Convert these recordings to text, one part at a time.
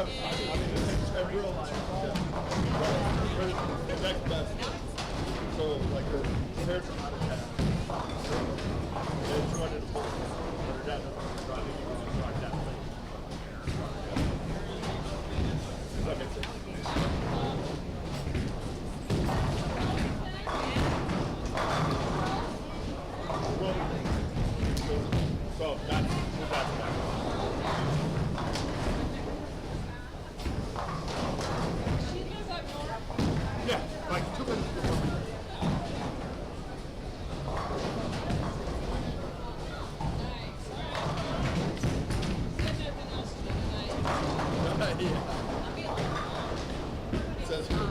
Yeah, I mean, in real life, yeah. But the next best. So, like, her parents are out of town. So, they just wanted to pull her. But her dad doesn't drive. He was going to drive down late. Does that make sense? Well, so that's that. Yeah, like 2 minutes before me. Yeah. It says here.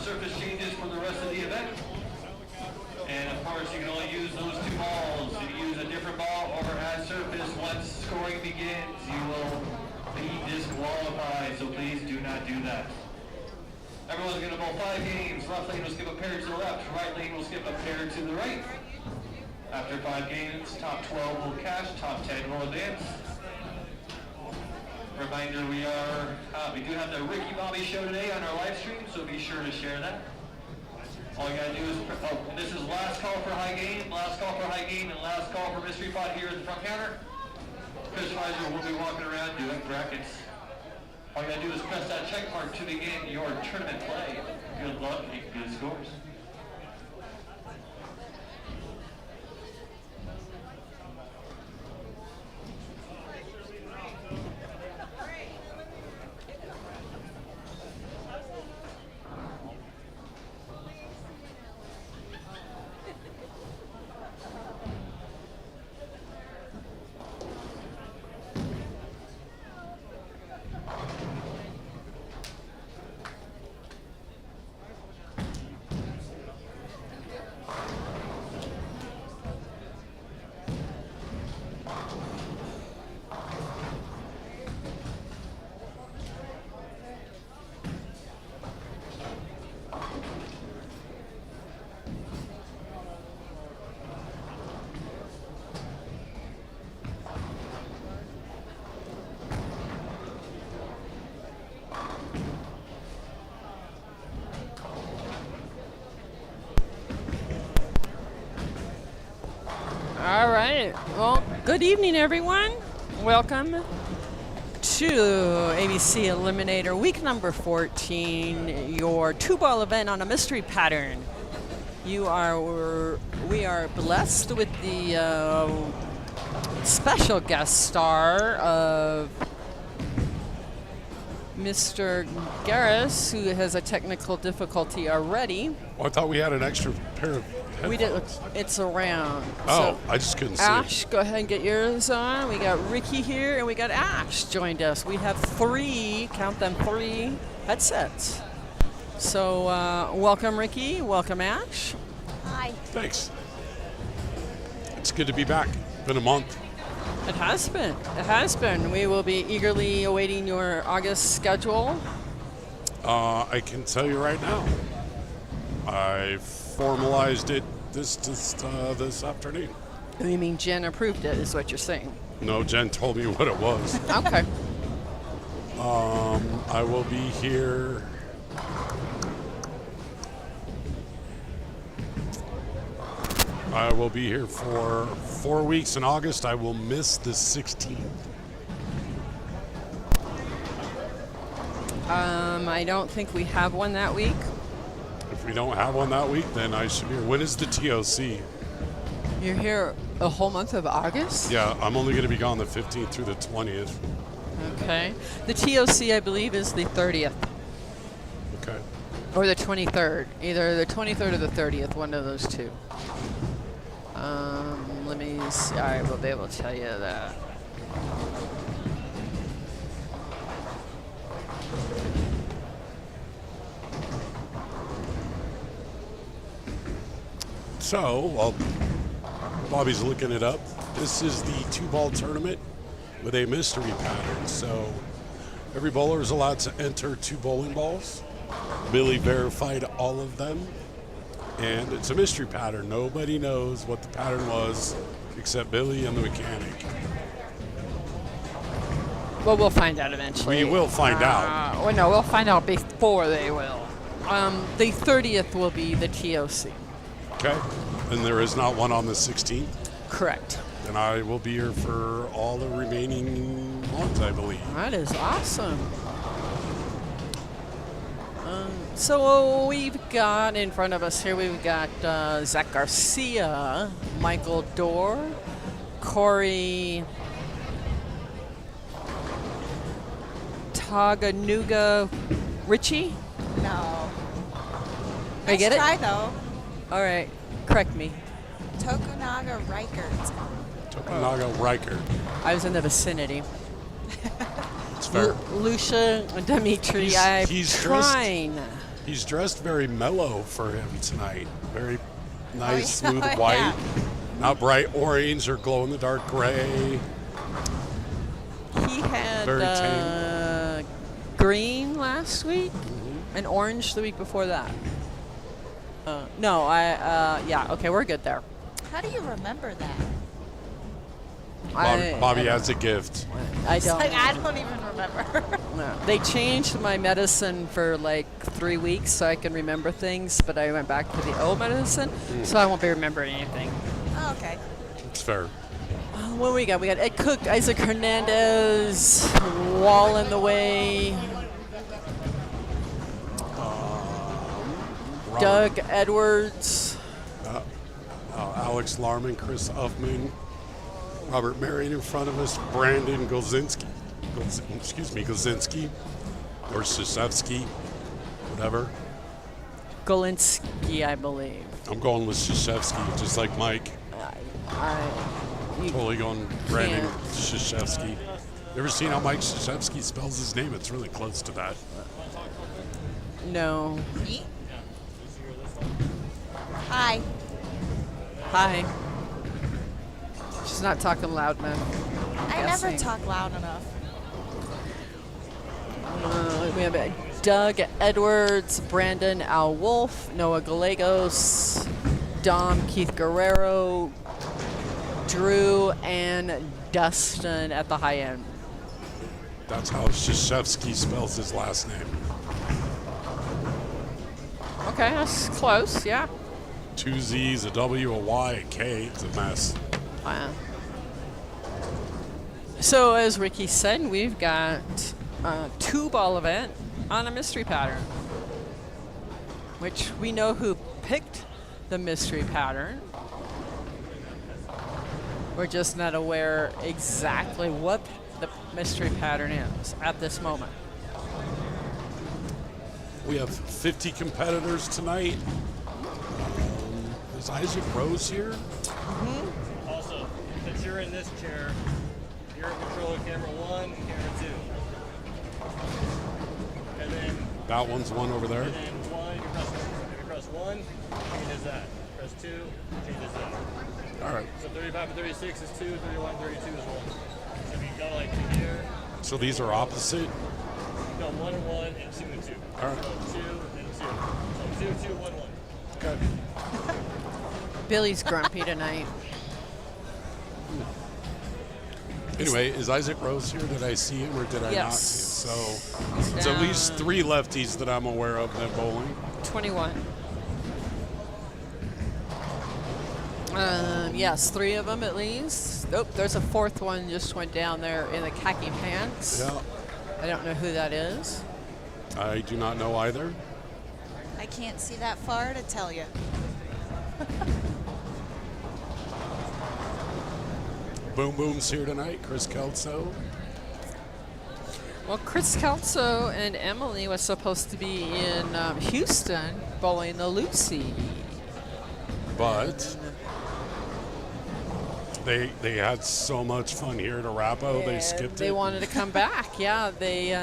surface changes for the rest of the event. And of course, you can only use those two balls. If you use a different ball or add surface once scoring begins, you will be disqualified. So please do not do that. Everyone's going to bowl 5 games. Left lane will skip a pair to the left. Right lane will skip a pair to the right. After 5 games, top 12 will cash, top 10 will advance. Reminder, we do have the Ricky Bobby show today on our live stream, so be sure to share that. All you gotta do is, and this is last call for high gain, and last call for mystery pot here at the front counter. Chris Weiser will be walking around doing brackets. All you gotta do is press that check mark to begin your tournament play. Good luck and good scores. All right. Well, good evening, everyone. Welcome to ABC Eliminator, week number 14, your 2-ball event on a mystery pattern. We are blessed with the special guest star of Mr. Garris, who has a technical difficulty already. Oh, I thought we had an extra pair of headphones. We did. It's around. Oh, So, I just couldn't see Ash, go ahead and get yours on. We got Ricky here, and we got Ash joined us. We have 3, count them, 3 headsets. So welcome, Ricky. Welcome, Ash. Hi. it. Thanks. It's good to be back. Been a month. It has been. It has been. We will be eagerly awaiting your August schedule. I can tell you right now, I formalized it this afternoon. You mean Jen approved it, is what you're saying? No, Jen told me what it was. Okay. I will be here. I will be here for 4 weeks in August. I will miss the 16th. I don't think we have one that week. If we don't have one that week, then I should be here. When is the TOC? You're here a whole month of August? Yeah, I'm only going to be gone the 15th through the 20th. Okay. The TOC, I believe, is the 30th. Okay. Or the 23rd. Either the 23rd or the 30th, one of those two. Let me see. All right, we'll be able to tell you that. So, while Bobby's looking it up, this is the 2-ball tournament with a mystery pattern. So, every bowler is allowed to enter 2 bowling balls. Billy verified all of them. And it's a mystery pattern. Nobody knows what the pattern was except Billy and the mechanic. Well, we'll find out eventually. We will find out. Well, no, we'll find out before they will. The 30th will be the TOC. Okay. And there is not one on the 16th. Correct. And I will be here for all the remaining months, I believe. That is awesome. So we've got in front of us here, we've got Zach Garcia, Michael Dorr, Corey Taganuga Richie. No. I get it? Try though. All right, correct me. Tokunaga Reichert. Tokunaga Riker. I was in the vicinity. It's fair. Lucia Dimitri, He's trying. He's dressed very mellow for him tonight. Very nice, yeah. smooth Oh, white. yeah. Not bright orange or glow-in-the-dark gray. He had Very tame. green last week and orange the week before that. Yeah, okay, we're good there. How do you remember that? Bobby has a gift. I It's don't. like, I don't even remember. No. They changed my medicine for like 3 weeks so I can remember things, but I went back to the old medicine, so I won't be remembering anything. Oh, okay. It's fair. What do we got? We got Ed Cook, Isaac Hernandez, Wall in the Way, Doug Edwards. Alex Larman, Chris Huffman, Robert Marion in front of us, Brandon Golzinski, or Shashevsky, whatever. Golinsky, I believe. I'm going with Shashevsky, just like Mike. You Totally going Brandon can't. Shashevsky. You ever seen how Mike Shashevsky spells his name? It's really close to that. No. Me? Hi. Hi. She's not talking loud enough. I never Guessing. talk loud enough. We have Doug Edwards, Brandon Al Wolf, Noah Gallegos, Dom Keith Guerrero, Drew, and Dustin at the high end. That's how Shashevsky spells his last name. Okay, that's close, yeah. 2 Z's, a W, a Y, a K. It's a mess. Wow. So as Ricky said, we've got a 2-ball event on a mystery pattern, which we know who picked the mystery pattern. We're just not aware exactly what the mystery pattern is at this moment. We have 50 competitors tonight. Is Isaac Rose here? Also, since you're in this chair, you're in control of camera 1 and camera 2. And then, That one's one over there. and then 1, you press 1, changes that. Press 2, changes that. All right. So 35 and 36 is 2, 31 and 32 is 1. So if you go like here, So these are opposite. go 1 and 1 and 2 and 2. All right. So 2 and 2. So 2, 2, 1, 1. Okay. Billy's grumpy tonight. Anyway, is Isaac Rose here? Did I see him or did I not Yes. see him? So it's at least 3 lefties that I'm aware of that bowling. 21. Yes, 3 of them at least. Oh, there's a 4th one just went down there in the khaki pants. Yeah, I don't know who that is. I do not know either. I can't see that far to tell you. Boom Boom's here tonight. Chris Kelso. Well, Chris Kelso and Emily was supposed to be in Houston bowling the Lucy. But they had so much fun here at Arapahoe, they skipped They it. wanted to come back. Yeah, they.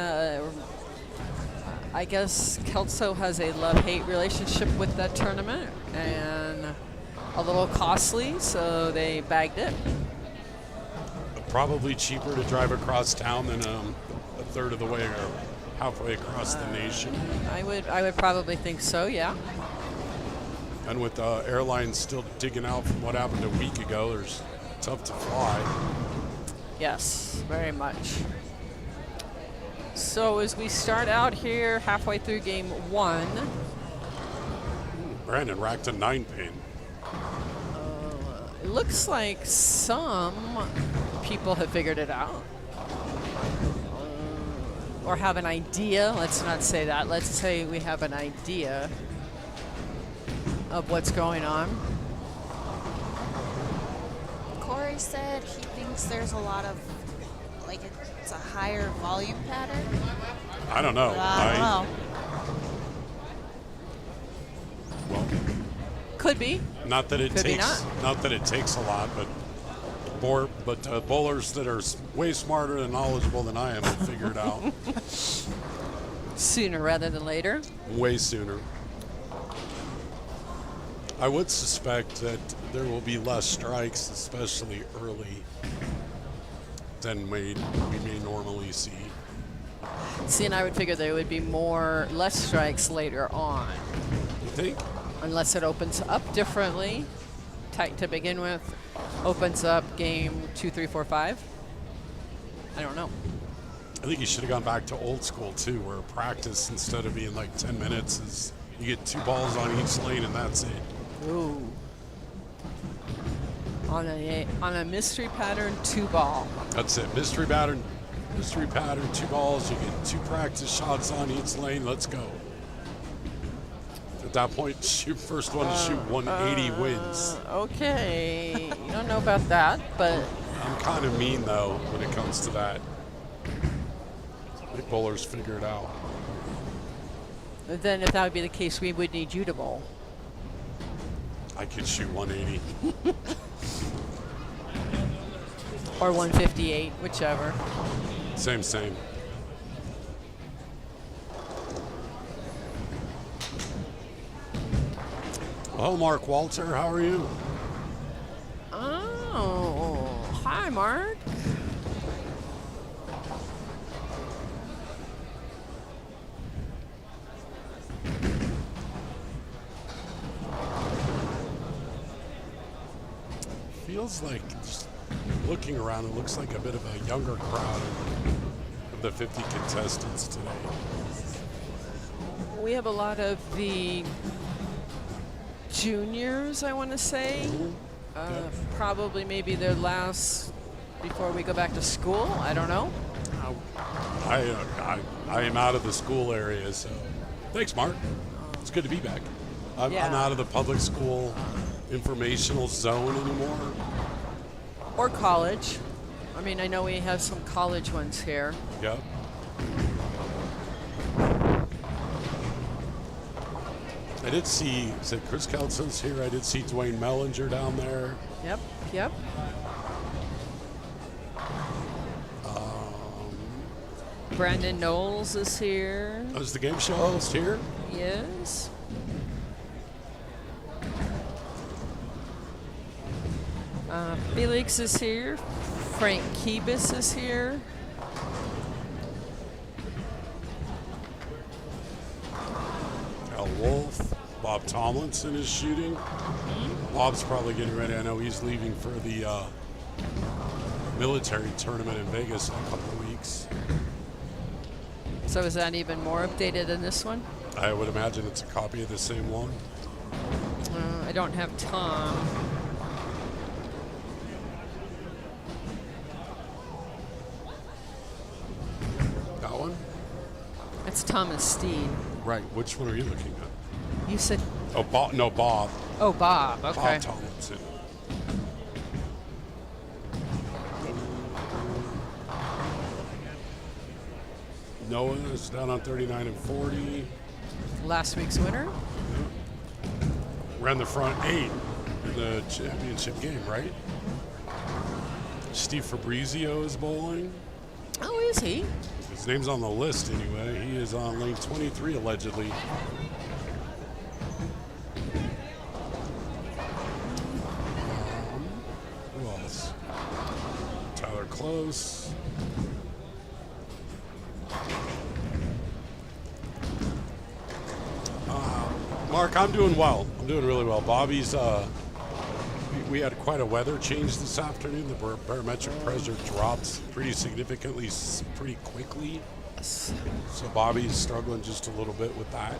I guess Kelso has a love-hate relationship with that tournament, and a little costly, so they bagged it. Probably cheaper to drive across town than a third of the way or halfway across the nation. I would probably think so. Yeah. And with airlines still digging out from what happened a week ago, there's tough to fly. Yes, very much. So as we start out here, halfway through game 1. Brandon racked a 9-pin. It looks like some people have figured it out. Or have an idea. Let's not say that. Let's say we have an idea of what's going on. Corey said he thinks there's a lot of, like, it's a higher volume pattern. I don't know. But I don't know. Well, Could be. not that it Could be takes not that it takes a lot, but bowlers that are way smarter and knowledgeable than I am will figure it out Sooner rather than later. way sooner. I would suspect that there will be less strikes, especially early, than we may normally see. See, and I would figure there would be less strikes later on, You think? unless it opens up differently. Tight to begin with, opens up game 2, 3, 4, 5. I don't know. I think you should have gone back to old school too, where practice instead of being like 10 minutes is you get 2 balls on each lane and that's it. Ooh. On a mystery pattern 2 ball. That's it. Mystery pattern, 2 balls. You get 2 practice shots on each lane. Let's go. At that point, first one to shoot 180 wins. Okay. You don't know about that, but I'm kind of mean though when it comes to that. The bowlers figure it out. then if that would be the case, we would need you to bowl. I could shoot 180. Or 158, whichever. Same. Well, Mark Walter, how are you? Oh, hi, Mark. Feels like, just looking around, it looks like a bit of a younger crowd of the 50 contestants today. We have a lot of the juniors, I want to say. Probably maybe their last before we go back to school. I don't know. I am out of the school area, so thanks, Mark. It's good to be back. I'm out of the public school informational zone anymore. Or college. I mean, I know we have some college ones here. Yep. I did see, said Chris Kelso's here. I did see Dwayne Mellinger down there. Yep. Brandon Knowles is here. Was the game show host here? Yes. Felix is here. Frank Kebis is here. Al Wolf. Bob Tomlinson is shooting. Bob's probably getting ready. I know he's leaving for the military tournament in Vegas in a couple of weeks. So is that even more updated than this one? I would imagine it's a copy of the same one. I don't have Tom. That's Thomas Steed. Right. Which one are you looking at? You said, Oh, Bob. No, Bob. oh, Bob. Okay. Bob Tomlinson. Noah is down on 39 and 40. Last week's winner. Ran the front 8 in the championship game, right? Steve Fabrizio is bowling. Oh, is he? His name's on the list anyway. He is on lane 23 allegedly. Who else? Tyler Close. Mark, I'm doing well. I'm doing really well. Bobby's, we had quite a weather change this afternoon. The barometric pressure dropped pretty significantly, pretty quickly. So Bobby's struggling just a little bit with that.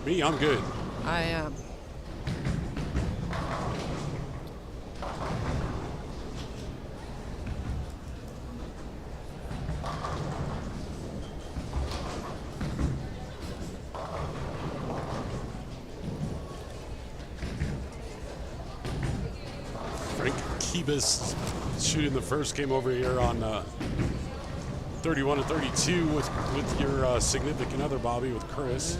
Me, I'm good. I am. Frank Kibis shooting the first game over here on 31 and 32 with your significant other, Bobby, with Chris.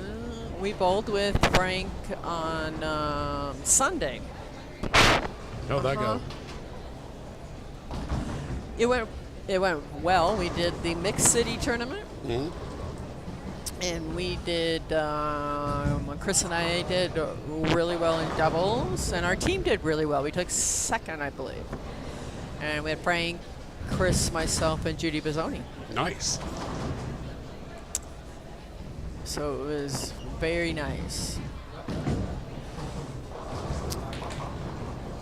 We bowled with Frank on Sunday. How'd that go? It went well. We did the mixed city tournament, and we did. Chris and I did really well in doubles, and our team did really well. We took second, I believe, and we had Frank, Chris, myself, and Judy Bizzoni. Nice. So it was very nice.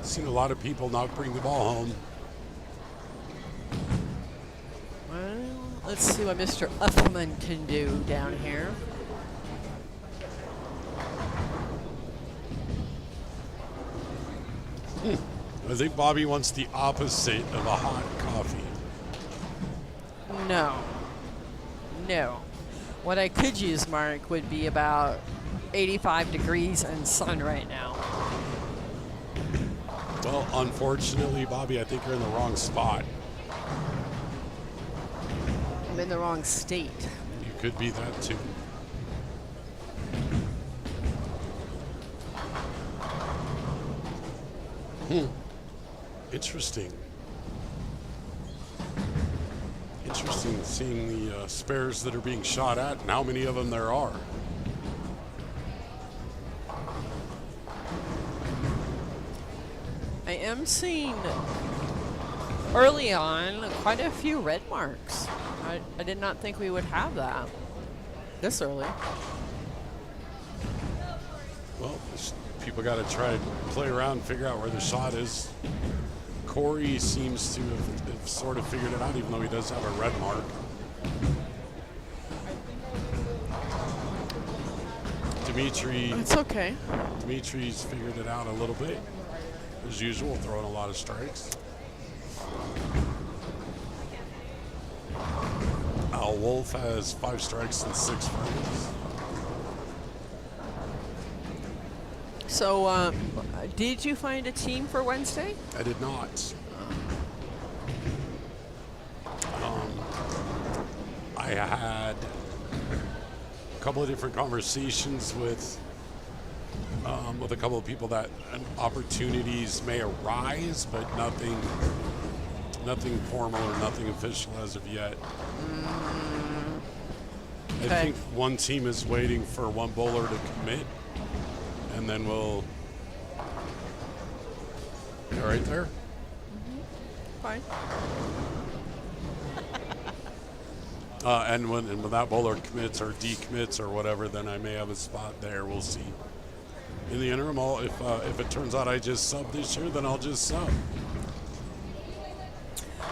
Seen a lot of people not bring the ball home. Well, let's see what Mr. Uffman can do down here. I think Bobby wants the opposite of a hot coffee. No. What I could use, Mark, would be about 85 degrees and sun right now. Well, unfortunately, Bobby, I think you're in the wrong spot. I'm in the wrong state. You could be that too. Interesting. Interesting seeing the spares that are being shot at and how many of them there are. I am seeing early on quite a few red marks. I did not think we would have that this early. Well, people got to try to play around and figure out where the shot is. Corey seems to have sort of figured it out, even though he does have a red mark. Dimitri. It's okay. Dimitri's figured it out a little bit. As usual, throwing a lot of strikes. Al Wolf has 5 strikes and 6 frames. So, did you find a team for Wednesday? I did not. I had a couple of different conversations with a couple of people that opportunities may arise, but nothing formal or nothing official as of yet. I think one team is waiting for one bowler to commit, and then we'll. You all right there? Fine. And when that bowler commits or decommits or whatever, then I may have a spot there. We'll see. In the interim, if it turns out I just sub this year, then I'll just sub.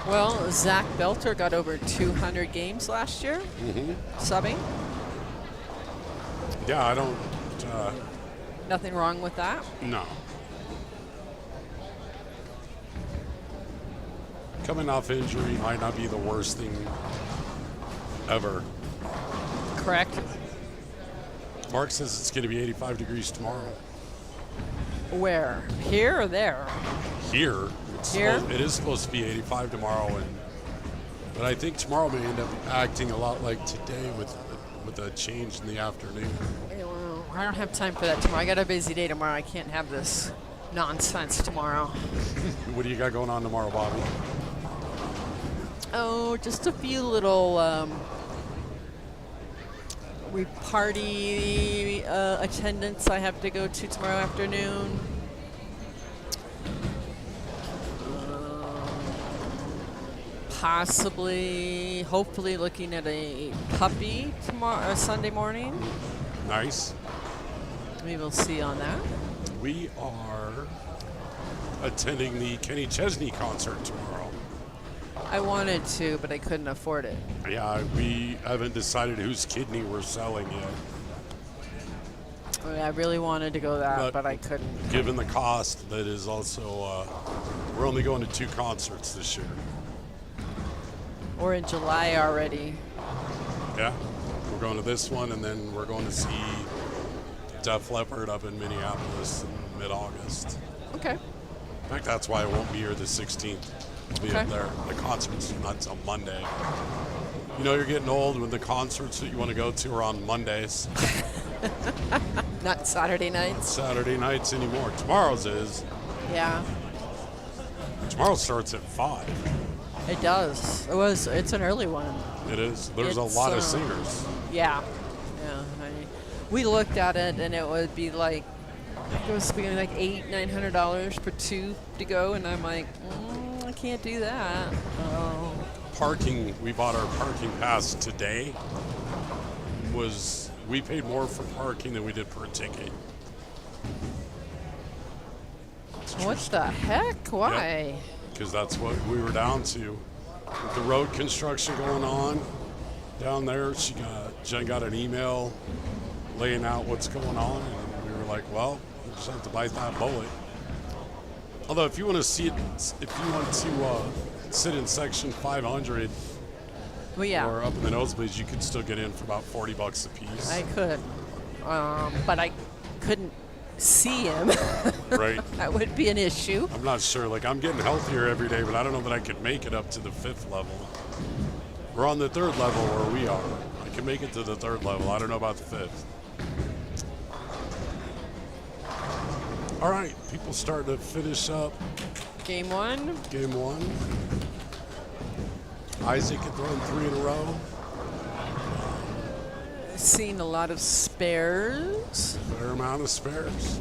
Well, Zach Belter got over 200 games last year, subbing. Yeah, I don't. Nothing wrong with that. No. Coming off injury might not be the worst thing ever. Correct. Mark says it's going to be 85 degrees tomorrow. Where? Here or there? Here, Here? It is supposed to be 85 tomorrow, but I think tomorrow may end up acting a lot like today with a change in the afternoon. Well, I don't have time for that tomorrow. I got a busy day tomorrow. I can't have this nonsense tomorrow. What do you got going on tomorrow, Bobby? Oh, just a few little party attendance I have to go to tomorrow afternoon. Possibly, hopefully, looking at a puppy tomorrow, Sunday morning. Nice. We will see on that. We are attending the Kenny Chesney concert tomorrow. I wanted to, but I couldn't afford it. Yeah, we haven't decided whose kidney we're selling yet. I really wanted to go that, but I couldn't. Given the cost, that is also, we're only going to 2 concerts this year. We're in July already. Yeah, we're going to this one, and then we're going to see Def Leppard up in Minneapolis in mid-August. Okay. In fact, that's why I won't be here the 16th. I'll be up there. The concert's not until Monday. You know, you're getting old when the concerts that you want to go to are on Mondays. Not Saturday nights. Saturday nights anymore. Tomorrow's is. Yeah, Tomorrow starts at 5. it does. It's an early one. It is. There's a It's, lot of singers. Yeah. Yeah. We looked at it, and it would be like, it was being like $800-900 for 2 to go, and I'm like, I can't do that. Oh. Parking, we bought our parking pass today. We paid more for parking than we did per ticket. What the heck? Why? Because that's what we were down to. With the road construction going on down there, Jen got an email laying out what's going on, and we were like, well, we just have to bite that bullet. Although if you want to see it, if you want to sit in section 500 Well, yeah. or up in the nosebleeds, you could still get in for about $40 a piece. I could, but I couldn't see him. Right. That would be an issue. I'm not sure. Like, I'm getting healthier every day, but I don't know that I could make it up to the 5th level. We're on the 3rd level where we are. I can make it to the 3rd level. I don't know about the 5th. All right, people starting to finish up Game 1. game 1. Isaac had thrown 3 in a row. Seen a lot of spares. Fair amount of spares.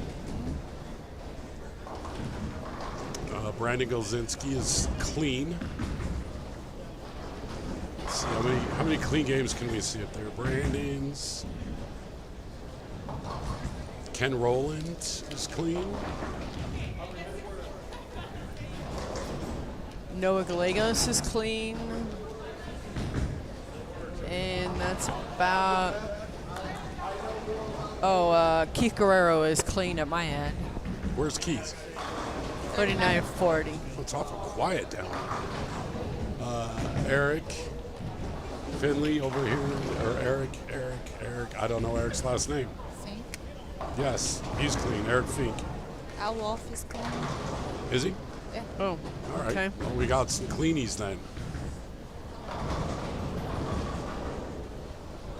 Brandon Golzinski is clean. Let's see how many clean games can we see up there? Brandon's. Ken Rowland is clean. Noah Gallegos is clean. And that's about... Keith Guerrero is clean at my end. Where's Keith? 39-40. It's awful quiet down there. Eric Finley over here, or Eric. I don't know Eric's last name. Fink. Yes, he's clean. Eric Fink. Al Wolf is clean. Is he? Yeah. Oh, All right. okay. Well, we got some cleanies then.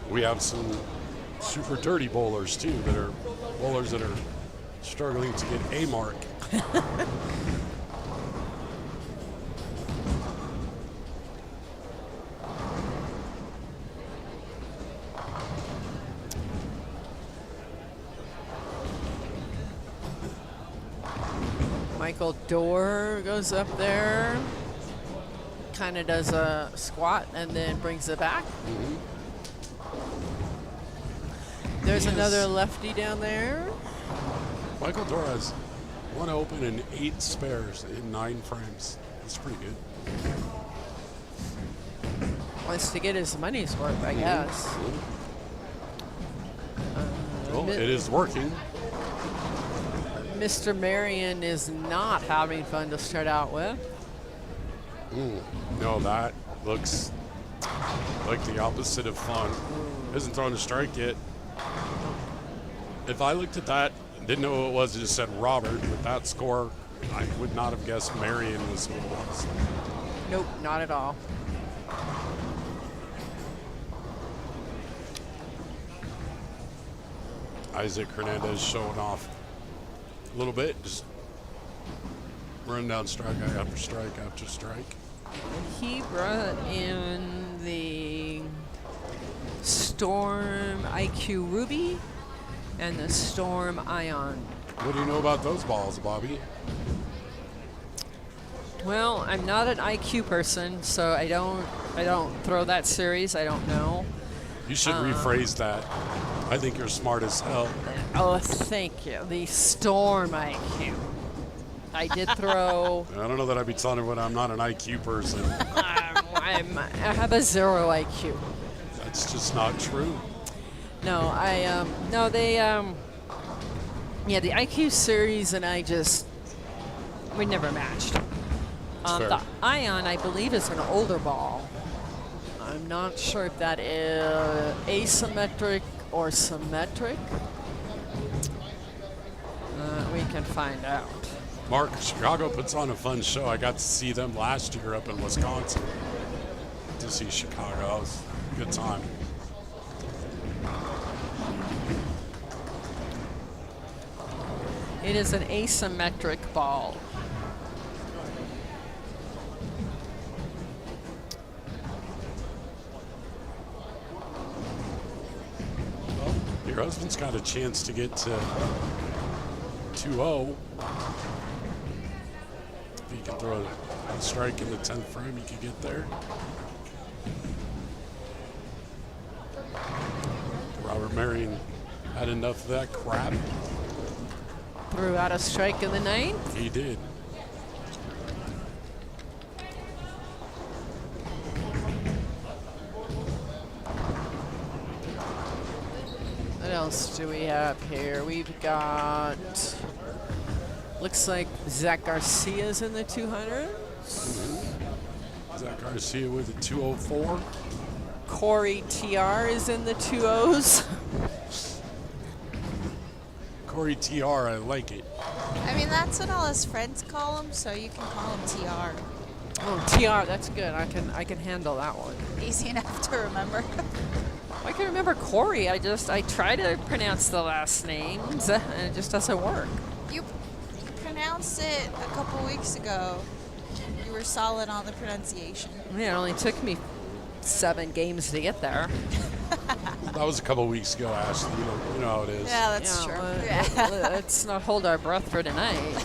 We have some super dirty bowlers too, that are bowlers that are struggling to get a mark. Michael Dorr goes up there. Kind of does a squat and then brings it back. There's another lefty down there. Michael Dorr has 1 open and 8 spares in 9 frames. That's pretty good. Wants to get his money's worth, I guess. Well, it is working. Mr. Marion is not having fun to start out with. No, that looks like the opposite of fun. Hasn't thrown a strike yet. If I looked at that, didn't know who it was, it just said Robert. With that score, I would not have guessed Marion was who it was. Nope, not at all. Isaac Hernandez showing off a little bit, just running down strike after strike after strike. He brought in the Storm IQ Ruby and the Storm Ion. What do you know about those balls, Bobby? Well, I'm not an IQ person, so I don't throw that series. I don't know. You should rephrase that. I think you're smart as hell. Oh, thank you. The Storm IQ. I did throw. I don't know that I'd be telling everyone I'm not an IQ person. I have a 0 IQ. That's just not true. No, yeah, the IQ series and we never matched. Fair. The Ion, I believe, is an older ball. I'm not sure if that is asymmetric or symmetric. We can find out. Mark, Chicago puts on a fun show. I got to see them last year up in Wisconsin. To see Chicago. It was a good time. It is an asymmetric ball. Your husband's got a chance to get to 2-0. If he can throw a strike in the 10th frame, he could get there. Robert Marion had enough of that crap. Threw out a strike in the 9th. He did. What else do we have here? We've got, looks like Zach Garcia's in the 200s. Zach Garcia with a 204. Corey TR is in the 2-0s. Corey TR, I like it. I mean, that's what all his friends call him, so you can call him TR. Oh, TR, that's good. I can handle that one. Easy enough to remember. I can remember Corey. I try to pronounce the last names, and it just doesn't work. You pronounced it a couple weeks ago. You were solid on the pronunciation. Yeah, it only took me 7 games to get there. That was a couple weeks ago, Ashley. You know how it is. Yeah, that's true. Let's not hold our breath for tonight.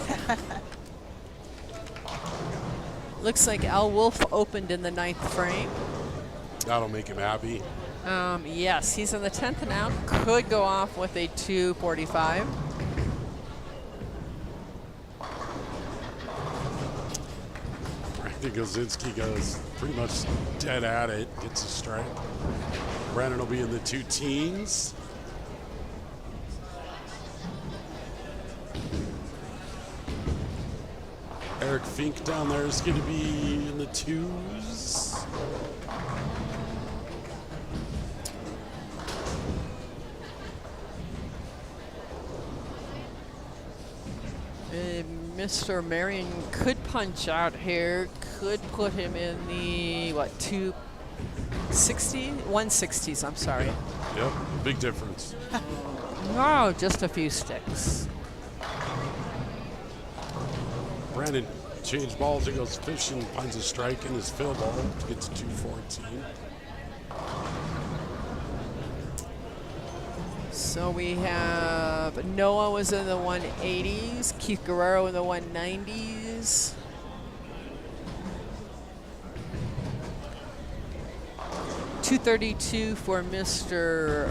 Looks like Al Wolf opened in the 9th frame. That'll make him happy. Yes, he's in the 10th now. Could go off with a 245. Brandon Gozinski goes pretty much dead at it, gets a strike. Brandon will be in the 2 teens. Eric Fink down there is going to be in the 2s. Mr. Marion could punch out here, could put him in the, 260? 160s, I'm sorry. Yep, big difference. No, just a few sticks. Brandon changed balls. He goes fishing, finds a strike in his fill ball, gets 214. So we have Noah was in the 180s, Keith Guerrero in the 190s. $232 for Mr.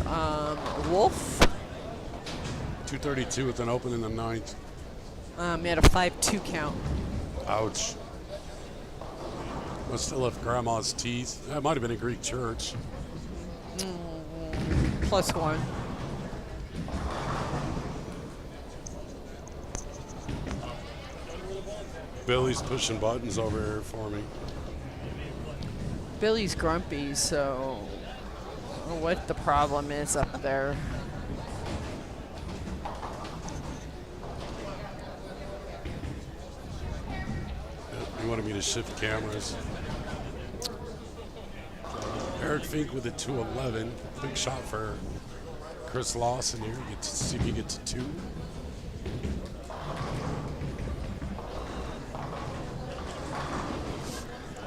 Wolf. 232 with an open in the 9th. He had a 5-2 count. Ouch. Must have left grandma's teeth. That might have been a Greek church. +1. Billy's pushing buttons over here for me. Billy's grumpy, so I don't know what the problem is up there. wanted me to shift cameras. Eric Fink with a 211. Big shot for Chris Lawson here. Get to see if he gets a 2.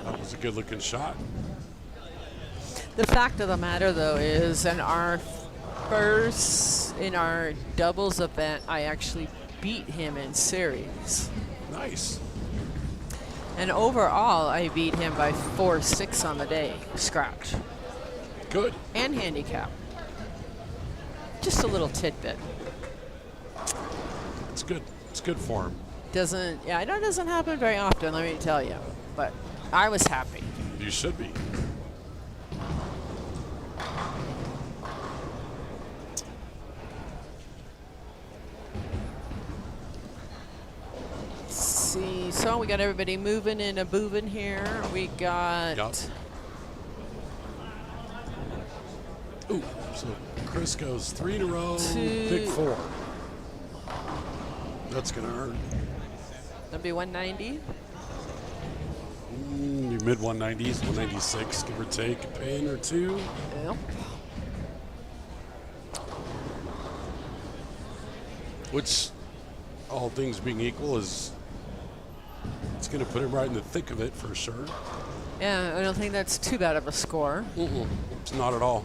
That was a good looking shot. The fact of the matter, though, is in our doubles event, I actually beat him in series. Nice. And overall, I beat him by 4-6 on the day, scratch. Good. And handicap. Just a little tidbit. It's good. It's good for him. I know it doesn't happen very often, let me tell you. But I was happy. You should be. See, so we got everybody moving and a booving here. We got. Yup. Ooh, so Chris goes 3 in a row, pick 4. That's gonna hurt. That'll be 190. Mid 190s, 196, give or take a pin or 2. Yep. Which, all things being equal, it's going to put him right in the thick of it for sure. Yeah, I don't think that's too bad of a score. It's not at all.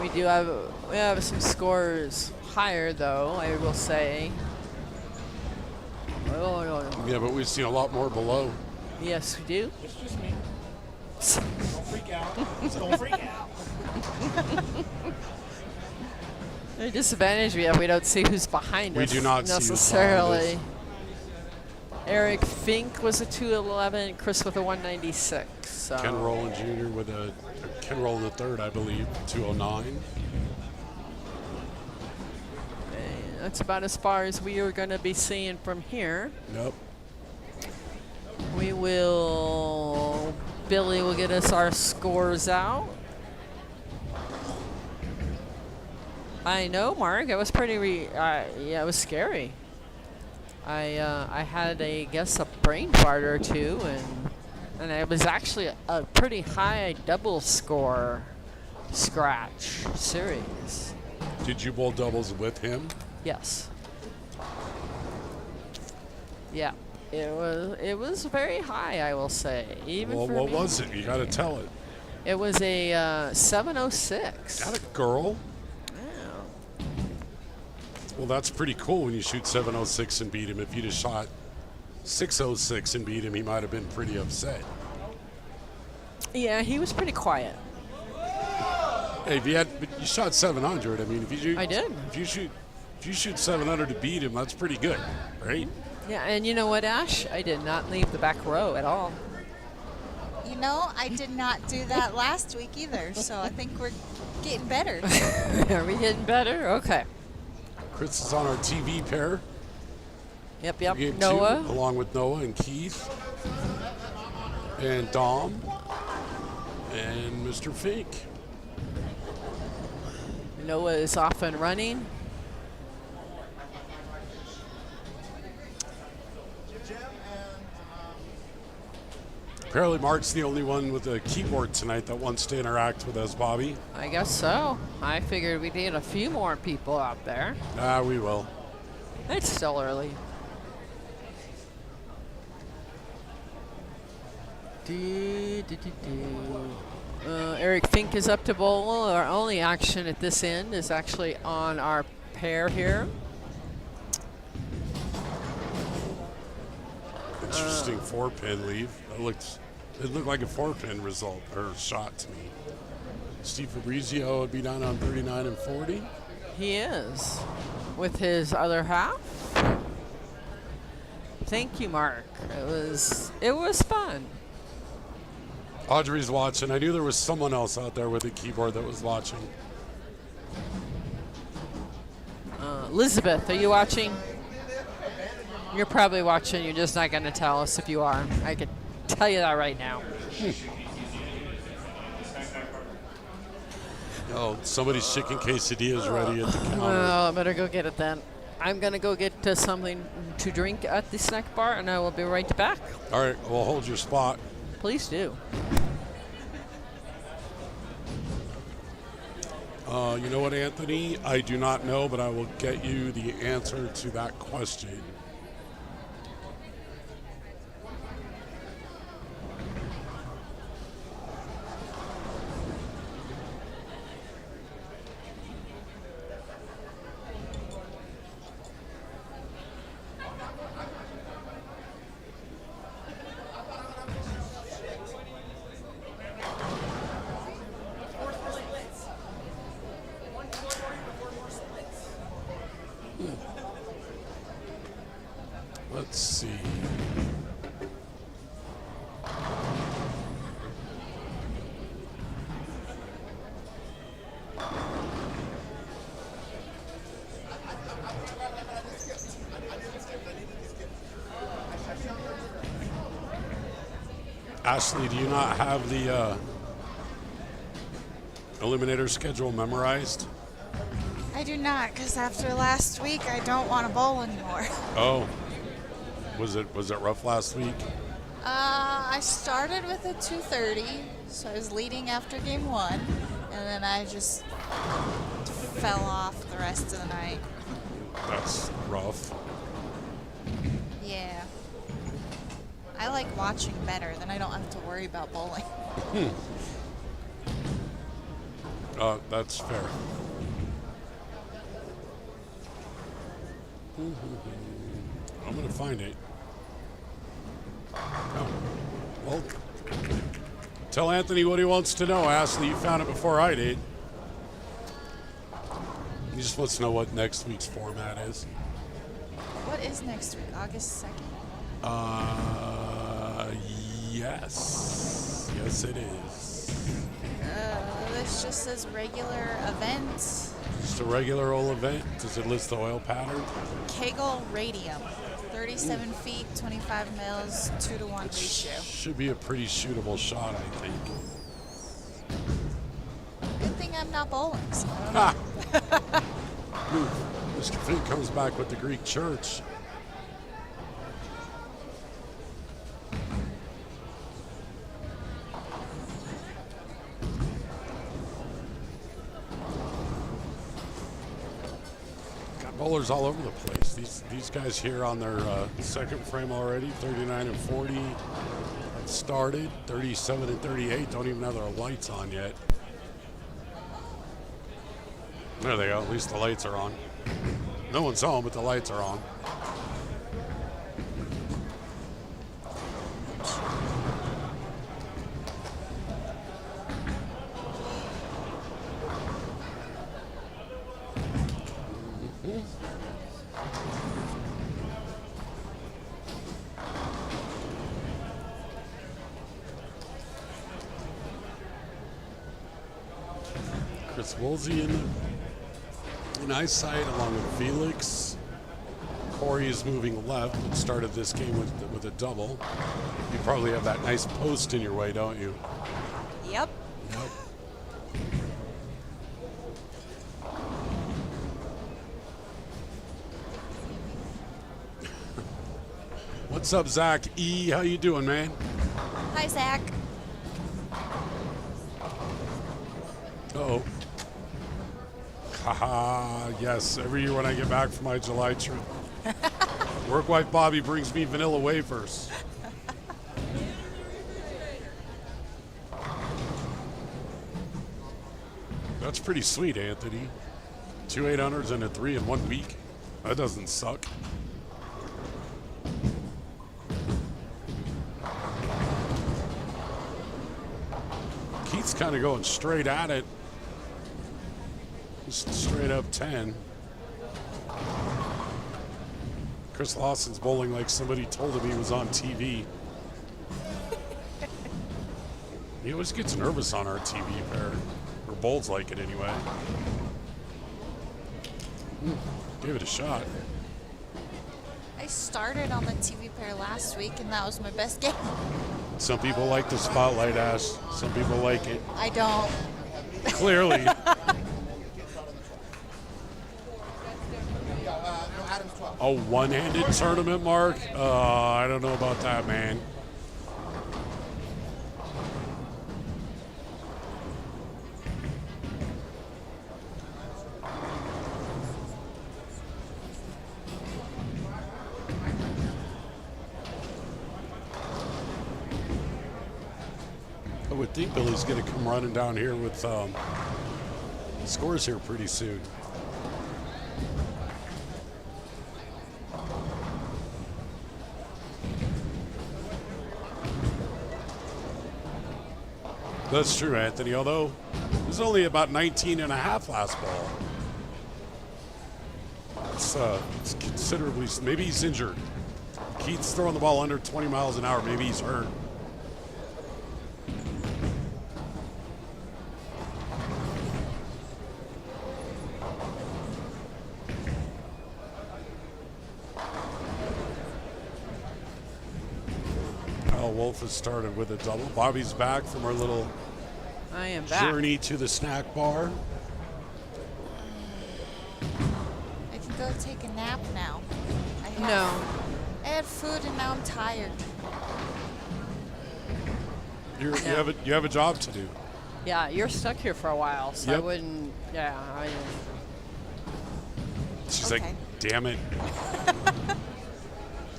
We have some scores higher, though, I will say. Yeah, but we've seen a lot more below. Yes, we do. It's just me. Don't freak out. Don't freak out. The disadvantage we have, we don't see who's behind We us do not see who's necessarily. behind Eric Fink was a 211, Chris with a 196. So. Ken Rowland Jr. with Ken Rowland III, I believe, 209. And that's about as far as we are going to be seeing from here. Nope. Billy will get us our scores out. I know, Mark. It was pretty. Yeah, it was scary. I had a brain fart or two, and it was actually a pretty high double score scratch series. Did you bowl doubles with him? Yes. Yeah. It was very high, I will say. Even Well, for what me. was it? You got to tell it. It was a 706. Got a girl. Yeah. Well, that's pretty cool when you shoot 706 and beat him. If you'd have shot 606 and beat him, he might have been pretty upset. Yeah, he was pretty quiet. Hey, but you shot 700. I mean, I did. If you shoot 700 to beat him, that's pretty good, right? Yeah, and you know what, Ash? I did not leave the back row at all. You know, I did not do that last week either, so I think we're getting better. Are we getting better? Okay. Chris is on our TV pair. Yep. Game Noah. 2, along with Noah and Keith and Dom and Mr. Fink. Noah is off and running. Apparently Mark's the only one with a keyboard tonight that wants to interact with us, Bobby. I guess so. I figured we'd need a few more people out there. We will. It's still early. Eric Fink is up to bowl. Our only action at this end is actually on our pair here. Interesting 4-pin leave. It looked like a 4-pin result or shot to me. Steve Fabrizio would be down on 39 and 40. He is with his other half. Thank you, Mark. It was fun. Audrey's watching. I knew there was someone else out there with a keyboard that was watching. Elizabeth, are you watching? You're probably watching. You're just not going to tell us if you are. I could tell you that right now. Oh, somebody's chicken quesadilla is ready at the counter. Well, I better go get it then. I'm going to go get something to drink at the snack bar, and I will be right back. All right, well, hold your spot. Please do. You know what, Anthony? I do not know, but I will get you the answer to that question. Let's see. Ashley, do you not have the Eliminator schedule memorized? I do not, because after last week, I don't want to bowl anymore. Oh, was it rough last week? I started with a 2:30, so I was leading after game 1, and then I just fell off the rest of the night. That's rough. Yeah. I like watching better, then I don't have to worry about bowling. That's fair. I'm gonna find it. Oh, well, tell Anthony what he wants to know. Ashley, you found it before I did. He just wants to know what next week's format is. What is next week? August 2nd? Yes. Yes, it is. This just says regular events. Just a regular old event. Does it list the oil pattern? Kegel Radium. 37 feet, 25 mils, 2-to-1 ratio. Should be a pretty shootable shot, I think. Good thing I'm not bowling, so I don't know. Ha! Mr. Fink comes back with the Greek church. Got bowlers all over the place. These guys here on their second frame already, 39 and 40 started, 37 and 38 don't even have their lights on yet. There they go. At least the lights are on. No one's home, but the lights are on. Chris Woolsey in eyesight along with Felix. Corey is moving left, but started this game with a double. You probably have that nice post in your way, don't you? Yep. Yep. What's up, Zach E? How you doing, man? Hi, Zach. Uh-oh. Haha, yes. Every year when I get back from my July trip, work wife Bobby brings me vanilla wafers. That's pretty sweet, Anthony. 2 800s and a 3 in 1 week. That doesn't suck. Keith's kind of going straight at it. Just straight up 10. Chris Lawson's bowling like somebody told him he was on TV. He always gets nervous on our TV pair. Or bowls like it anyway. Give it a shot. I started on the TV pair last week, and that was my best game. Some people like the spotlight, Ash. Some people like it. I don't. Clearly. A one-handed tournament, Mark? I don't know about that, man. I would think Billy's going to come running down here with scores here pretty soon. That's true, Anthony, although it was only about 19 and a half last ball. It's considerably, maybe he's injured. Keith's throwing the ball under 20 miles an hour, maybe he's hurt. Wolf has started with a double. Bobby's back from her little journey to the snack bar. I can go take a nap now. I had food and now I'm tired. You have a job to do. Yeah, you're stuck here for a while, so Yep. I wouldn't. Yeah, She's Okay. like, damn it.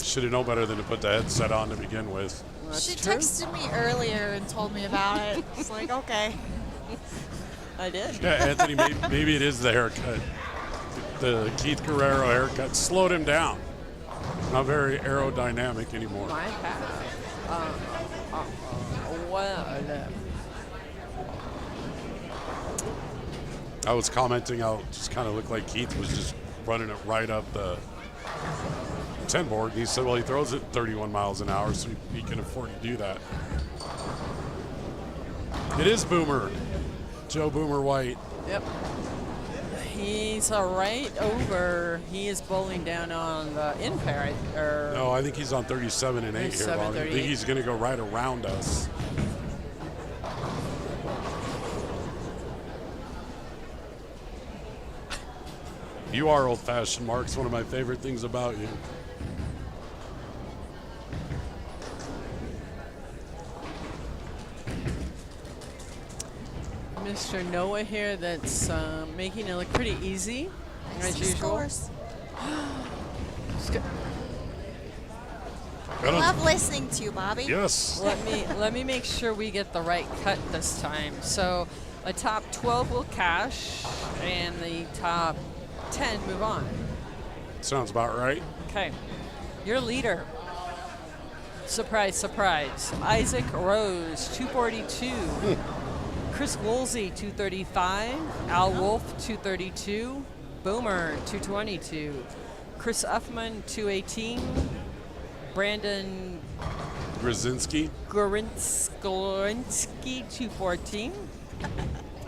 Should have known better than to put the headset on to begin with. that's She true. texted me earlier and told me about it. It's like, okay. I did. Yeah, Anthony, maybe it is the haircut. The Keith Guerrero haircut slowed him down. Not very aerodynamic anymore. I have. I was commenting how it just kind of looked like Keith was just running it right up the 10 board. And he said, well, he throws it 31 miles an hour, so he can afford to do that. It is Boomer. Joe Boomer White. Yep. He's right over. He is bowling down on the in pair. No, I think he's on 37 and 8 here, 37, Bonnie. I think 38. he's going to go right around us. You are old-fashioned, Mark. It's one of my favorite things about you. Mr. Noah here that's making it look pretty easy, as usual. Scores. Sc- I don't- Love listening to you, Bobby. Yes. Let me make sure we get the right cut this time. So a top 12 will cash, and the top 10 move on. Sounds about right. Okay, your leader. Surprise, surprise. Isaac Rose, 242. Chris Woolsey, 235. Al Wolf, 232. Boomer, 222. Chris Uffman, 218. Brandon Grzinski. Gorinski, 214.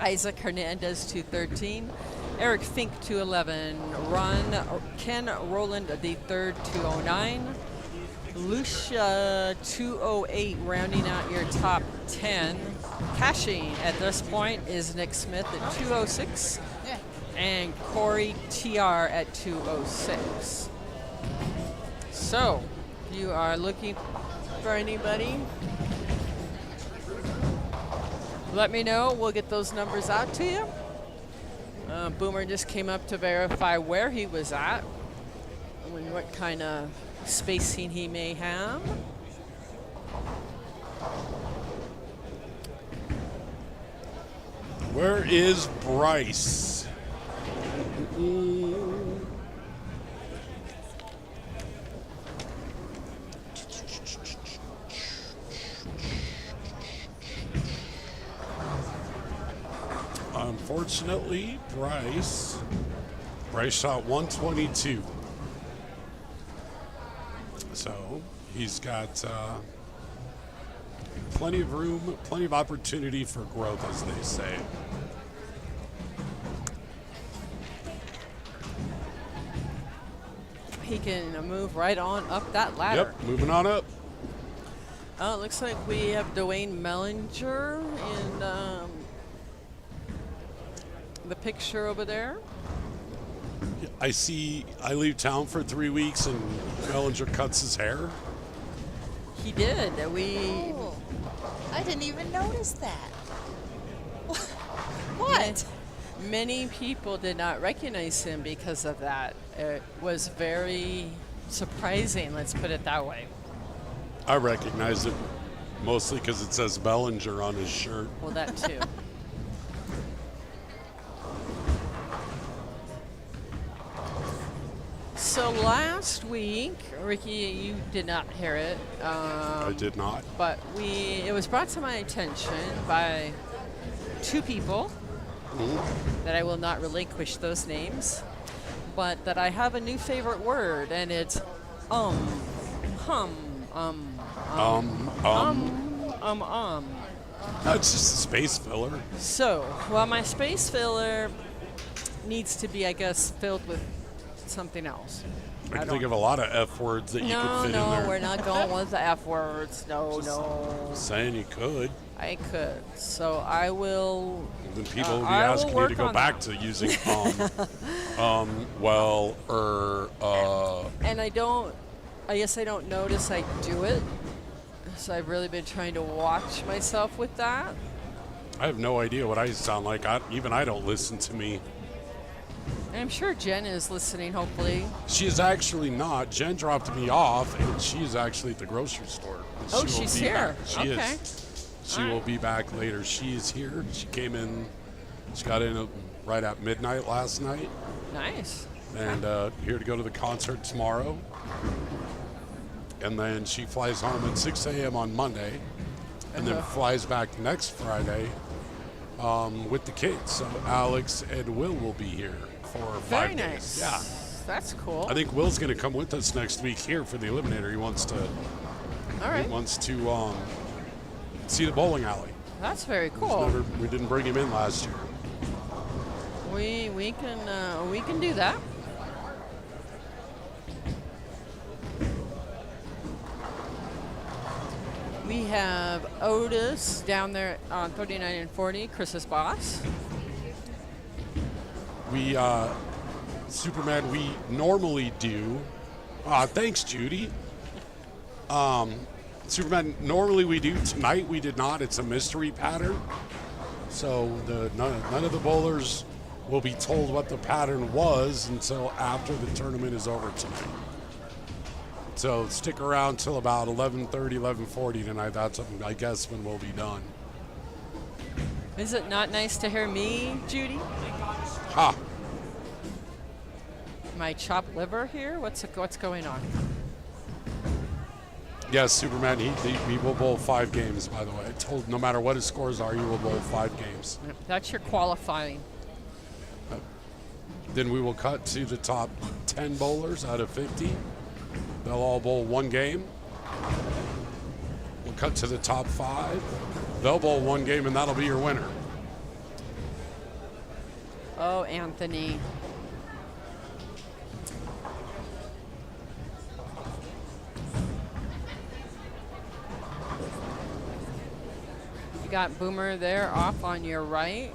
Isaac Hernandez, 213. Eric Fink, 211. Ken Roland, the third, 209. Lucia, 208, rounding out your top 10. Cashing at this point is Nick Smith at 206. Yeah. And Corey TR at 206. So, you are looking for anybody? Let me know. We'll get those numbers out to you. Boomer just came up to verify where he was at and what kind of spacing he may have. Where is Bryce? Unfortunately, Bryce shot 122. So he's got plenty of room, plenty of opportunity for growth, as they say. He can move right on up that ladder. Yep, moving on up. Oh, it looks like we have Dwayne Mellinger in the picture over there. I see. I leave town for 3 weeks, and Bellinger cuts his hair. He did. Oh, I didn't even notice that. What? Many people did not recognize him because of that. It was very surprising, let's put it that way. I recognize it mostly because it says Bellinger on his shirt. Well, that too. So last week, Ricky, you did not hear it. I did not. But it was brought to my attention by two people that I will not relinquish those names, but that I have a new favorite word, and it's That's just a space filler. So, well, my space filler needs to be, I guess, filled with something else. I can think of a lot of F words that you could fit in there. No, we're not going with the F words. No. Saying you could. I could. So I will. Then people will be I will asking you work to go on back that. to using And I guess I don't notice I do it. So I've really been trying to watch myself with that. I have no idea what I sound like. I don't listen to me. And I'm sure Jen is listening, hopefully. She is actually not. Jen dropped me off, and she is actually at the grocery store. Oh, She will she's be here. back. She Okay. is. She All will right. be back later. She is here. She came in. She got in right at midnight last night, Nice. and here to go to the concert tomorrow. And then she flies home at 6 a.m. on Monday, and then flies back next Friday with the kids. So Alex and Will be here for 5 Very days. nice. Yeah. That's cool. I think Will's going to come with us next week here for the Eliminator. He wants to. All right. He wants to see the bowling alley. That's very cool. We didn't bring him in last year. We can do that. We have Otis down there on 39 and 40, Chris's boss. We Superman. We normally do. Thanks, Judy. Superman. Normally we do. Tonight we did not. It's a mystery pattern. So none of the bowlers will be told what the pattern was until after the tournament is over tonight. So stick around till about 11:30, 11:40 tonight. That's, I guess, when we'll be done. Is it not nice to hear me, Judy? Ha! My chopped liver here? What's going on? Yes, Superman, he will bowl 5 games, by the way. I told no matter what his scores are, he will bowl 5 games. That's your qualifying. Then we will cut to the top 10 bowlers out of 50. They'll all bowl 1 game. We'll cut to the top 5. They'll bowl 1 game, and that'll be your winner. Oh, Anthony. You got Boomer there off on your right.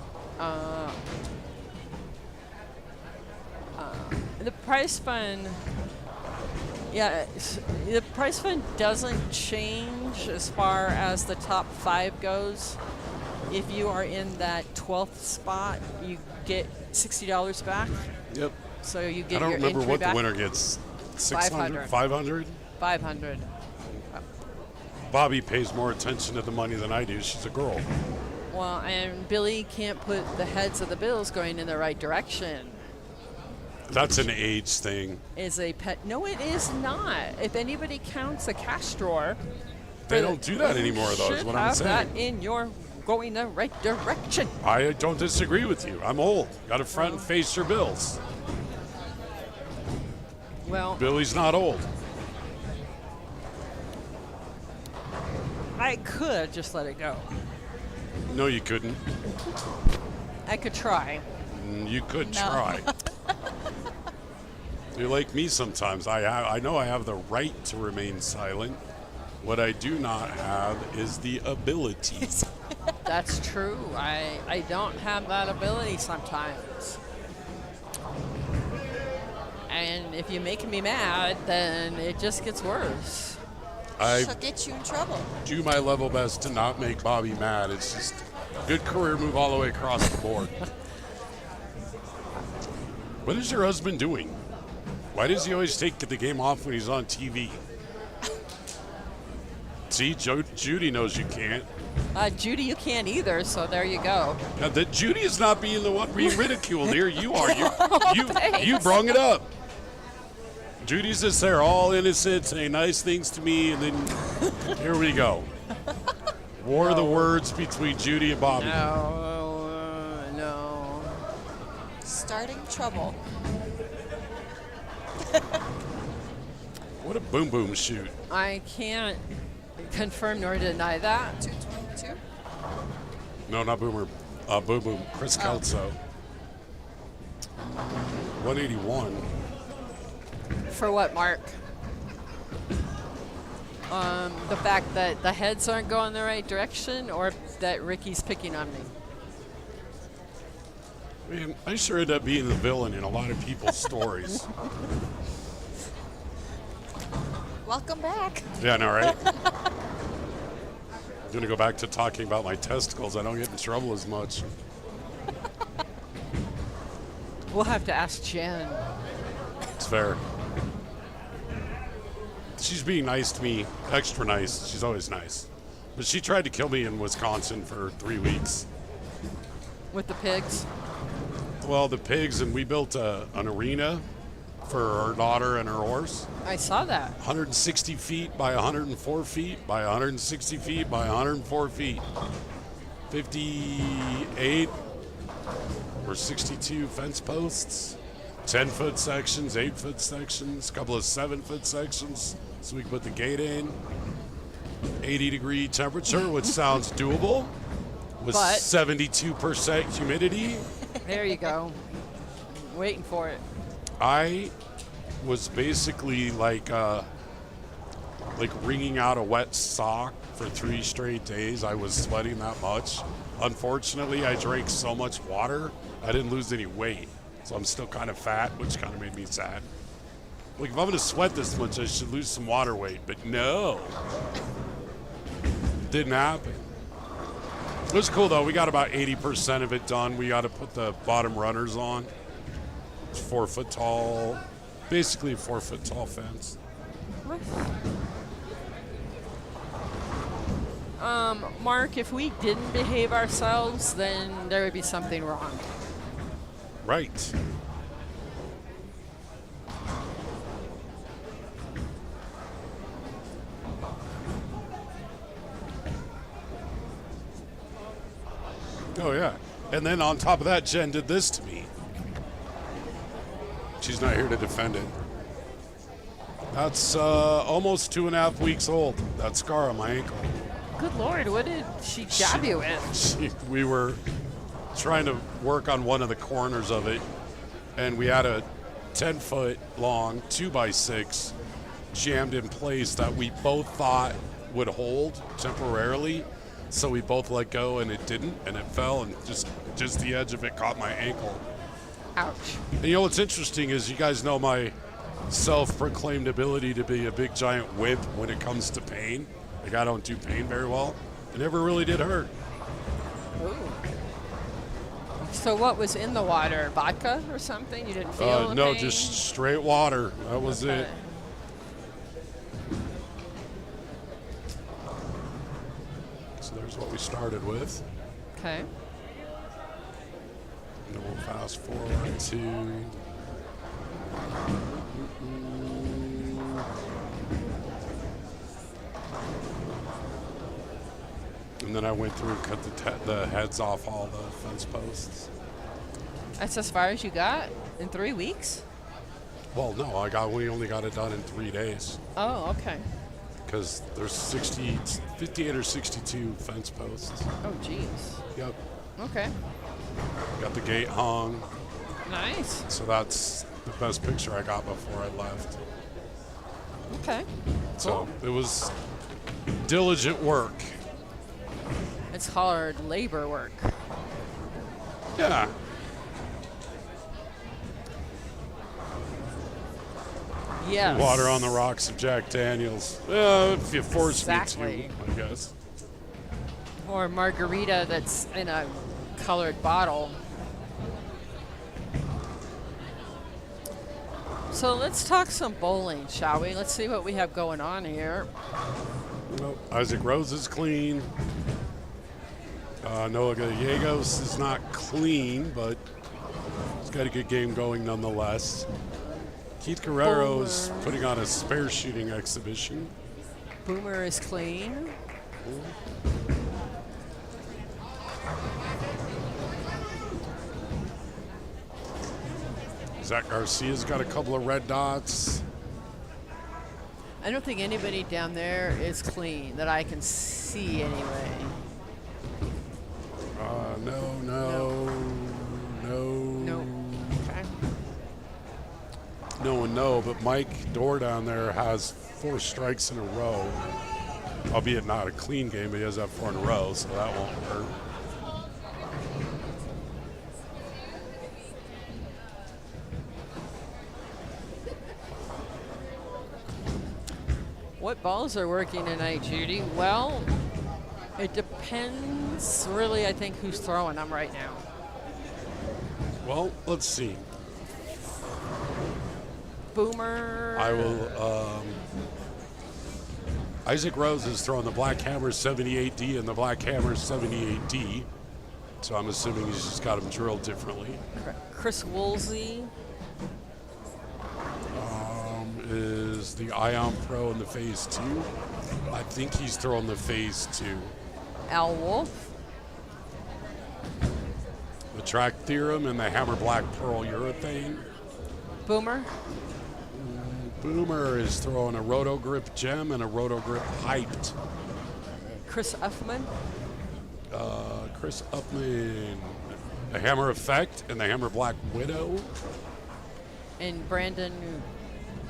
The prize fund, the prize fund doesn't change as far as the top 5 goes. If you are in that 12th spot, you get $60 back. Yep. So you get I don't your remember entry what back. the winner gets. 600? 500. 500? 500. Bobby pays more attention to the money than I do. She's a girl. Well, and Billy can't put the heads of the bills going in the right direction. That's an age thing. Is a pet? No, it is not. If anybody counts a cash drawer, They don't do that anymore, though, is should what I'm have saying. that in your going the right direction. I don't disagree with you. I'm old. Got to front and face your bills. Well, Billy's not old. I could just let it go. No, you couldn't. I could try. You could No. try. You're like me sometimes. I know I have the right to remain silent. What I do not have is the ability. That's true. I don't have that ability sometimes. And if you make me mad, then it just gets worse. I She'll get you in trouble. do my level best to not make Bobby mad. It's just good career move all the way across the board. What is your husband doing? Why does he always take the game off when he's on TV? See, Judy knows you can't. Judy, you can't either, so there you go. Now, that Judy is not being the one being ridiculed here. You are. You Thanks. brung it up. Judy's just there, all innocent, saying nice things to me, and then here we go. War of the words between Judy and Bobby. No. Starting trouble. What a boom boom shoot. I can't confirm nor deny that. 222. No, not boomer. Boom boom. Chris Kelso. 181. For what, Mark? The fact that the heads aren't going the right direction, or that Ricky's picking on me? Man, I sure end up being the villain in a lot of people's stories. Welcome back. Yeah, no, right? I'm going to go back to talking about my testicles. I don't get in trouble as much. We'll have to ask Jen. It's fair. She's being nice to me, extra nice. She's always nice. But she tried to kill me in Wisconsin for 3 weeks. With the pigs? Well, the pigs, and we built an arena for our daughter and her horse. I saw that. 160 feet by 104 feet by 160 feet by 104 feet. 58 or 62 fence posts. 10-foot sections, 8-foot sections, a couple of 7-foot sections, so we can put the gate in. 80-degree temperature, which sounds doable, with But- 72% humidity. There you go. Waiting for it. I was basically like wringing out a wet sock for 3 straight days. I was sweating that much. Unfortunately, I drank so much water, I didn't lose any weight. So I'm still kind of fat, which kind of made me sad. Like, if I'm going to sweat this much, I should lose some water weight. But no. It didn't happen. It was cool, though. We got about 80% of it done. We got to put the bottom runners on. It's 4 foot tall, basically a 4 foot tall fence. Mark, if we didn't behave ourselves, then there would be something wrong. Right. Oh, yeah. And then on top of that, Jen did this to me. She's not here to defend it. That's almost 2.5 weeks old. That scar on my ankle. Good Lord, what did she jab you with? We were trying to work on one of the corners of it, and we had a 10-foot long 2x6 jammed in place that we both thought would hold temporarily. So we both let go, and it didn't, and it fell, and just the edge of it caught my ankle. Ouch. And you know what's interesting is you guys know my self-proclaimed ability to be a big giant wimp when it comes to pain. Like, I don't do pain very well. It never really did hurt. Ooh. So what was in the water? Vodka or something? You didn't feel the No, pain? just straight water. That was Okay. it. So there's what we started with. Okay. And then we'll fast forward to... And then I went through and cut the heads off all the fence posts. That's as far as you got in 3 weeks? Well, no, we only got it done in 3 days Oh, okay. because there's 58 or 62 fence posts. Oh, jeez. Yep. Okay. Got the gate hung. Nice. So that's the best picture I got before I left. Okay. So it was diligent work. It's hard labor work. Yeah. Yes. Water on the rocks of Jack Daniels. If you force Exactly. me to, I guess. Or margarita that's in a colored bottle. So let's talk some bowling, shall we? Let's see what we have going on here. Well, Isaac Rose is clean. Noah Gallegos is not clean, but he's got a good game going nonetheless. Keith Guerrero is putting on a spare shooting exhibition. Boomer is clean. Zach Garcia's got a couple of red dots. I don't think anybody down there is clean that I can see anyway. No. Okay. No, but Mike Dorr down there has 4 strikes in a row. Albeit not a clean game, but he has that 4 in a row, so that won't hurt. What balls are working tonight, Judy? Well, it depends really, I think, who's throwing them right now. Well, let's see. Boomer. I will. Isaac Rose is throwing the Black Hammer 78D and the Black Hammer 78D. So I'm assuming he's just got them drilled differently. Chris Woolsey. Is the Ion Pro in the Phase 2. I think he's throwing the Phase 2. Al Wolf. The Track Theorem and the Hammer Black Pearl Urethane. Boomer. Boomer is throwing a Roto Grip Gem and a Roto Grip Hyped. Chris Uffman. Chris Upman, the Hammer Effect and the Hammer Black Widow. And Brandon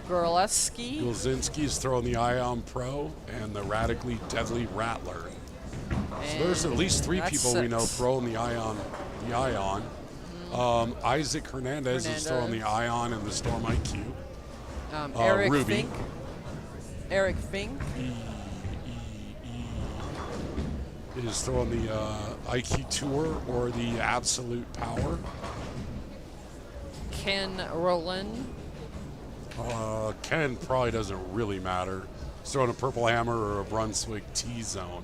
Gorleski. Gulzinski's throwing the Ion Pro and the Radically Deadly Rattler. So there's at least 3 people we know throwing the Ion. Isaac Hernandez is throwing the Ion and the Storm IQ. Eric Ruby. Fink. Eric Fink. Is throwing the IQ Tour or the Absolute Power. Ken Rowland. Ken probably doesn't really matter. He's throwing a Purple Hammer or a Brunswick T-Zone.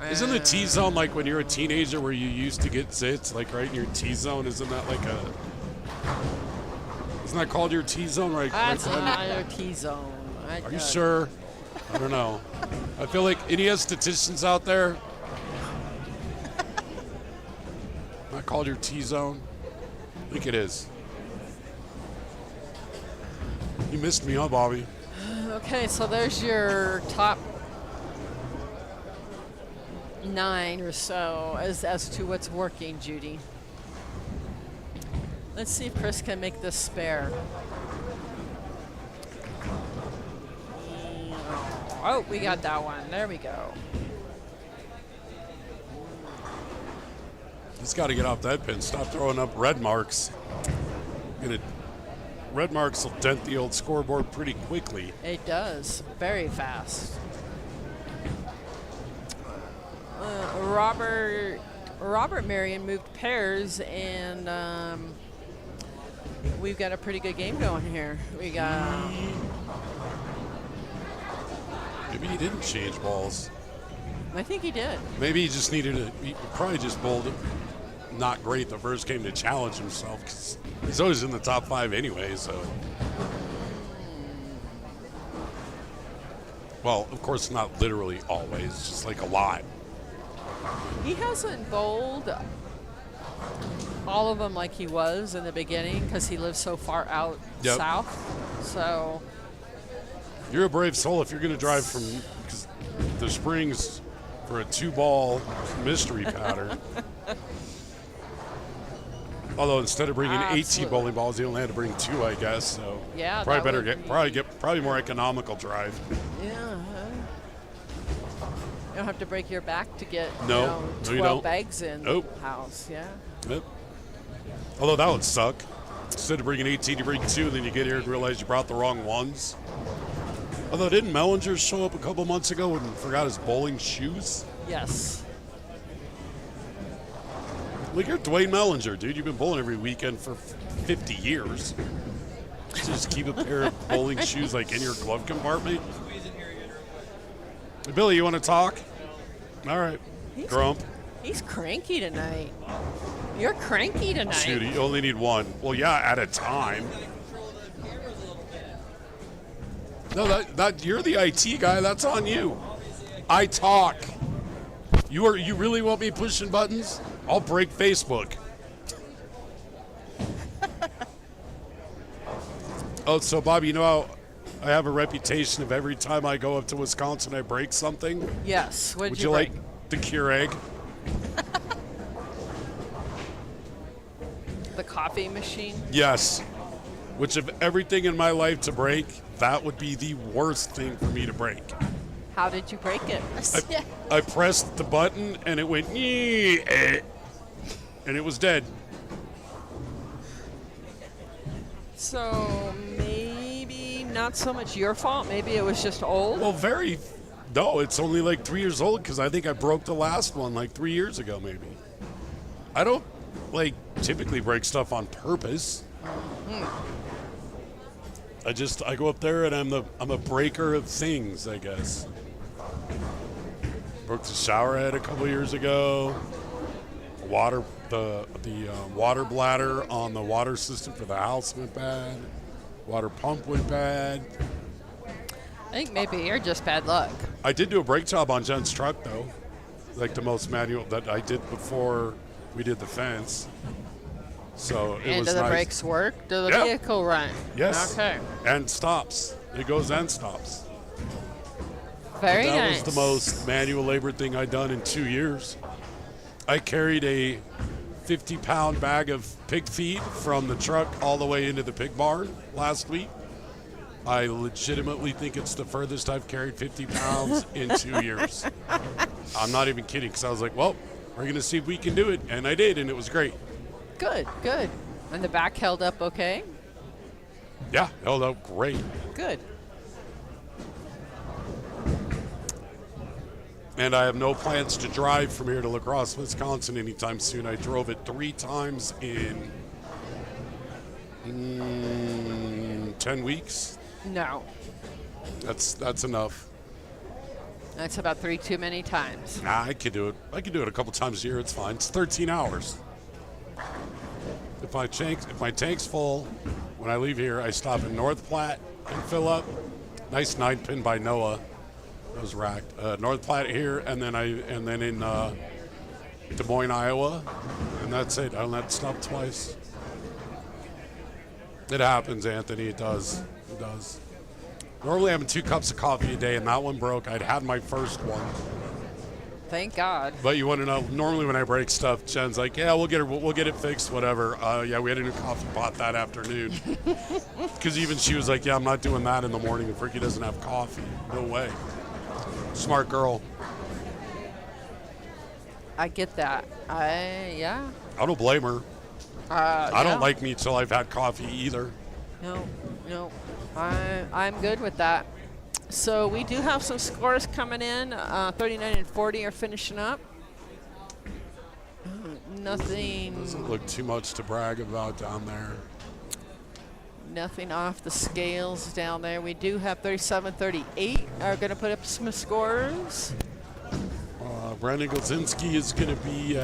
Isn't the T-Zone like when you're a teenager where you used to get zits, like right in your T-Zone? Isn't that like a... Isn't that called your T-Zone? Right, That's right not your T-zone. Are you sure? I don't know. I feel like any estheticians out there? Not called your T-Zone? I think it is. You missed me, huh, Bobby? Okay, so there's your top 9 or so as to what's working, Judy. Let's see if Chris can make this spare. Oh, we got that one. There we go. He's got to get off that pin. Stop throwing up red marks. Red marks will dent the old scoreboard pretty quickly. It does. Very fast. Robert Marion moved pairs, and we've got a pretty good game going here. We got... Maybe he didn't change balls. I think he did. Maybe he just needed to... He probably just bowled it not great the first game to challenge himself, because he's always in the top 5 anyway, so... Well, of course, not literally always, just like a lot. He hasn't bowled all of them like he was in the beginning because he lives so far out south. So you're a brave soul if you're going to drive from the Springs for a 2-ball mystery pattern. Although instead of bringing 18 bowling balls, he only had to bring 2, I guess. So yeah, probably better probably more economical drive. Yeah. You don't have to break your back to get 12 bags in the house. Yeah. Yep. Although that would suck. Instead of bringing 18, you bring 2, and then you get here and realize you brought the wrong ones. Although, didn't Mellinger show up a couple months ago and forgot his bowling shoes? Yes. Look, you're Dwayne Mellinger, dude. You've been bowling every weekend for 50 years. Just keep a pair of bowling shoes like in your glove compartment. Hey, Billy, you want to talk? All right. Grump. He's cranky tonight. You're cranky tonight. Shoot, you only need one. Well, yeah, at a time. No, that you're the IT guy. That's on you. I talk. You really want me pushing buttons? I'll break Facebook. Oh, so Bob, you know how I have a reputation of every time I go up to Wisconsin, I break something? Yes. What Would did you break? like the Keurig? The coffee machine? Yes. Which of everything in my life to break, that would be the worst thing for me to break. How did you break it? I pressed the button and it went, and it was dead. So maybe not so much your fault. Maybe it was just old. Well, no, it's only like 3 years old because I think I broke the last one like 3 years ago, maybe. I don't typically break stuff on purpose. I go up there and I'm a breaker of things, I guess. Broke the shower head a couple years ago. The water bladder on the water system for the house went bad. Water pump went bad. I think maybe you're just bad luck. I did do a brake job on Jen's truck though, like the most manual that I did before we did the fence. So it And was do the nice. brakes work? Do the Yeah. vehicle run? Yes. Okay. And stops. It goes and stops. Very That nice. was the most manual labor thing I'd done in 2 years. I carried a 50-pound bag of pig feed from the truck all the way into the pig barn last week. I legitimately think it's the furthest I've carried 50 pounds in 2 years. I'm not even kidding, because I was like, well, we're going to see if we can do it. And I did, and it was great. Good, good. And the back held up okay? Yeah, held up great. Good. And I have no plans to drive from here to La Crosse, Wisconsin anytime soon. I drove it 3 times in 10 weeks. No. That's enough. That's about 3 too many times. Nah, I could do it. I could do it a couple times a year. It's fine. It's 13 hours. If my tank's full, when I leave here, I stop in North Platte and fill up. Nice 9-pin by Noah. That was racked. North Platte here, and then in Des Moines, Iowa, and that's it. I don't have to stop twice. It happens, Anthony. It does. It does. Normally, having 2 cups of coffee a day, and that one broke. I'd had my first one. Thank God. But you want to know? Normally, when I break stuff, Jen's like, "Yeah, we'll get it fixed, whatever." Yeah, we had a new coffee pot that afternoon. Because even she was like, "Yeah, I'm not doing that in the morning if Ricky doesn't have coffee. No way." Smart girl. I get that. Yeah. I don't blame her. I yeah. don't like me till I've had coffee either. No. I'm good with that. So we do have some scores coming in. 39 and 40 are finishing up. Nothing. Doesn't look too much to brag about down there. Nothing off the scales down there. We do have 37, 38 are going to put up some scores. Brandon Golzinski is going to be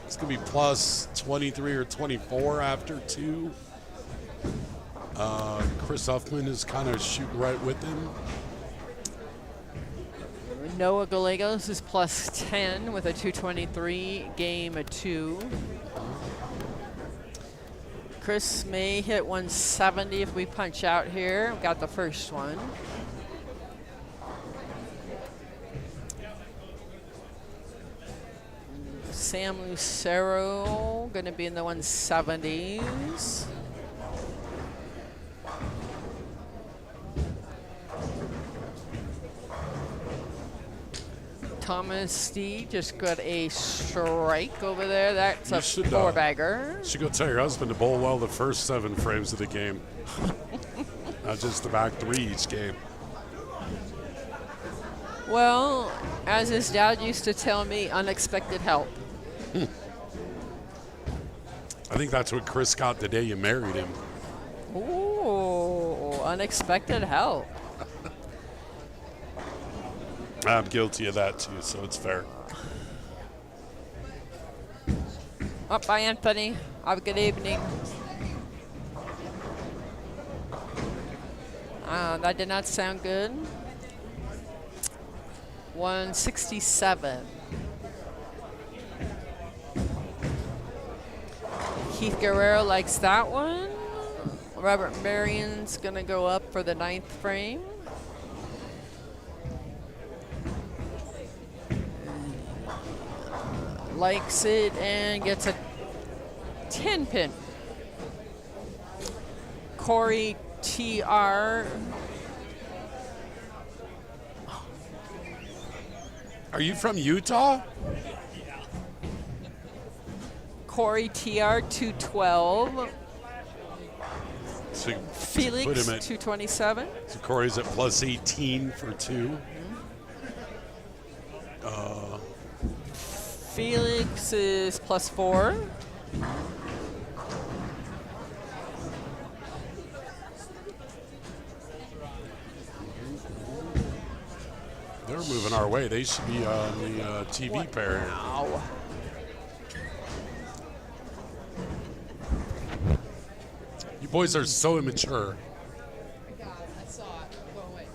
it's going to be plus 23 or 24 after 2. Chris Huffman is kind of shooting right with him. Noah Gallegos is plus 10 with a 223, game a 2. Chris may hit 170 if we punch out here. Got the first one. Sam Lucero going to be in the 170s. Thomas Steve just got a strike over there. That's You a should, 4-bagger. Should go tell your husband to bowl well the first 7 frames of the game. Not just the back 3 each game. Well, as his dad used to tell me, unexpected help. I think that's what Chris got the day you married him. Ooh, unexpected help. I'm guilty of that too, so it's fair. Up by Anthony. Have a good evening. That did not sound good. 167. Keith Guerrero likes that one. Robert Marion's gonna go up for the 9th frame. Likes it and gets a 10 pin. Corey TR. Are you from Utah? Corey TR 212. So Felix put him at, 227. so Corey's at plus 18 for 2. Felix is plus 4. They're moving our way. They should be on the TV pair here. Ow. You boys are so immature. I saw it. Go away.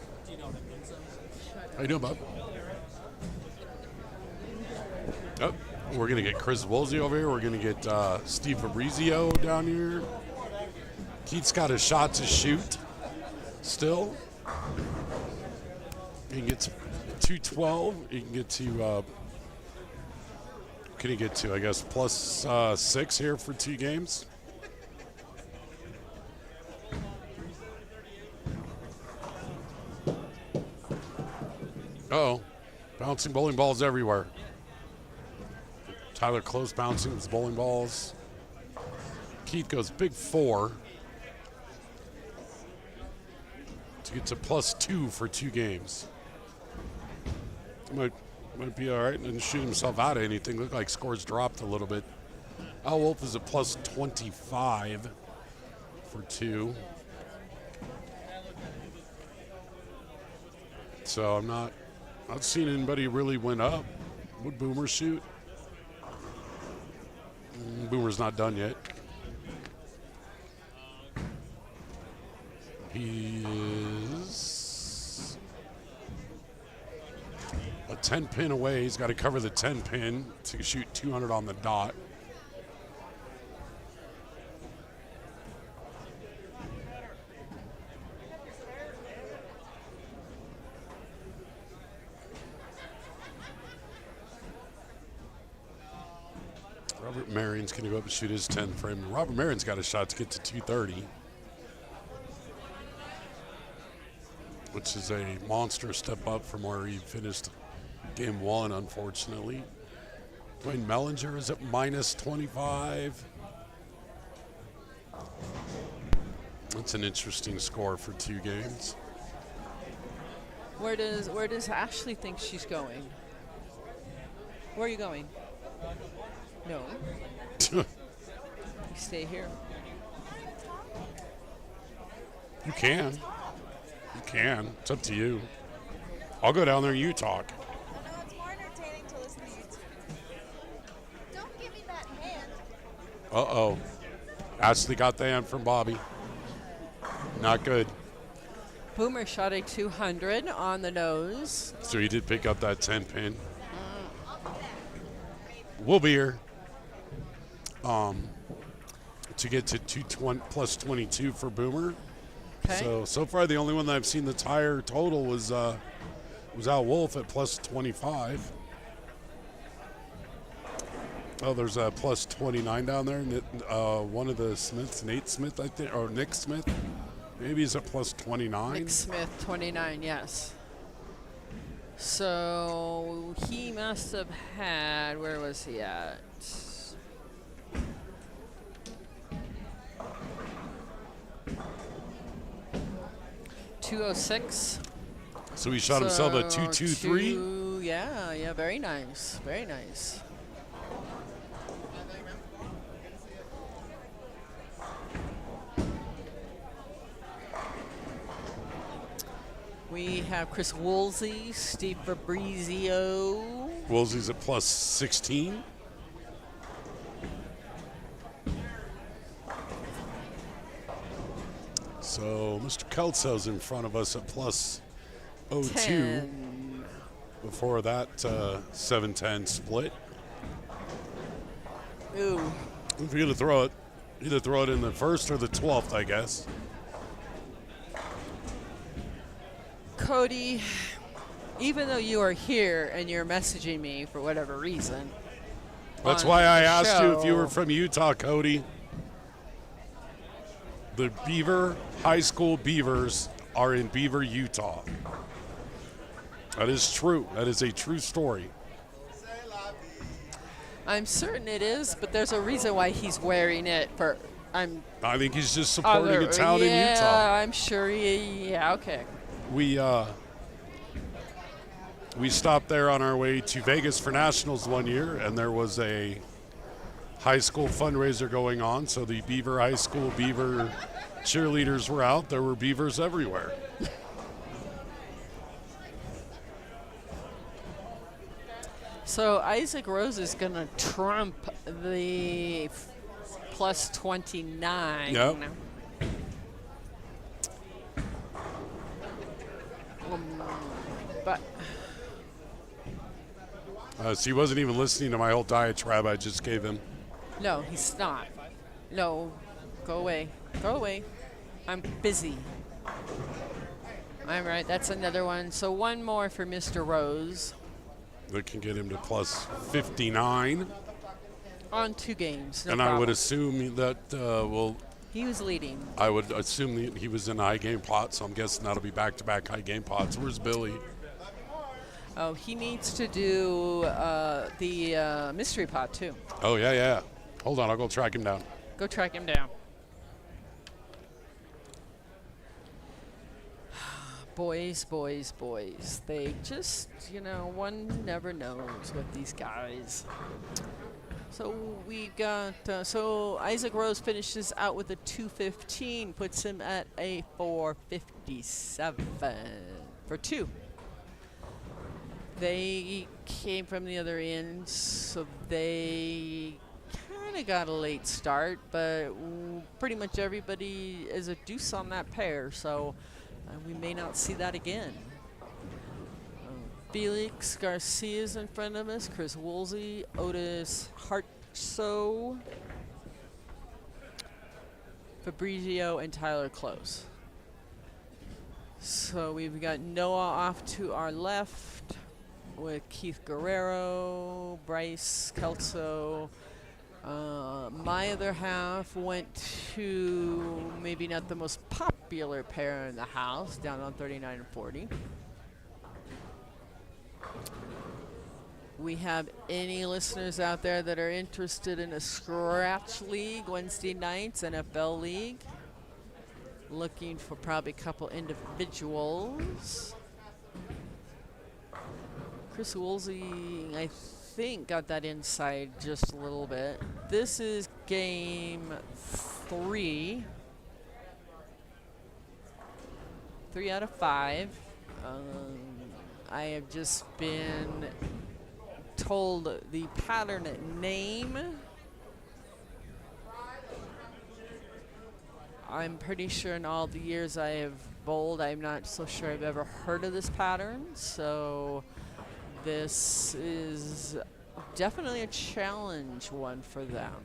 How you doing, bub? Oh, we're gonna get Chris Woolsey over here. We're gonna get Steve Fabrizio down here. Keith's got a shot to shoot still. He can get to 212. He can get to. What can he get to? I guess plus 6 here for 2 games. Uh-oh. Bouncing bowling balls everywhere. Tyler close bouncing his bowling balls. Keith goes big 4 to get to plus 2 for 2 games. Might be all right. Didn't shoot himself out of anything. Looked like scores dropped a little bit. Al Wolf is at plus 25 for 2. So I'm not seeing anybody really went up. Would Boomer shoot? Boomer's not done yet. He is a 10 pin away. He's got to cover the 10 pin to shoot 200 on the dot. Robert Marion's going to go up and shoot his 10 frame. Robert Marion's got a shot to get to 230, which is a monster step up from where he finished game 1, unfortunately. Dwayne Mellinger is at minus 25. That's an interesting score for 2 games. Where does Ashley think she's going? Where are you going? No. You stay here. You can. You can. It's up to you. I'll go down there and you talk. I know it's more entertaining to listen to you two. Don't give me that hand. Uh-oh. Ashley got the hand from Bobby. Not good. Boomer shot a 200 on the nose. So he did pick up that 10 pin. We'll be here. To get to 220 plus 22 for Boomer. Okay. So far the only one that I've seen that's higher total was Al Wolf at plus 25. Oh, there's a plus 29 down there. One of the Smiths, Nate Smith, I think, or Nick Smith. Maybe he's at plus 29. Nick Smith, 29, yes. So he must have had, where was he at? 206. So he shot himself a 2.23. Yeah, very nice, very nice. We have Chris Woolsey, Steve Fabrizio. Woolsey's at plus 16. So Mr. Kelso's in front of us at plus 02 10. before that 7-10 split. Ooh. If you're going to throw it, either throw it in the first or the 12th, I guess. Cody, even though you are here and you're messaging me for whatever reason. That's on why I the asked you if you were show, from Utah, Cody. The Beaver High School Beavers are in Beaver, Utah. That is true. That is a true story. I'm certain it is, but there's a reason why he's wearing it. I think he's just supporting a town in Yeah, Utah. I'm sure. Yeah, okay. We stopped there on our way to Vegas for Nationals one year, and there was a high school fundraiser going on. So the Beaver High School Beaver cheerleaders were out. There were beavers everywhere. So Isaac Rose is going to trump the plus 29. Yep. But So he wasn't even listening to my whole diatribe I just gave him. no, he's not. No, go away. Go away. I'm busy. All right, that's another one. So one more for Mr. Rose That can get him to plus 59. on 2 games. No And I problem. would assume that, He was leading. I would assume that he was in a high game pot, so I'm guessing that'll be back-to-back high game pots. Where's Billy? Oh, he needs to do the mystery pot too. Oh, yeah. Hold on, I'll go track him down. Go track him down. Boys. They just, one never knows with these guys. So we got, so Isaac Rose finishes out with a 215, puts him at a 457 for 2. They came from the other end, so they kind of got a late start, but pretty much everybody is a deuce on that pair, so we may not see that again. Felix Garcia's in front of us, Chris Woolsey, Otis Hartso, Fabrizio, and Tyler Close. So we've got Noah off to our left with Keith Guerrero, Bryce Kelso. My other half went to maybe not the most popular pair in the house, down on 39 and 40. We have any listeners out there that are interested in a scratch league Wednesday nights, NFL league? Looking for probably a couple individuals. Chris Woolsey, I think, got that inside just a little bit. This is game 3. 3 out of 5. I have just been told the pattern name. I'm pretty sure in all the years I have bowled, I'm not so sure I've ever heard of this pattern. So this is definitely a challenge one for them.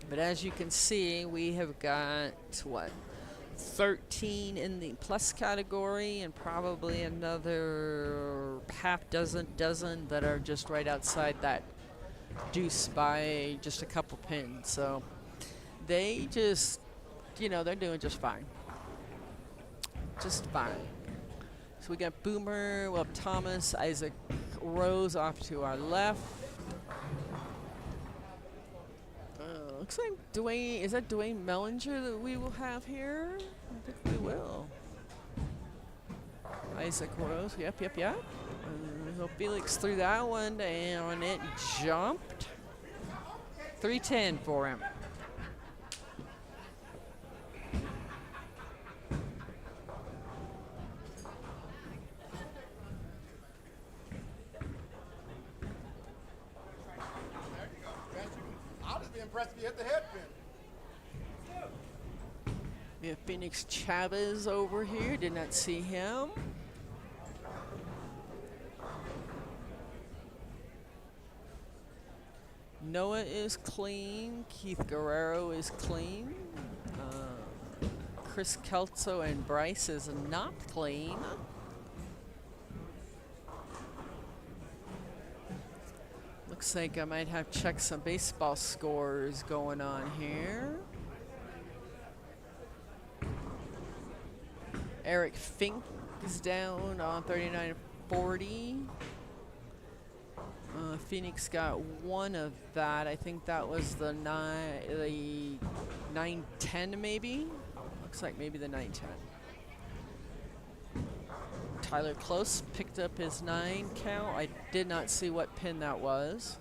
But as you can see, we have got, 13 in the plus category and probably another half dozen that are just right outside that deuce by just a couple pins. So they just, they're doing just fine. Just fine. So we got Boomer, Will Thomas, Isaac Rose off to our left. Looks like Dwayne, is that Dwayne Mellinger that we will have here? I think we will. Isaac Rose, yep. So Felix threw that one and it jumped. 310 for him. I'll just be impressed if you hit the head pin. We have Phoenix Chavez over here. Did not see him. Noah is clean. Keith Guerrero is clean. Chris Kelso and Bryce is not clean. Looks like I might have checked some baseball scores going on here. Eric Fink is down on 39-40. Phoenix got one of that. I think that was the 9-10 maybe. Looks like maybe the 9-10. Tyler Close picked up his 9 count. I did not see what pin that was.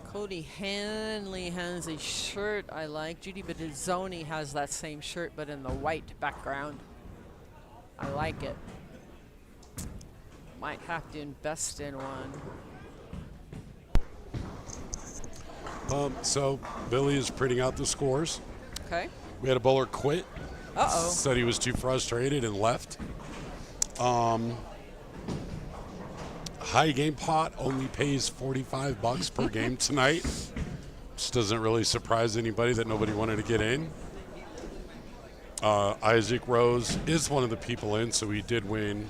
Cody Hanley has a shirt I like. Judy Bedizzoni has that same shirt but in the white background. I like it. Might have to invest in one. So Billy is printing out the scores. Okay. We had a bowler quit. Uh-oh. Said he was too frustrated and left. High game pot only pays $45 per game tonight. Which doesn't really surprise anybody that nobody wanted to get in. Isaac Rose is one of the people in, so he did win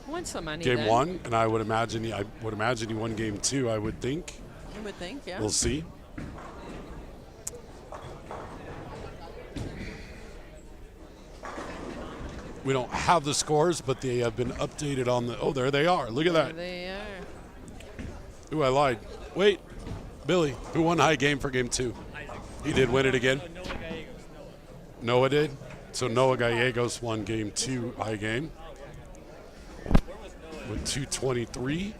Won some money game then. 1, and I would imagine he won game 2. I would think. I would think, yeah. We'll see. We don't have the scores, but they have been updated on the. Oh, there they are. Look at There that. they are. Ooh, I lied. Wait, Billy, who won high game for game 2? Isaac. He did win it again. Noah Gallegos. Noah did. So Noah Gallegos won game 2 high game with 223.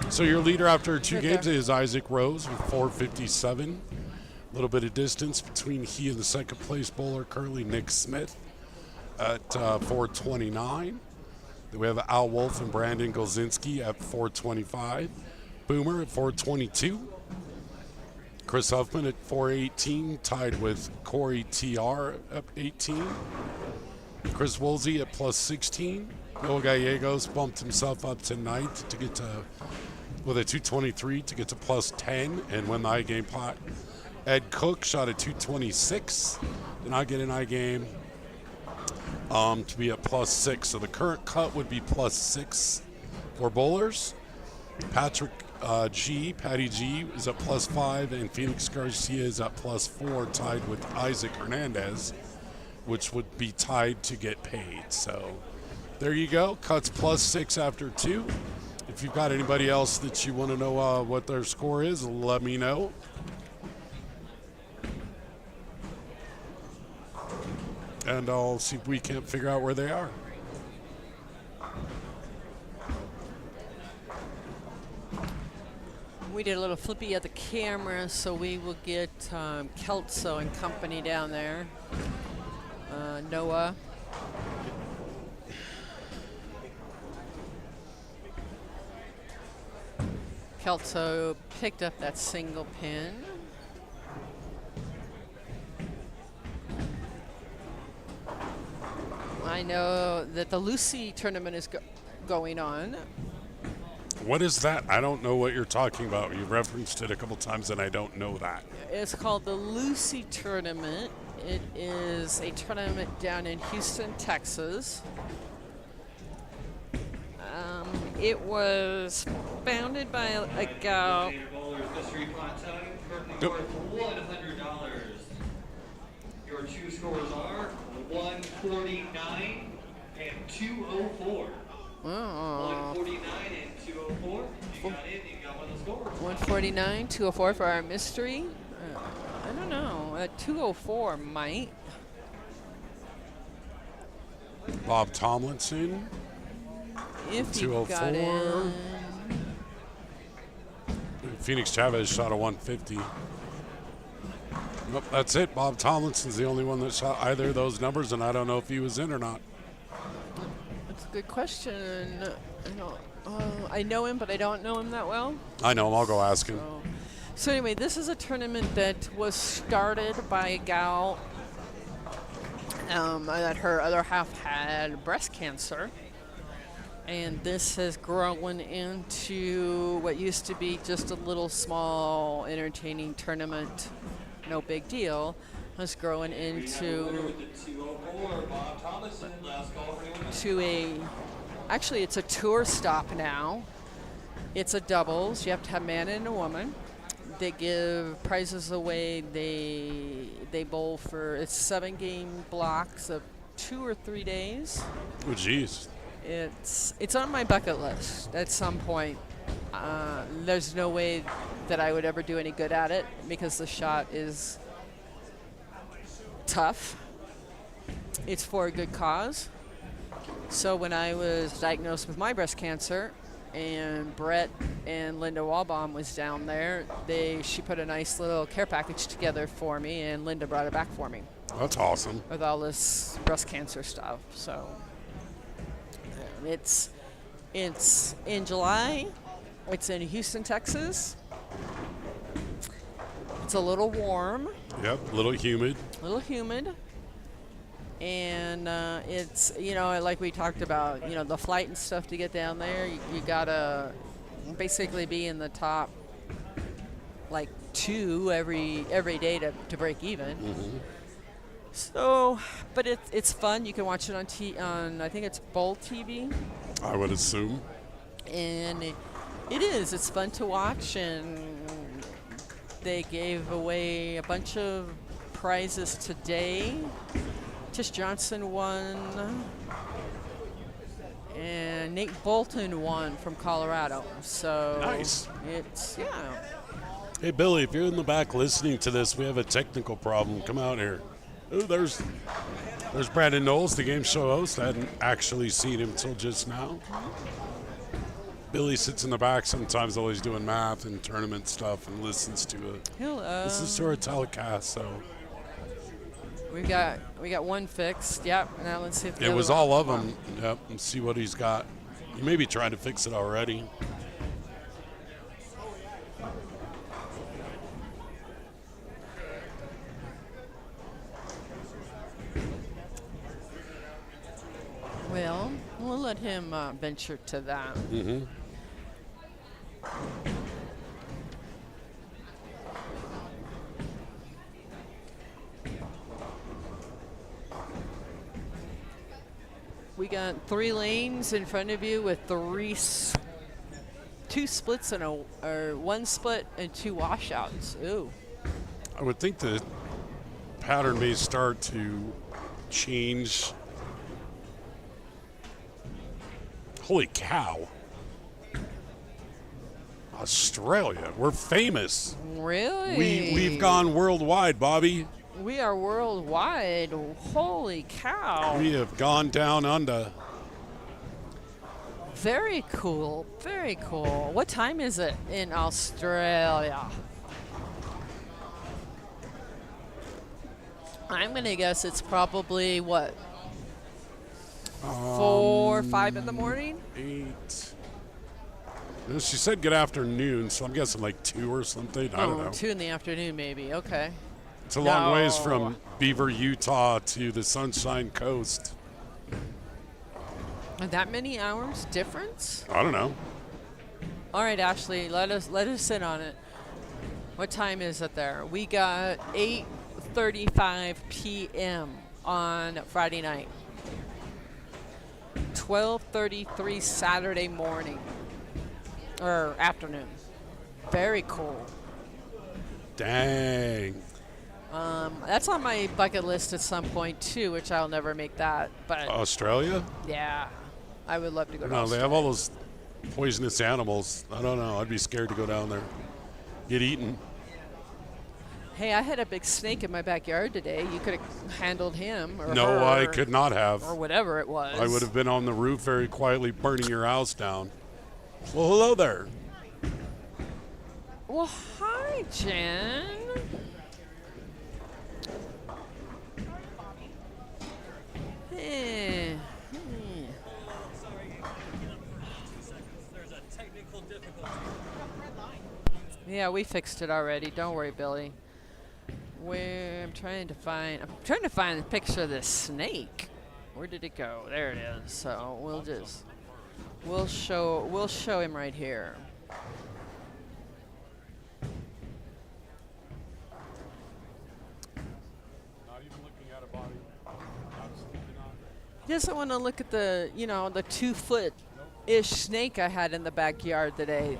So your leader after 2 Right games there. is Isaac Rose with 457. A little bit of distance between he and the second place bowler, currently Nick Smith at 429. Then we have Al Wolf and Brandon Golzinski at 425. Boomer at 422. Chris Huffman at 418, tied with Corey TR at 18. Chris Woolsey at plus 16. Noah Gallegos bumped himself up to 9th to get to, with a 223 to get to plus 10 and win the iGame pot. Ed Cook shot at 226. Did not get an iGame to be at plus 6. So the current cut would be plus 6 for bowlers. Patty G is at plus 5, and Felix Garcia is at plus 4, tied with Isaac Hernandez, which would be tied to get paid. So there you go. Cuts plus 6 after 2. If you've got anybody else that you want to know what their score is, let me know. And I'll see if we can't figure out where they are. We did a little flippy at the camera, so we will get Kelso and company down there. Noah. Kelso picked up that single pin. I know that the Lucy tournament is going on. What is that? I don't know what you're talking about. You referenced it a couple times, and I don't know that. It's called the Lucy Tournament. It is a tournament down in Houston, Texas. It was founded by a gal. Bowlers mystery pot time, currently Yep. worth $100. Your two scores are 149 and 204. Oh. 149 and 204. You got it. You got one of the scores. 149, 204 for our mystery. I don't know. 204 might. Bob Tomlinson, If you got 204. in. Phoenix Chavez shot a 150. Nope, that's it. Bob Tomlinson's the only one that shot either of those numbers, and I don't know if he was in or not. That's a good question. I know him, but I don't know him that well. I know him. I'll go ask him. So anyway, this is a tournament that was started by a gal that her other half had breast cancer. And this has grown into what used to be just a little small entertaining tournament, no big deal, has grown into actually it's a tour stop now. It's a doubles. You have to have a man and a woman. They give prizes away. They bowl for, it's 7-game blocks of 2 or 3 days. Oh, geez. It's on my bucket list at some point. There's no way that I would ever do any good at it because the shot is tough. It's for a good cause. So when I was diagnosed with my breast cancer and Brett and Linda Walbaum was down there, she put a nice little care package together for me, and Linda brought it back for me That's awesome. with all this breast cancer stuff. So it's in July. It's in Houston, Texas. It's a little warm, Yep, a little humid. and it's, like we talked about, the flight and stuff to get down there. You gotta basically be in the top like 2 every day to break even. Mm-hmm. So, but it's fun. You can watch it on I think it's Bowl TV. I would assume. And it is. It's fun to watch, and they gave away a bunch of prizes today. Tish Johnson won, and Nate Bolton won from Colorado. So Nice. It's Hey, Billy, if you're in the back listening to this, we have a technical problem. Come out here. Oh, there's Brandon Knowles, the game show host. I hadn't actually seen him until just now. Billy sits in the back sometimes, always doing math and tournament stuff, and listens to it. Listens to our telecast. So we got one fixed. Yep. Now let's see if the it other was one- all of them. Yep. And see what he's got. He may be trying to fix it already. Well, we'll let him venture to that. Mm-hmm. We got 3 lanes in front of you with 2 splits and or 1 split and 2 washouts. Ooh. I would think the pattern may start to change. Holy cow. Australia, we're famous. Really? We've gone worldwide, Bobby. We are worldwide. Holy cow. We have gone down under. Very cool. Very cool. What time is it in Australia? I'm going to guess it's probably, what, 4 or 5 in the morning? 8. No, she said good afternoon, so I'm guessing like 2 or something. I don't know. 2 in the afternoon, maybe. Okay. It's a long ways No. from Beaver, Utah to the Sunshine Coast. That many hours difference? I don't know. All right, Ashley, let us sit on it. What time is it there? We got 8:35 p.m. on Friday night. 12:33 Saturday morning or afternoon. Very cool. Dang. That's on my bucket list at some point too, which I'll never make that. But Australia? yeah, I would love to go to No, they Australia. have all those poisonous animals. I don't know. I'd be scared to go down there. Get eaten. Hey, I had a big snake in my backyard today. You could have handled him or No, her I could not have. or whatever it was. I would have been on the roof very quietly burning your house down. Well, hello there. Well, hi, Jen. Hey. There's a technical difficulty. Yeah, we fixed it already. Don't worry, Billy. I'm trying to find the picture of this snake. Where did it go? There it is. So we'll show him right here. Not even looking at a body. Absolutely not. He doesn't want to look at the 2-foot-ish snake I had in the backyard today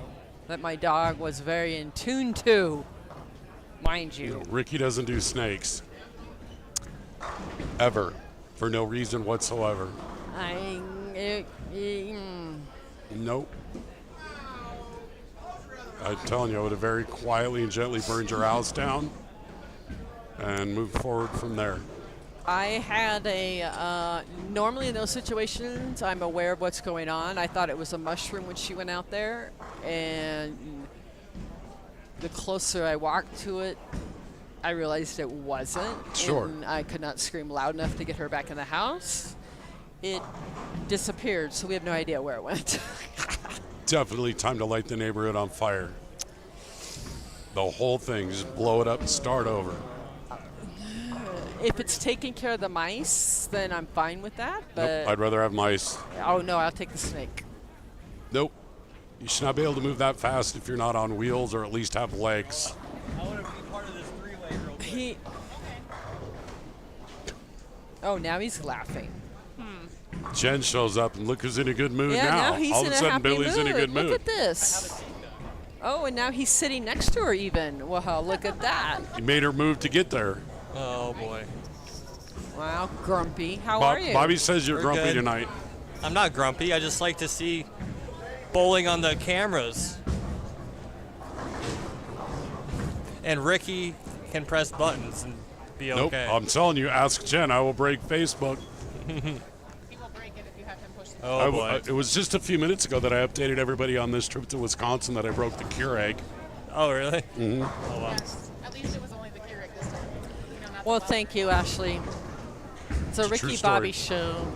that my dog was very in tune to, mind You you. know, Ricky doesn't do snakes. Ever. For no reason whatsoever. Nope. I'm telling you, I would have very quietly and gently burned your house down and moved forward from there. I had normally in those situations, I'm aware of what's going on. I thought it was a mushroom when she went out there, and the closer I walked to it, I realized it wasn't. Sure. And I could not scream loud enough to get her back in the house. It disappeared, so we have no idea where it went. Definitely time to light the neighborhood on fire. The whole thing, just blow it up and start over. If it's taking care of the mice, then I'm fine with that. But Nope, I'd rather have mice. oh no, I'll take the snake. Nope. You should not be able to move that fast if you're not on wheels or at least have legs. I want to be part of this three-way real quick. He. Oh, now he's laughing. Jen shows up and look who's in a good mood Yeah, now he's All in of a a sudden, happy Billy's mood. in a good mood. Look at this. Oh, and now he's sitting next to her even. Wow, look at that. He made her move to get there. Oh boy. Wow, grumpy. How are you? Bobby says you're We're grumpy good. tonight. I'm not grumpy. I just like to see bowling on the cameras. And Ricky can press buttons and be Nope. okay. I'm telling you, ask Jen. I will break Facebook. He will break it if you have him push the oh boy. It was just a few minutes ago that I updated everybody on this trip to Wisconsin that I broke the Keurig. Oh really? Mm-hmm. Oh wow. At least it was only the Keurig this time. Not Well, the thank you, Ashley. It's a It's a true Ricky story. Bobby show.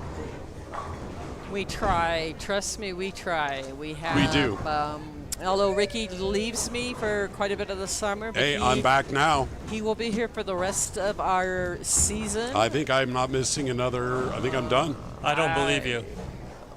We try. Trust me, we try. We have. do. Although Ricky leaves me for quite a bit of the summer, but Hey, I'm back now. he will be here for the rest of our season. I think I'm not missing another. I think I'm done. I don't believe you.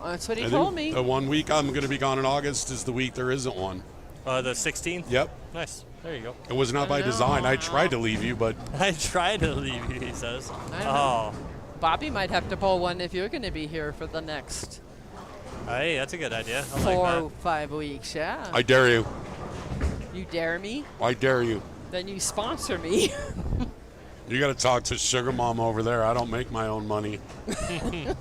That's what he I told think me. the 1 week I'm going to be gone in August is the week there isn't one. The 16th? Yep. Nice. There you go. It was not by know. design. I tried to leave you, but I tried to leave you, he says. I know. Oh. Bobby might have to pull one if you're going to be here for the next Hey, that's a good idea. I 4 like or 5 weeks. Yeah. I dare you. You dare me? I dare you. Then you sponsor me. You got to talk to Sugar Mom over there. I don't make my own money. that.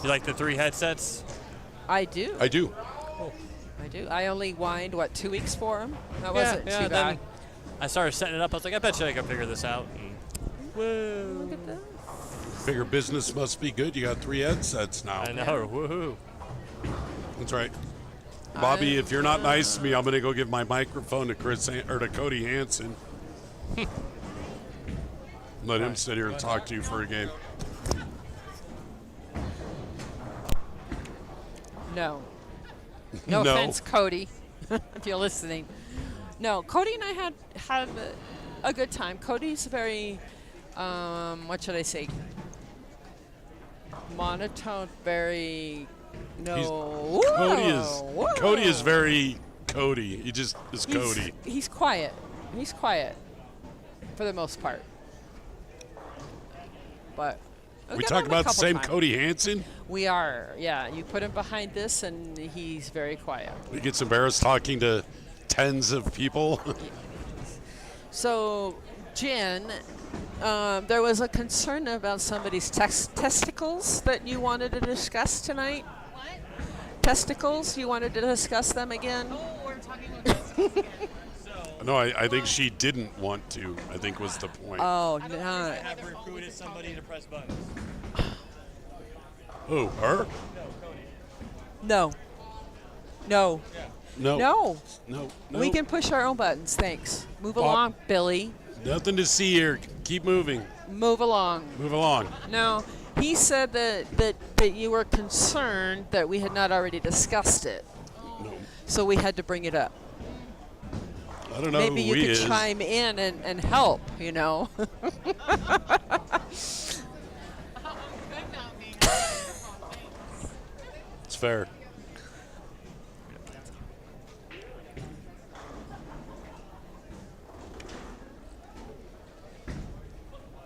You like the 3 headsets? I do. I do. I do. I only whined, 2 weeks for him? That wasn't too then bad. I started setting it up. I was like, I bet you I can figure this out. And woo. Look at that. Figure business must be good. You got 3 headsets now. I know. Woohoo. That's right. Bobby, if you're not nice to me, I'm going to go give my microphone to to Cody Hansen. Let him sit here and talk to you for a game. No. No No. offense, Cody, if you're listening. No, Cody and I had a good time. Cody's very, what should I say? Monotone, very. No. Cody is very Cody. He just is Cody. He's quiet. He's quiet, for the most part. But We talk about the same Cody Hansen. We are, yeah. You put him behind this, and he's very quiet. He gets embarrassed talking to tens of people. So, Jen, there was a concern about somebody's testicles that you wanted to discuss tonight. What? Testicles, you wanted to discuss them again? Oh, we're talking about testicles again. No, I think she didn't want to, I think was the point. Oh, I don't no. understand Have they're always recruited somebody to press buttons. Who, her? No. No. No. No. No. We no. can push our own buttons, thanks. Move Bob. along, Billy. Nothing to see here. Keep moving. Move along. Move along. No, he said that you were concerned that we had not already discussed it. No. So we had to bring it up. I don't know Maybe who you we could is. chime in and help, you know. I'm good now, being on the microphone, thanks. It's fair.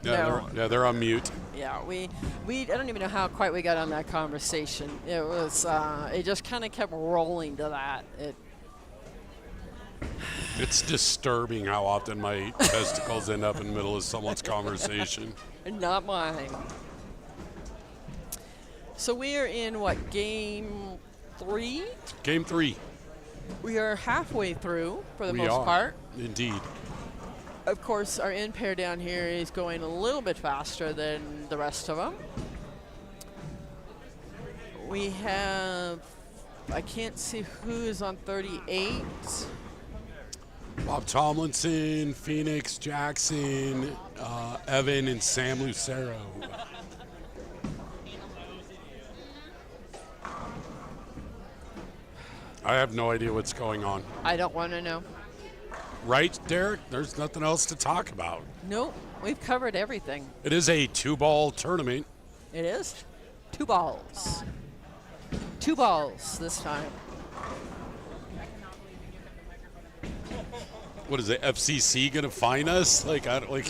No. They're on mute. Yeah, we I don't even know how quite we got on that conversation. It was it just kind of kept rolling to that. It's disturbing how often my testicles end up in the middle of someone's conversation. Not mine. So we are in what, game 3? Game 3. We are halfway through for the We most are. part. Indeed. Of course, our end pair down here is going a little bit faster than the rest of them. We have, I can't see who is on 38. Bob Tomlinson, Phoenix, Jackson, Evan, and Sam Lucero. I have no idea what's going on. I don't want to know. Right, Derek? There's nothing else to talk about. Nope, we've covered everything. It is a 2-ball tournament. It is 2 balls. 2 balls this time. What is the FCC gonna fine us? Like, I don't like.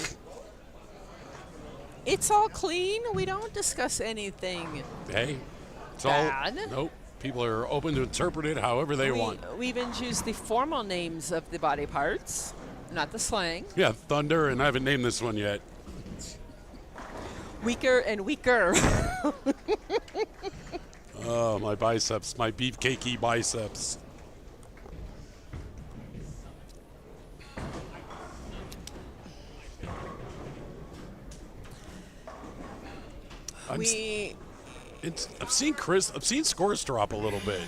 It's all clean. We don't discuss anything. Hey, it's Bad. all. Nope. People are open to interpret it however they want. We even used the formal names of the body parts, not the slang. Yeah, Thunder, and I haven't named this one yet. Weaker and weaker. Oh, my biceps, my beefcakey biceps. I've seen scores drop a little bit.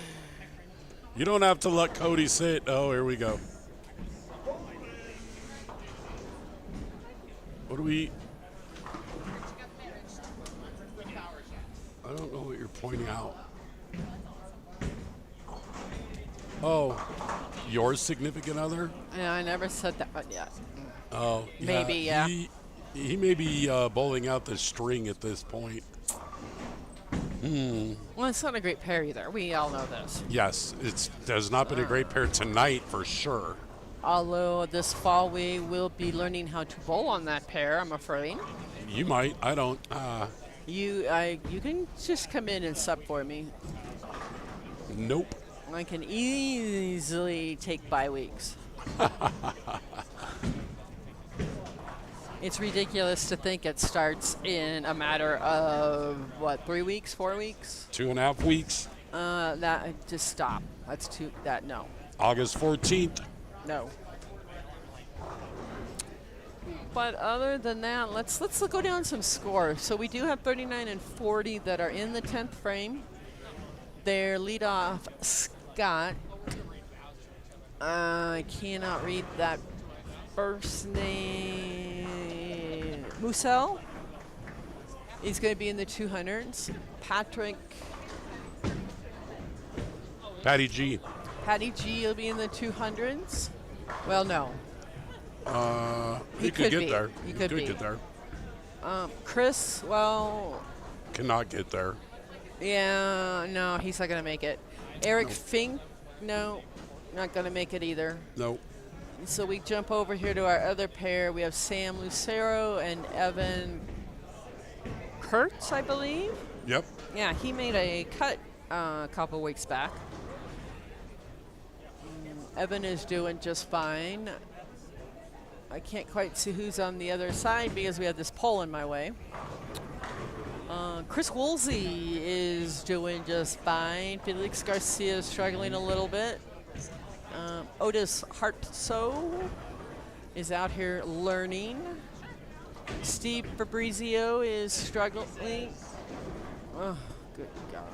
You don't have to let Cody sit. Oh, here we go. What do we? I don't know what you're pointing out. Oh, your significant other? Yeah, I never said that one yet. Oh, yeah. Maybe, yeah. He may be bowling out the string at this point. Well, it's not a great pair either. We all know this. Yes, there's not been a great pair tonight for sure. Although this fall we will be learning how to bowl on that pair, I'm afraid. You might. I don't. You can just come in and sub for me. Nope. I can easily take bye weeks. It's ridiculous to think it starts in a matter of, what, 3 weeks, 4 weeks? 2.5 weeks. Just stop. That's too, no. August 14th. No. But other than that, let's go down some scores. So we do have 39 and 40 that are in the 10th frame. Their leadoff, Scott. I cannot read that first name. Musel. He's going to be in the 200s. Patty G will be in the 200s. Well, no. He could get there. He could be. get there. Chris, well, Cannot get there. yeah, no, he's not going to make it. Eric Fink, no, not going to make it either. Nope. So we jump over here to our other pair. We have Sam Lucero and Evan Kurtz, I believe. Yep. Yeah, he made a cut a couple weeks back. Evan is doing just fine. I can't quite see who's on the other side because we have this pole in my way. Chris Woolsey is doing just fine. Felix Garcia is struggling a little bit. Otis Hartso is out here learning. Steve Fabrizio is struggling. Oh, good God.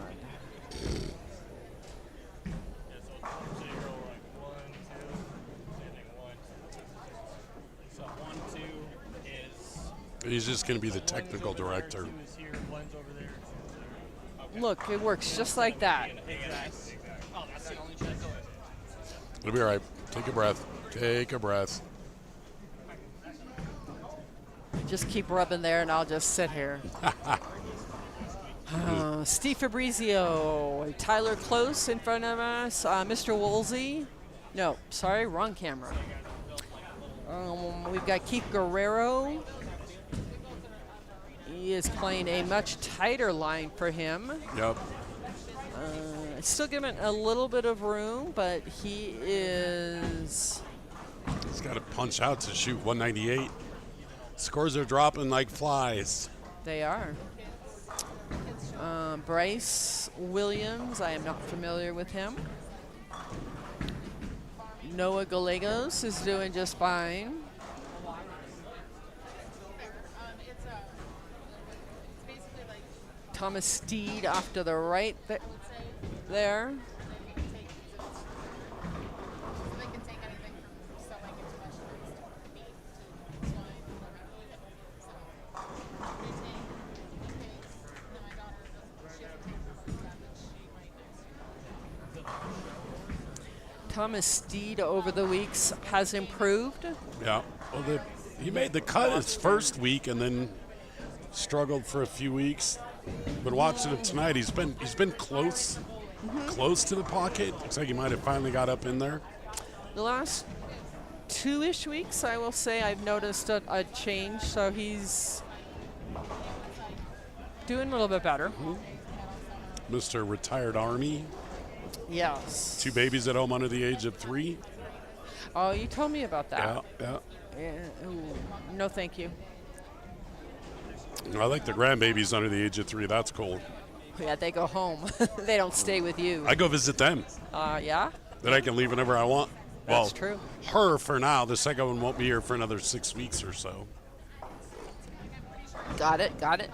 So 1, 2 is. He's just going to be the technical director. 2 is here, one's over there. Okay. Look, it works just like that. Exactly. Oh, that's the only check. It'll be all right. Take a breath. Take a breath. Just keep rubbing there and I'll just sit here. Steve Fabrizio, Tyler Close in front of us, Mr. Woolsey. No, sorry, wrong camera. We've got Keith Guerrero. He is playing a much tighter line for him. Yep. Still giving a little bit of room, but he is. He's got to punch out to shoot 198. Scores are dropping like flies. They are. Bryce Williams, I am not familiar with him. Noah Gallegos is doing just fine. Thomas Steed off to the right there. Thomas Steed over the weeks has improved. Yeah. Well, he made the cut his first week and then struggled for a few weeks. Been watching him tonight. He's been close to the pocket. Looks like he might have finally got up in there. The last 2-ish weeks, I will say, I've noticed a change. So he's doing a little bit better. Mr. Retired Army. Yes. 2 babies at home under the age of 3. Oh, you told me about that. Yeah. Yeah. Ooh. No, thank you. I like the grandbabies under the age of 3. That's cool. Yeah, they go home. They don't stay with you. I go visit them. Yeah? Then I can leave whenever I want. That's true. Her for now. The second one won't be here for another 6 weeks or so. Got it.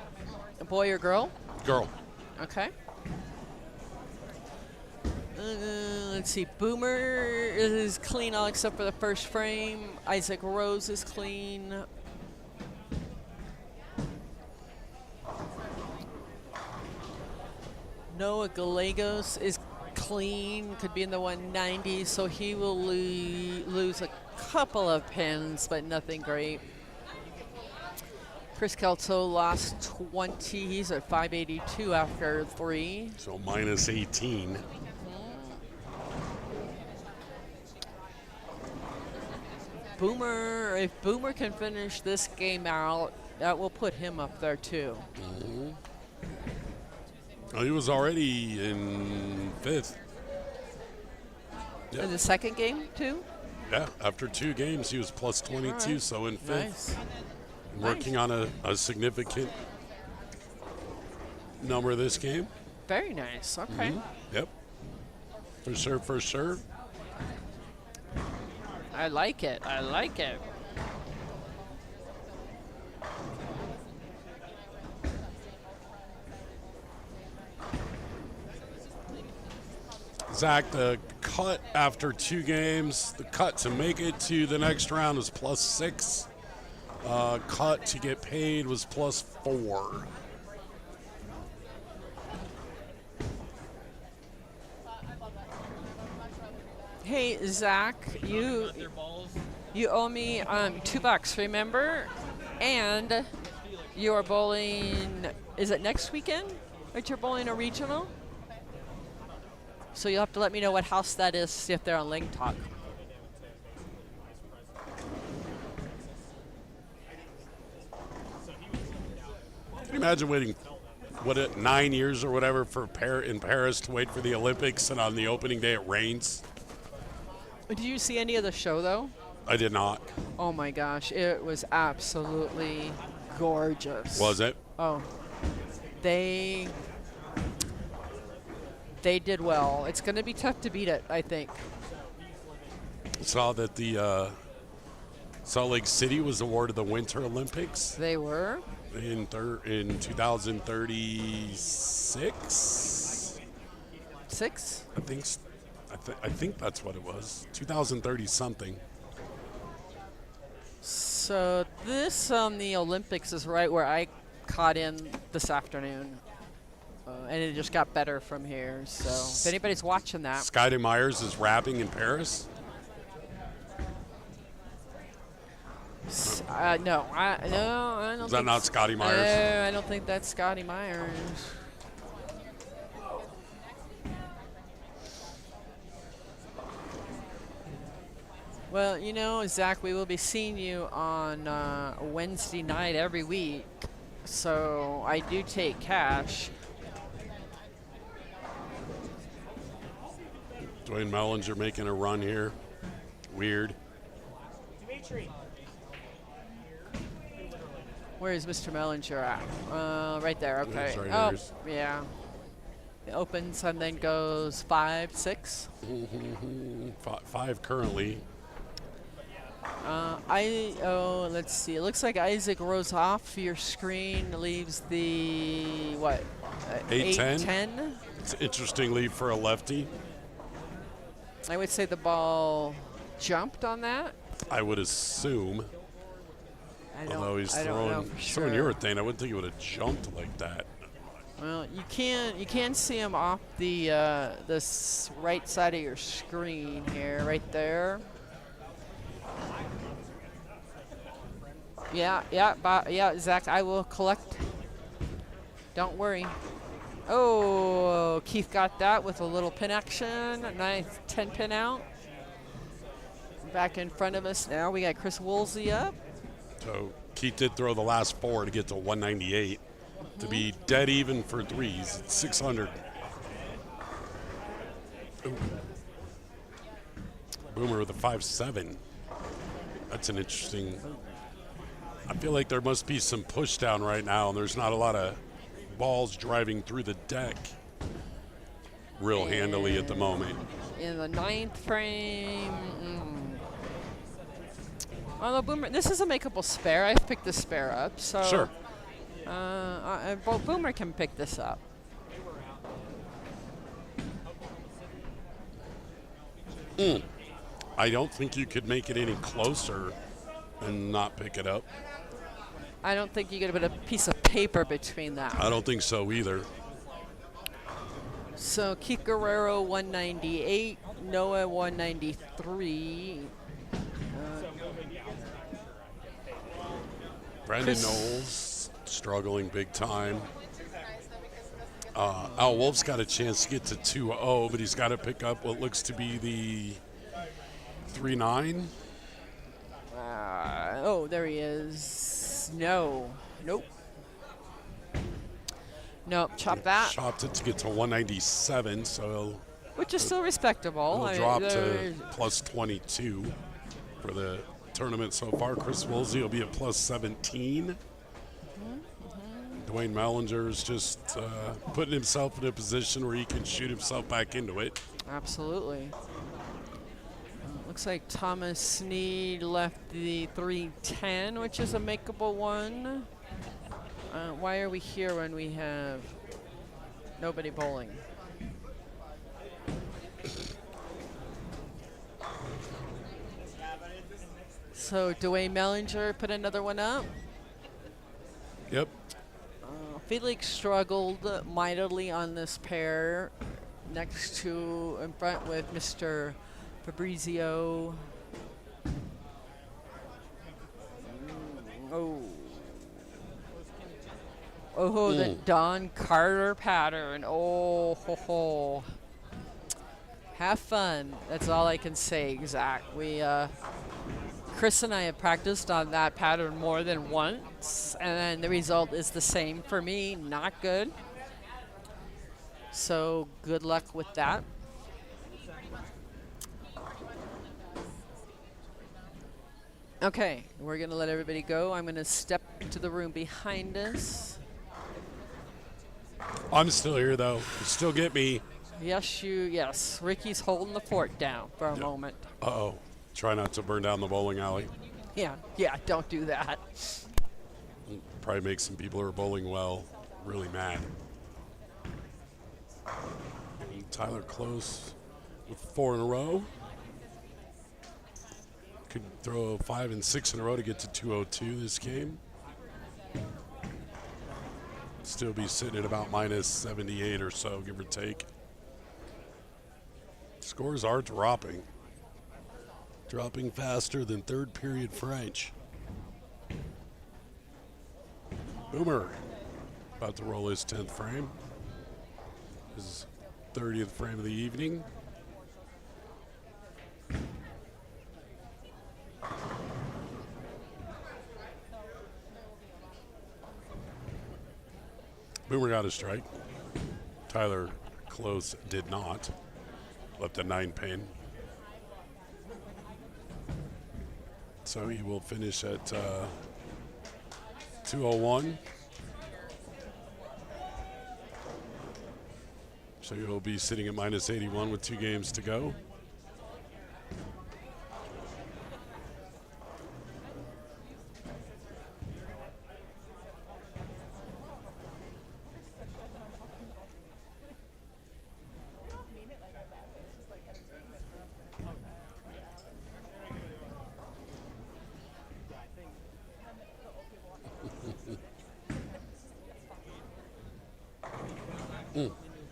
A boy or girl? Girl. Okay. Let's see. Boomer is clean all except for the first frame. Isaac Rose is clean. Noah Gallegos is clean. Could be in the 190, so he will lose a couple of pins, but nothing great. Chris Kelso lost 20. He's at 582 after 3. So minus 18. Boomer, if Boomer can finish this game out, that will put him up there too. Well, he was already in 5th. In the second game too? Yeah, after 2 games, he was plus 22, right. so in 5th. Nice. Working on a significant number this game. Very nice. Okay. Yep. For sure. I like it. Zach, the cut after 2 games, the cut to make it to the next round was plus 6. Cut to get paid was plus 4. Hey, Zach, you owe me $2, remember? And you are bowling, is it next weekend that you're bowling a regional? So you'll have to let me know what house that is, see if they're on Link Talk. Can you imagine waiting, 9 years or whatever in Paris to wait for the Olympics, and on the opening day it rains? Did you see any of the show, though? I did not. Oh my gosh, it was absolutely gorgeous. Was it? Oh, they did well. It's going to be tough to beat it, I think. Saw that the Salt Lake City was awarded the Winter Olympics They were. in 2036. 6? I think that's what it was. 2030 something. So this the Olympics is right where I caught in this afternoon. And it just got better from here. So if anybody's watching that. Skydy Myers is rapping in Paris. No, I don't Is that think not Scotty Myers? No, I don't think that's Scotty Myers. Well, you know, Zach, we will be seeing you on Wednesday night every week. So I do take cash. Dwayne Mellinger making a run here. Weird. Where is Mr. Mellinger at? Right there. Okay. He's right Oh, there. yeah. It opens and then goes 5, 6. 5 currently. Let's see. It looks like Isaac rose off your screen, leaves the what? 8-10. 8-10. It's an interesting lead for a lefty. I would say the ball jumped on that. I would assume. Although he's I don't know throwing for sure. urethane, I wouldn't think he would have jumped like that. Well, you can see him off the right side of your screen here, right there. Yeah, Zach, I will collect. Don't worry. Oh, Keith got that with a little pin action. A nice 10 pin out. Back in front of us now, we got Chris Woolsey up. So Keith did throw the last 4 to get to 198. To be dead even for threes, it's 600. Ooh. Boomer with a 5-7. That's an interesting. I feel like there must be some push down right now, and there's not a lot of balls driving through the deck real handily at the moment. In the 9th frame. Well, the Boomer, this is a makeable spare. I've picked the spare up, so. Sure. Boomer can pick this up. I don't think you could make it any closer and not pick it up. I don't think you could put a piece of paper between that. I don't think so either. So Keith Guerrero 198, Noah 193. Brandon Knowles struggling big time. Al Wolf's got a chance to get to 2-0, but he's got to pick up what looks to be the 3-9. Oh, there he is. No. Nope. Nope, chop that. Chopped it to get to 197, so Which is still respectable. it'll drop to plus 22 for the tournament so far. Chris Woolsey will be at plus 17. Dwayne Mellinger is just putting himself in a position where he can shoot himself back into it. Absolutely. Looks like Thomas Sneed left the 310, which is a makeable one. Why are we here when we have nobody bowling? So Dwayne Mellinger put another one up. Yep. Felix struggled mightily on this pair, next to in front with Mr. Fabrizio. The Don Carter pattern. Oh, ho, ho. Have fun. That's all I can say, Zach. Chris and I have practiced on that pattern more than once, and then the result is the same for me. Not good. So good luck with that. Okay, we're going to let everybody go. I'm going to step to the room behind us. I'm still here, though. You still get me. Yes. Ricky's holding the fort down for a moment. Uh-oh. Try not to burn down the bowling alley. Yeah, don't do that. Probably make some people who are bowling well really mad. Tyler close with 4 in a row. Could throw 5 and 6 in a row to get to 202 this game. Still be sitting at about minus 78 or so, give or take. Scores are dropping. Dropping faster than third period French. Boomer about to roll his 10th frame. His 30th frame of the evening. Boomer got a strike. Tyler Close did not. Left a 9 pin. So he will finish at 201. So he'll be sitting at minus 81 with 2 games to go.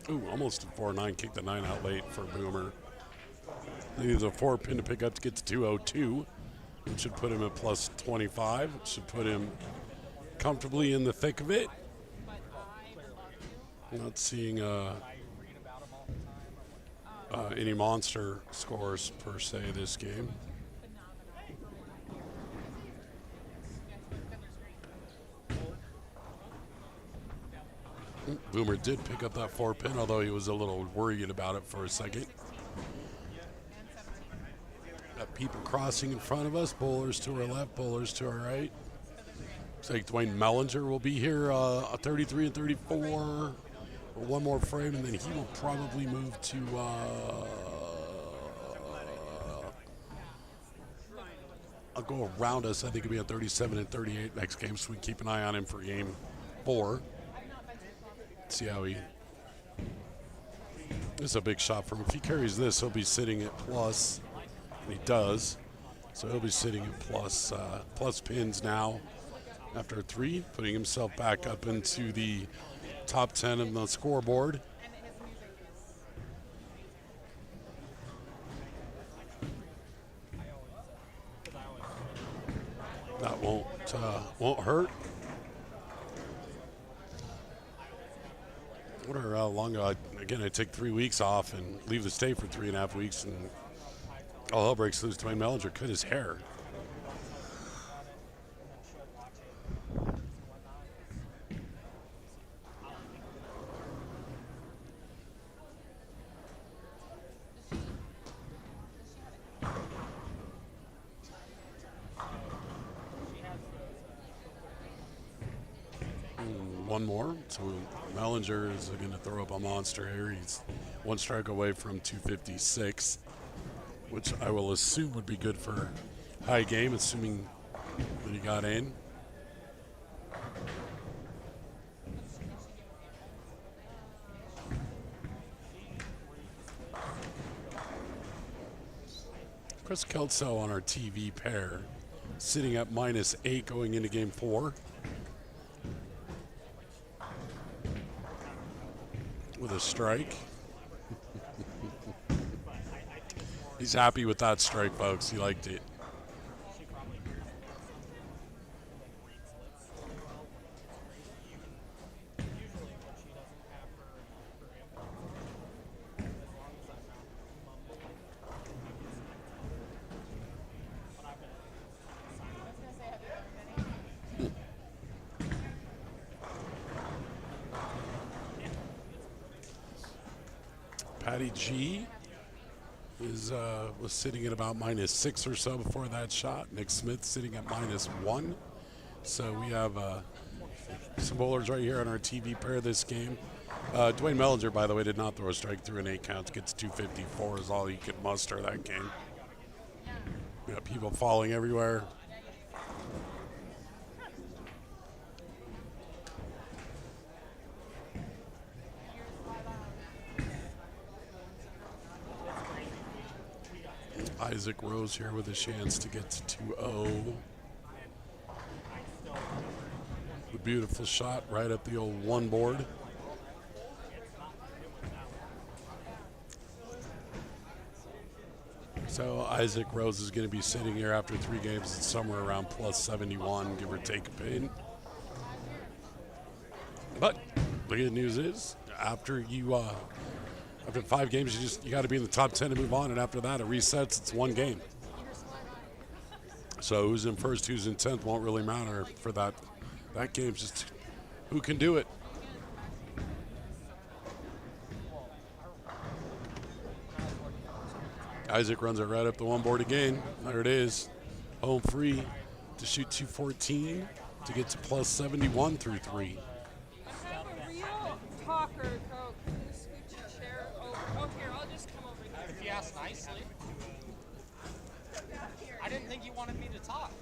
Ooh, almost a 4-9. Kicked the 9 out late for Boomer. He needs a 4 pin to pick up to get to 202, which should put him at plus 25. It should put him comfortably in the thick of it. Not seeing any monster scores per se this game. Boomer did pick up that 4 pin, although he was a little worried about it for a second. Got people crossing in front of us, bowlers to our left, bowlers to our right. Looks like Dwayne Mellinger will be here, 33 and 34, or one more frame, and then he will probably move to I'll go around us. I think he'll be at 37 and 38 next game, so we keep an eye on him for game 4. See how he. This is a big shot for him. If he carries this, he'll be sitting at plus. And he does. So he'll be sitting at plus pins now after 3, putting himself back up into the top 10 of the scoreboard. That won't hurt. Wonder how long again, I take 3 weeks off and leave the state for 3.5 weeks, and all hell breaks loose. Dwayne Mellinger cut his hair. One more. So Mellinger is going to throw up a monster here. He's 1 strike away from 256, which I will assume would be good for high game, assuming that he got in. Chris Kelso on our TV pair, sitting at minus 8 going into game 4. With a strike. He's happy with that strike, folks. He liked it. Patty G was sitting at about -6 or so before that shot. Nick Smith sitting at -1. So we have some bowlers right here on our TV pair this game. Dwayne Mellinger, by the way, did not throw a strike through an 8 count to get to 254 is all he could muster that game. We got people falling everywhere. Isaac Rose here with a chance to get to 2-0. The beautiful shot right at the old 1 board. So Isaac Rose is going to be sitting here after 3 games at somewhere around +71, give or take a pin. But the good news is, after 5 games, you got to be in the top 10 to move on, and after that, it resets. It's 1 game. So who's in first, who's in 10th won't really matter for that. That game's just who can do it. Isaac runs it right up the 1 board again. There it is. Home free to shoot 214 to get to +71 through 3. have a real talker, Coke. Can you scoot your chair over? Oh, here, I'll just come over here. If you ask nicely. I didn't think you wanted me to talk.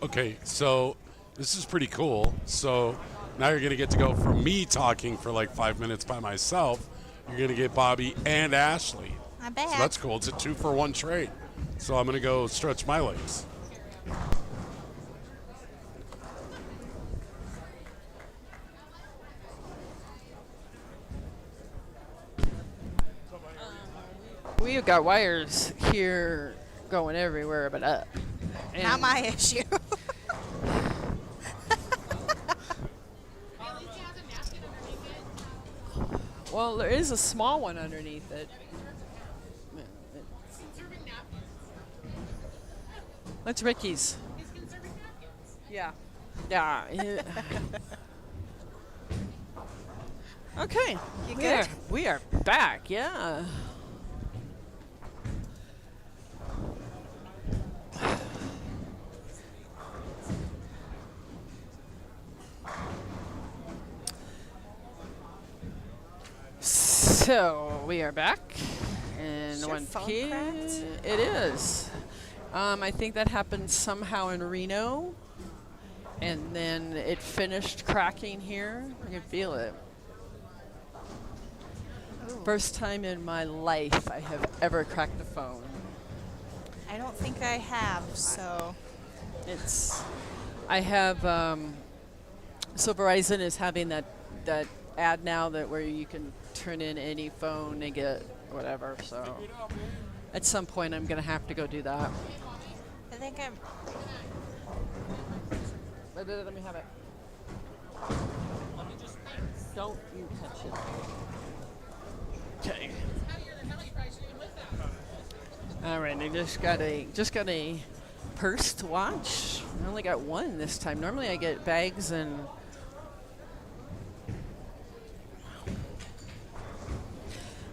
Okay, so this is pretty cool. So now you're going to get to go from me talking for like 5 minutes by myself. You're going to get Bobby and Ashley. I'm back. So that's cool. It's a 2-for-1 trade. So I'm going to go stretch my legs. We've got wires here going everywhere but up. And Not my issue. At least it has a napkin underneath it. well, there is a small one underneath it. Conserving napkins. That's Ricky's. He's conserving napkins. Yeah. Yeah. Okay. You we good? We are back. Yeah. So we are back, and Is your one phone key. cracked? It is. I think that happened somehow in Reno, and then it finished cracking here. I can feel it. Ooh. First time in my life I have ever cracked a phone. I don't think I have, so. It's. I have. So Verizon is having that ad now that where you can turn in any phone and get whatever. So at some point I'm gonna have to go do that. I think I'm. Let me have it. Let me just. Don't you touch it. Okay. All right. I just got a purse to watch. I only got one this time. Normally I get bags and.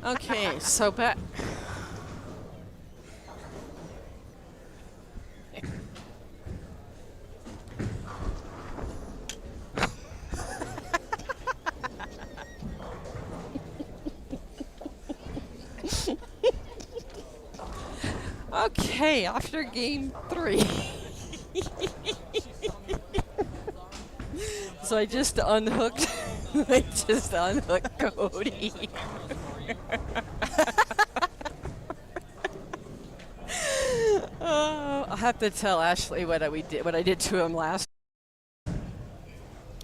Okay, so back. Okay, after game 3. So I just unhooked. Cody. I'll have to tell Ashley what I did to him last.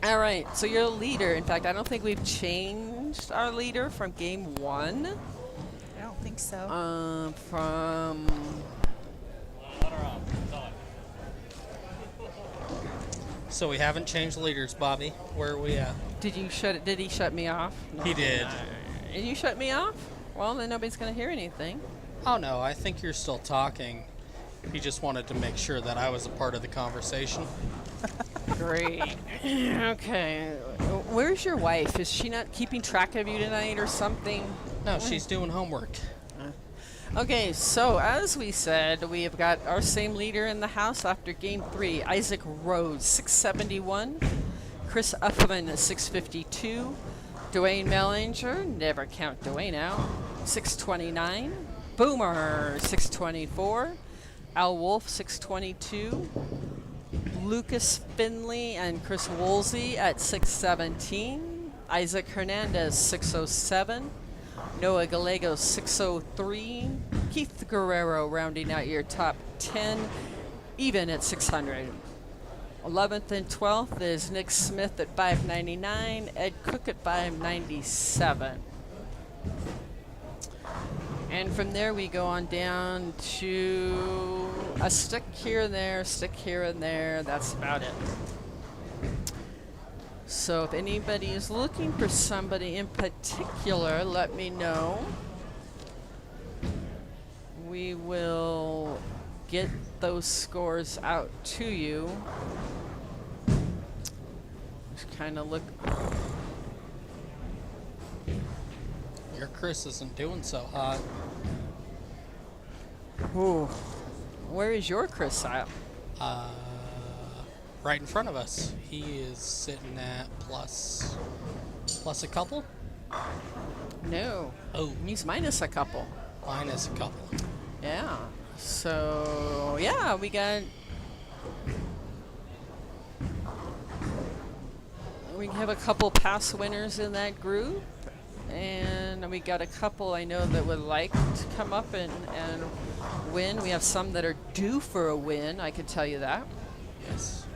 All right, so you're the leader. In fact, I don't think we've changed our leader from game 1. I don't think so. From Let her off. Tell her. So we haven't changed leaders, Bobby. Where are we at? did he shut me off? No. He did. And you shut me off? Well, then nobody's gonna hear anything. Oh no, I think you're still talking. He just wanted to make sure that I was a part of the conversation. Great. Okay. Where's your wife? Is she not keeping track of you tonight or something? No, she's doing homework. Okay, so as we said, we have got our same leader in the house after game 3. Isaac Rhodes, 671. Chris Uffman, 652. Dwayne Mellinger, never count Dwayne out, 629. Boomer, 624. Al Wolf, 622. Lucas Finley and Chris Woolsey at 617. Isaac Hernandez, 607. Noah Gallegos, 603. Keith Guerrero rounding out your top 10, even at 600. 11th and 12th is Nick Smith at 599. Ed Cook at 597. And from there we go on down to a stick here and there, stick here and there. That's about it. So if anybody is looking for somebody in particular, let me know. We will get those scores out to you. Just kind of look. Your Chris isn't doing so hot. Ooh. Where is your Chris at? Right in front of us. He is sitting at plus a couple. No. Oh, He's minus a couple. minus a couple. Yeah. So, yeah, we got. We have a couple past winners in that group. And we got a couple I know that would like to come up and win. We have some that are due for a win, I can tell you that. Yes.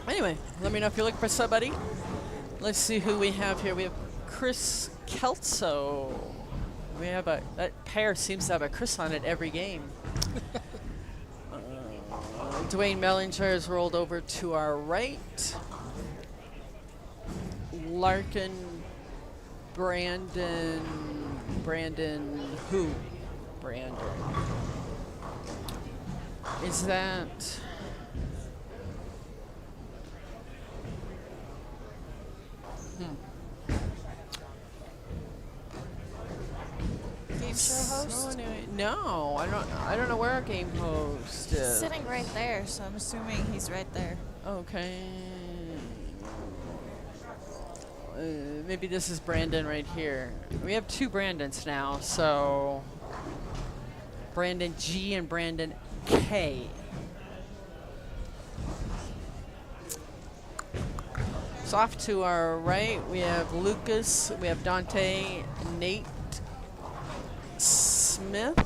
Anyway, let me know if you're looking for somebody. Let's see who we have here. We have Chris Kelso. We have that pair seems to have a Chris on it every game. Dwayne Mellinger has rolled over to our right. Larkin, Brandon who? Brandon. Is that... Game show host? So anyway, no, I don't know where our game host is. Sitting right there, so I'm assuming he's right there. Okay. Maybe this is Brandon right here. We have two Brandons now, so Brandon G and Brandon K. So off to our right, we have Lucas, we have Dante, Nate, Smith.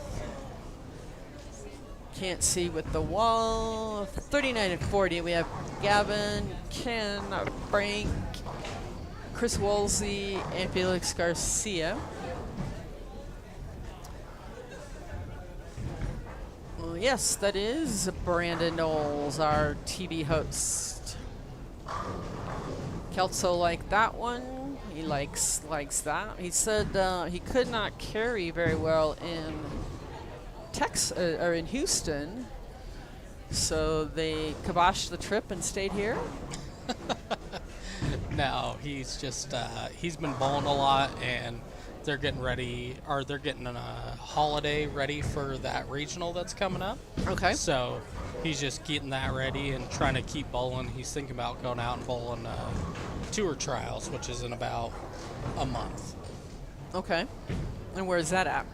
Can't see with the wall. 39 and 40, we have Gavin, Ken, Frank, Chris Woolsey, and Felix Garcia. Well, yes, that is Brandon Knowles, our TV host. Kelso liked that one. He likes that. He said he could not carry very well in Texas or in Houston, so they kiboshed the trip and stayed here. No, he's just he's been bowling a lot, and they're getting ready, or they're getting a holiday ready for that regional that's coming up. Okay. So he's just getting that ready and trying to keep bowling. He's thinking about going out and bowling tour trials, which is in about a month. Okay. And where is that at?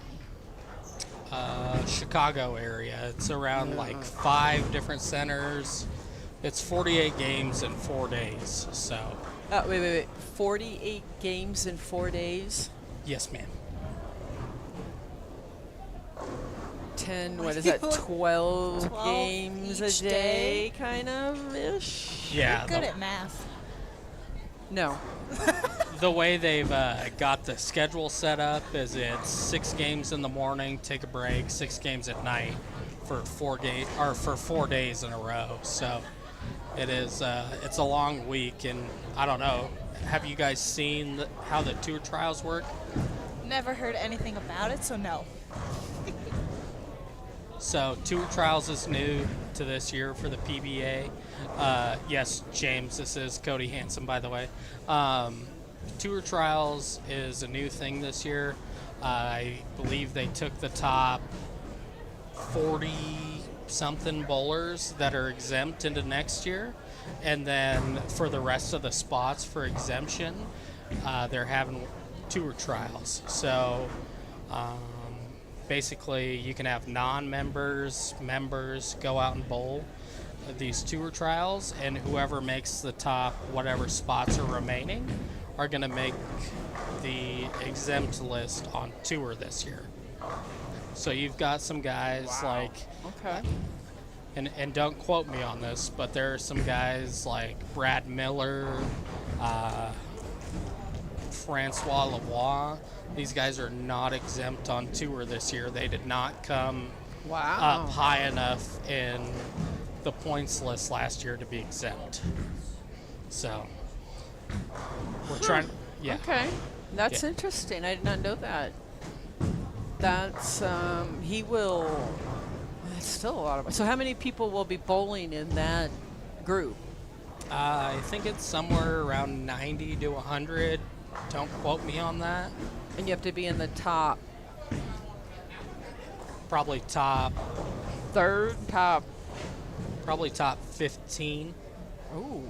Chicago area. It's around like 5 different centers. It's 48 games in 4 days. So. Wait. 48 games in 4 days? Yes, ma'am. 10, what is that, 12 games a each day, day? kind of ish? Yeah. You're good at math. No. The way they've got the schedule set up is it's 6 games in the morning, take a break, 6 games at night for 4 days in a row. So it is it's a long week, and I don't know. Have you guys seen how the tour trials work? Never heard anything about it, so no. So Tour Trials is new to this year for the PBA. Yes, James, this is Cody Hansen, by the way. Tour Trials is a new thing this year. I believe they took the top 40-something bowlers that are exempt into next year. And then for the rest of the spots for exemption, they're having Tour Trials. So basically, you can have non-members, members go out and bowl these Tour Trials, and whoever makes the top whatever spots are remaining are going to make the exempt list on tour this year. So you've got some guys like, Okay. and don't quote me on this, but there are some guys like Brad Miller, Francois Lavoie. These guys are not exempt on tour this year. They did not come Wow. up high enough in the points list last year to be exempt. So we're trying. Yeah. Okay. That's Yeah. interesting. I did not know that. That's he will. That's still a lot of. So how many people will be bowling in that group? I think it's somewhere around 90 to 100. Don't quote me on that. And you have to be in the top Probably top third, top. 15. Ooh,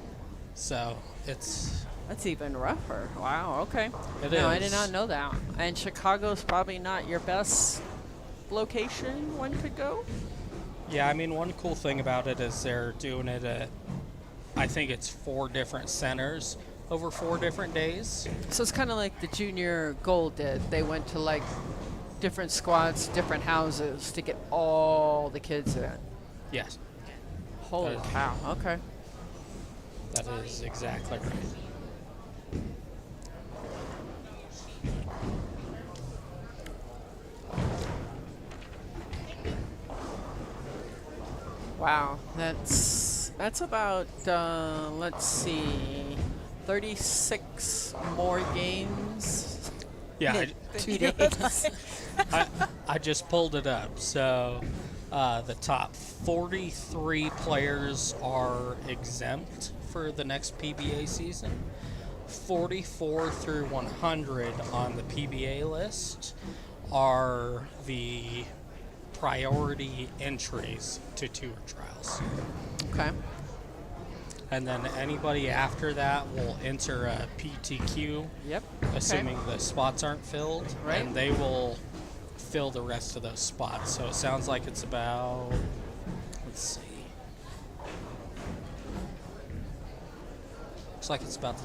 So it's that's even rougher. Wow. Okay. It No, I is. did not know that. And Chicago's probably not your best location one could go. yeah. I mean, one cool thing about it is they're doing it at, I think it's 4 different centers over 4 different days. So it's kind of like the Junior Gold did. They went to like different squads, different houses to get all the kids in. Yes, Holy That is- cow. Okay. that is exactly right. Wow. That's about let's see, 36 more games. Yeah, in 2 days. I just pulled it up. So the top 43 players are exempt for the next PBA season. 44 through 100 on the PBA list are the priority entries to tour trials. Okay. And then anybody after that will enter a PTQ, Yep. assuming the spots aren't filled, Right. and they will fill the rest of those spots. So it sounds like it's about, let's see, looks like it's about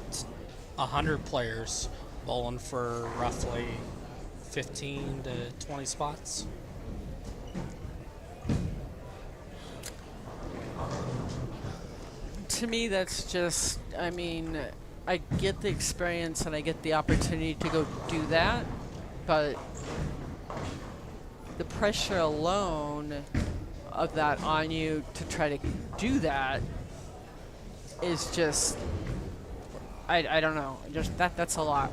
100 players bowling for roughly 15 to 20 spots. To me, that's just, I mean, I get the experience and I get the opportunity to go do that, but the pressure alone of that on you to try to do that is just, I don't know, just that's a lot.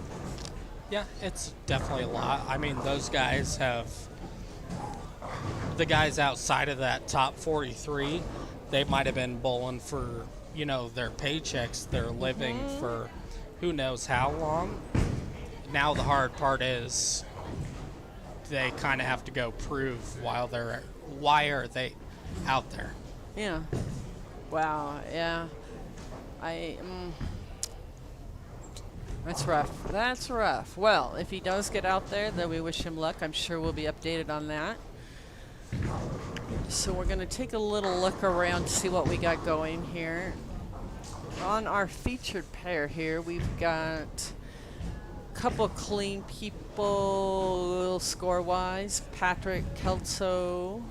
Yeah, it's definitely a lot. I mean, those guys have, the guys outside of that top 43, they might have been bowling for, you know, their paychecks, their living for who knows how long. Now the hard part is they kind of have to go prove why are they out there. Yeah. Wow. Yeah. That's rough. That's rough. Well, if he does get out there, then we wish him luck. I'm sure we'll be updated on that. So we're going to take a little look around to see what we got going here. On our featured pair here, we've got a couple clean people score-wise. Patrick Kelso.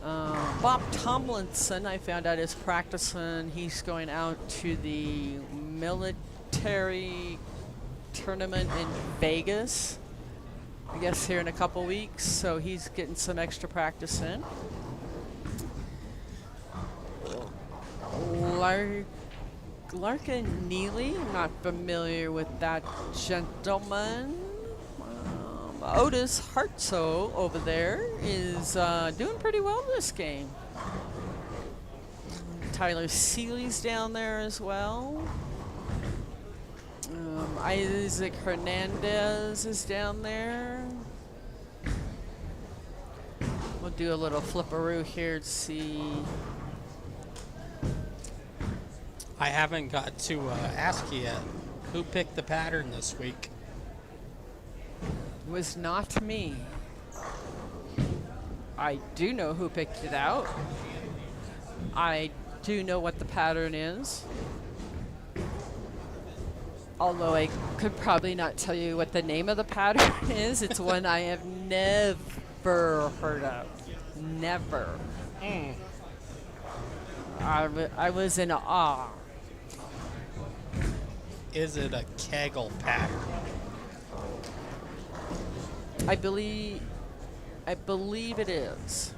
Bob Tomlinson, I found out, is practicing. He's going out to the military tournament in Vegas, I guess here in a couple weeks, so he's getting some extra practice in. Larkin Neely, I'm not familiar with that gentleman. Otis Hartso over there is doing pretty well this game. Tyler Seeley's down there as well. Isaac Hernandez is down there. We'll do a little flipperoo here to see. I haven't got to ask you yet. Who picked the pattern this week? It was not me. I do know who picked it out. I do know what the pattern is. Although I could probably not tell you what the name of the pattern is. It's one I have never heard of. Never. I was in awe. Is it a Kegel pattern? I believe it is.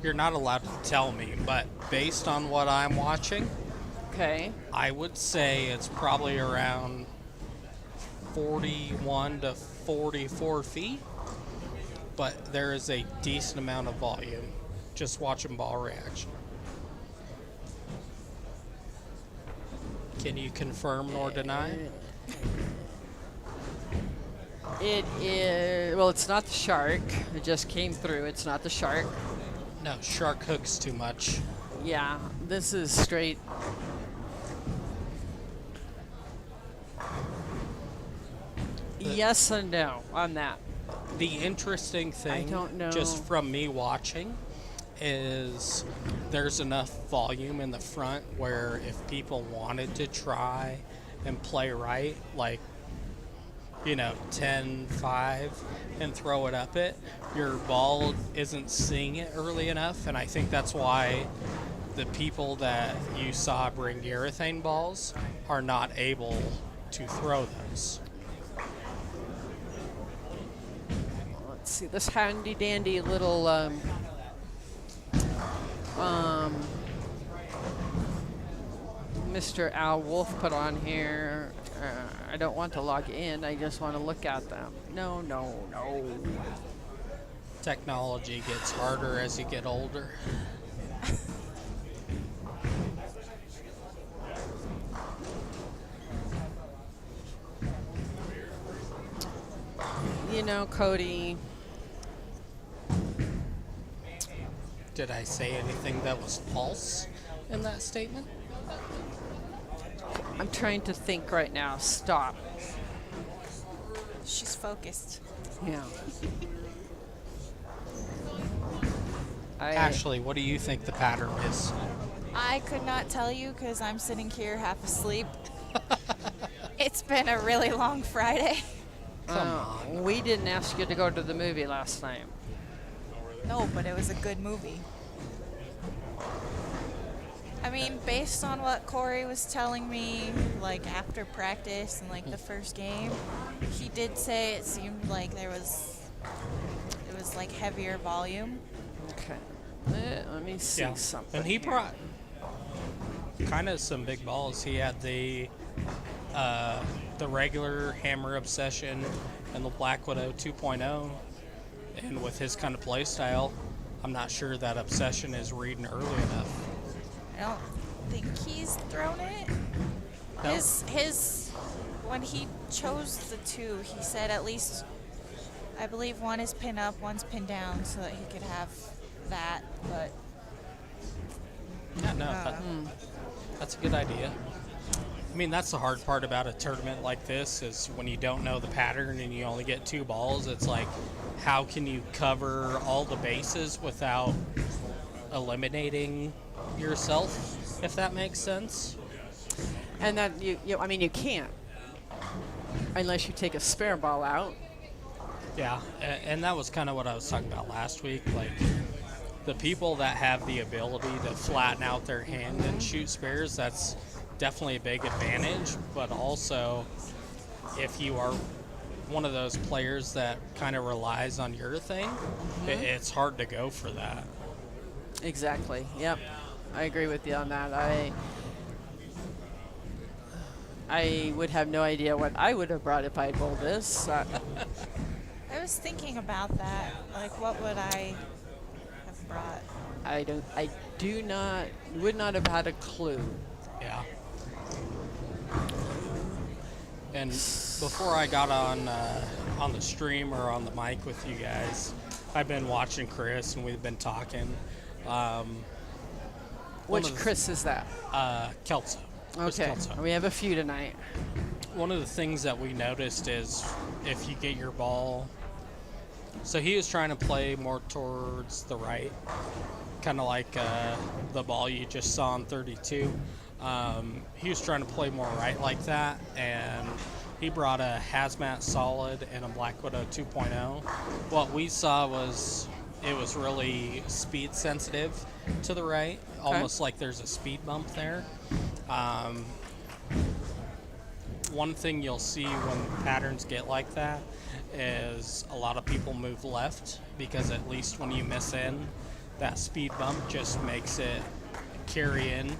You're not allowed to tell me, but based on what I'm watching, Okay. I would say it's probably around 41 to 44 feet, but there is a decent amount of volume just watching ball reaction. Can you confirm nor deny? It is, well, it's not the shark. It just came through. It's not the shark. No, shark hooks too much. Yeah, this is straight. Yes and no on that. The interesting thing, don't know. just from me watching, is there's enough volume in the front where if people wanted to try and play right, like, 10-5 and throw it up it, your ball isn't seeing it early enough, and I think that's why the people that you saw bring urethane balls are not able to throw those. Let's see this handy dandy little Mr. Al Wolf put on here. I don't want to log in. I just want to look at them. No. Technology gets harder as you get older. Cody. Did I say anything that was false in that statement? I'm trying to think right now. Stop. She's focused. Yeah. Ashley, what do you think the pattern is? I could not tell you because I'm sitting here half asleep. It's been a really long Friday. Come on. We didn't ask you to go to the movie last night. No, but it was a good movie. I mean, based on what Corey was telling me, like after practice and like the first game, he did say it seemed like it was like heavier volume. Okay. Let me see something. And he here. brought kind of some big balls. He had the regular Hammer Obsession and the Black Widow 2.0. And with his kind of play style, I'm not sure that Obsession is reading early enough. I don't think he's thrown it. No? His when he chose the two, he said at least, I believe one is pinned up, one's pinned down, so that he could have that. But Yeah, no, that's a good idea. I mean, that's the hard part about a tournament like this is when you don't know the pattern and you only get two balls, it's like, how can you cover all the bases without eliminating yourself, if that makes sense? And that you can't unless you take a spare ball out. Yeah, and that was kind of what I was talking about last week. Like, the people that have the ability to flatten out their hand and shoot spares, that's definitely a big advantage. But also, if you are one of those players that kind of relies on urethane, it's hard to go for that. Exactly. Yep. I agree with you on that. I would have no idea what I would have brought if I had bowled this. I was thinking about that. Like, what would I have brought? I would not have had a clue. Yeah. And before I got on the stream or on the mic with you guys, I've been watching Chris and we've been talking. Which Chris is that? Kelso. Chris Okay, Kelso. we have a few tonight. One of the things that we noticed is if you get your ball, so he was trying to play more towards the right, kind of like the ball you just saw on 32. He was trying to play more right like that, and he brought a Hazmat Solid and a Black Widow 2.0. What we saw was it was really speed sensitive to the right, almost like there's a speed bump there. One thing you'll see when patterns get like that is a lot of people move left, because at least when you miss in, that speed bump just makes it carry in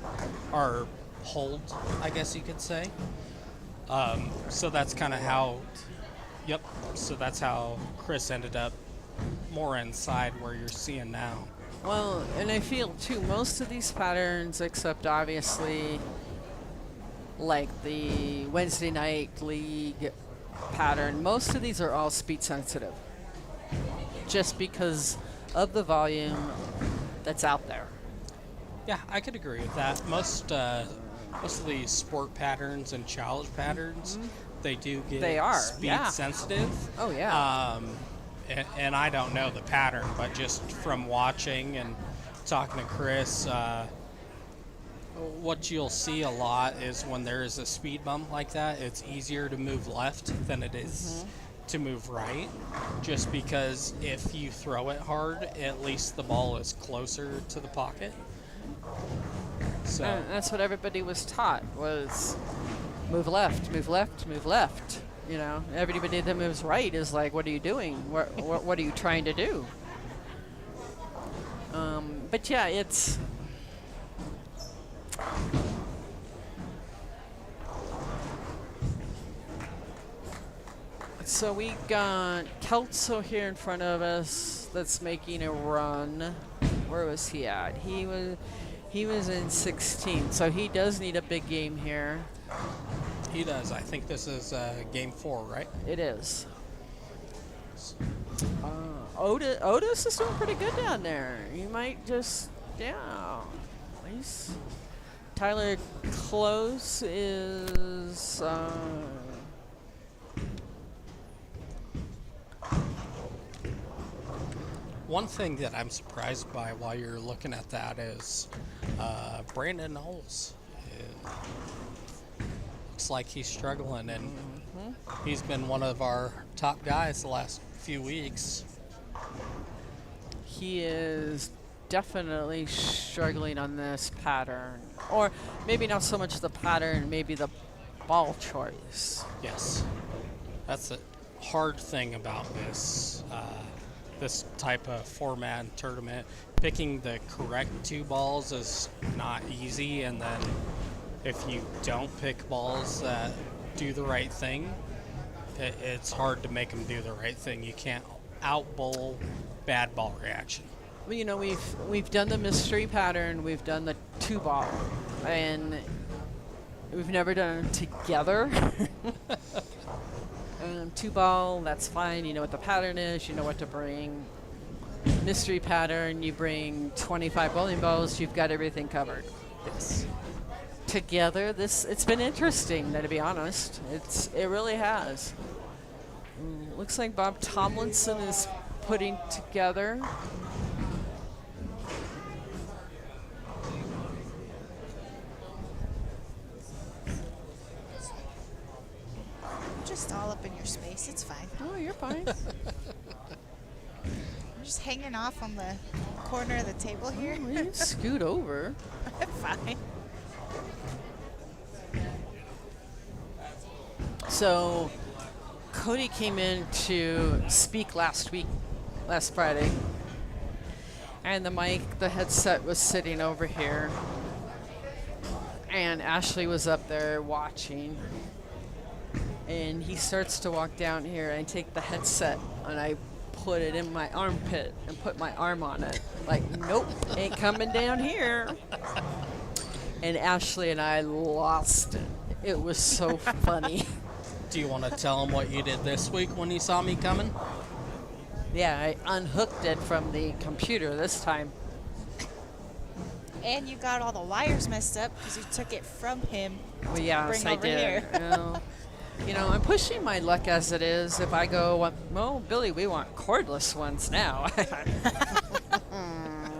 or hold, I guess you could say. So that's kind of how, so that's how Chris ended up more inside where you're seeing now. Well, and I feel too, most of these patterns, except obviously like the Wednesday night league pattern, most of these are all speed sensitive, just because of the volume that's out there. Yeah, I could agree with that. Most of these sport patterns and challenge patterns, they do get speed sensitive. Oh yeah. And I don't know the pattern, but just from watching and talking to Chris, what you'll see a lot is when there is a speed bump like that, it's easier to move left than it is to move right, just because if you throw it hard, at least the ball is closer to the pocket. So that's what everybody was taught, was move left, move left, move left. You know, everybody that moves right is like, what are you doing? What are you trying to do? But yeah, it's... So we got Kelso here in front of us that's making a run. Where was he at? He was in 16, so he does need a big game here. he does. I think this is game 4, right? It is. Otis is doing pretty good down there. You might just, yeah. He's Tyler Close is. One thing that I'm surprised by while you're looking at that is Brandon Knowles. Looks like he's struggling, and he's been one of our top guys the last few weeks. He is definitely struggling on this pattern. Or maybe not so much the pattern, maybe the ball choice. Yes. That's a hard thing about this this type of format and tournament. Picking the correct 2 balls is not easy, and then if you don't pick balls that do the right thing, it's hard to make them do the right thing. You can't out-bowl bad ball reaction. Well, you know, we've done the mystery pattern, we've done the 2 ball, and we've never done them together. 2 ball, that's fine. You know what the pattern is. You know what to bring. Mystery pattern, you bring 25 bowling balls. You've got everything covered. Yes. Together, it's been interesting. To be honest, it really has. Looks like Bob Tomlinson is putting together. Just all up in your space. It's fine. Oh, you're fine. I'm just hanging off on the corner of the table here. Well, you scoot over. I'm fine. So, Cody came in to speak last Friday, and the headset was sitting over here. And Ashley was up there watching. And he starts to walk down here. I take the headset and I put it in my armpit and put my arm on it. Like, nope, ain't coming down here. And Ashley and I lost it. It was so funny. Do you want to tell him what you did this week when you saw me coming? Yeah, I unhooked it from the computer this time. And you got all the wires messed up because you took it from him. Well, yes, bring I over did. here. You know, I'm pushing my luck as it is. If I go, well, Billy, we want cordless ones now.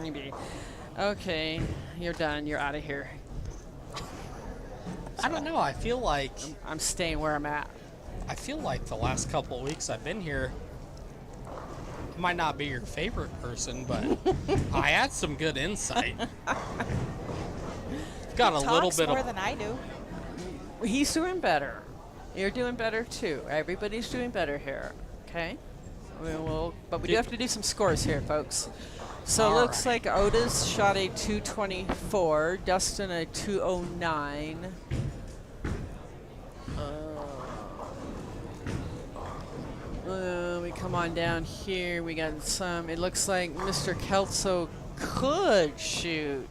Maybe. Okay, you're done. You're out of here. I don't know. I feel like I'm staying where I'm at. I feel like the last couple of weeks I've been here, I might not be your favorite person, but I had some good insight. Got a little Talks bit more of than I do. He's doing better. You're doing better too. Everybody's doing better here. Okay. But we do have to do some scores here, folks. So it All looks right. like Otis shot a 224, Dustin a 209. We come on down here. We got some. It looks like Mr. Kelso could shoot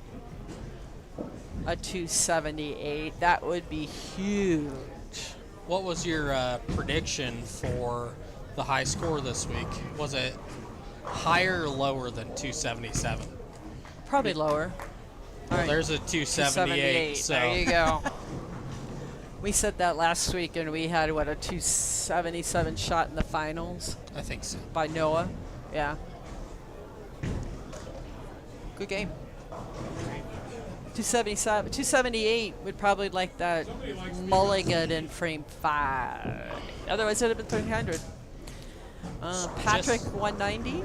a 278. That would be huge. What was your prediction for the high score this week? Was it higher or lower than 277? Probably lower. All right. There's a 278. So There you go. We said that last week, and we had, what, a 277 shot in the finals I think so. by Noah. Yeah. Good game. 277, 278 would probably like that mulligan in frame 5. Otherwise, it would have been 300. Patrick, 190.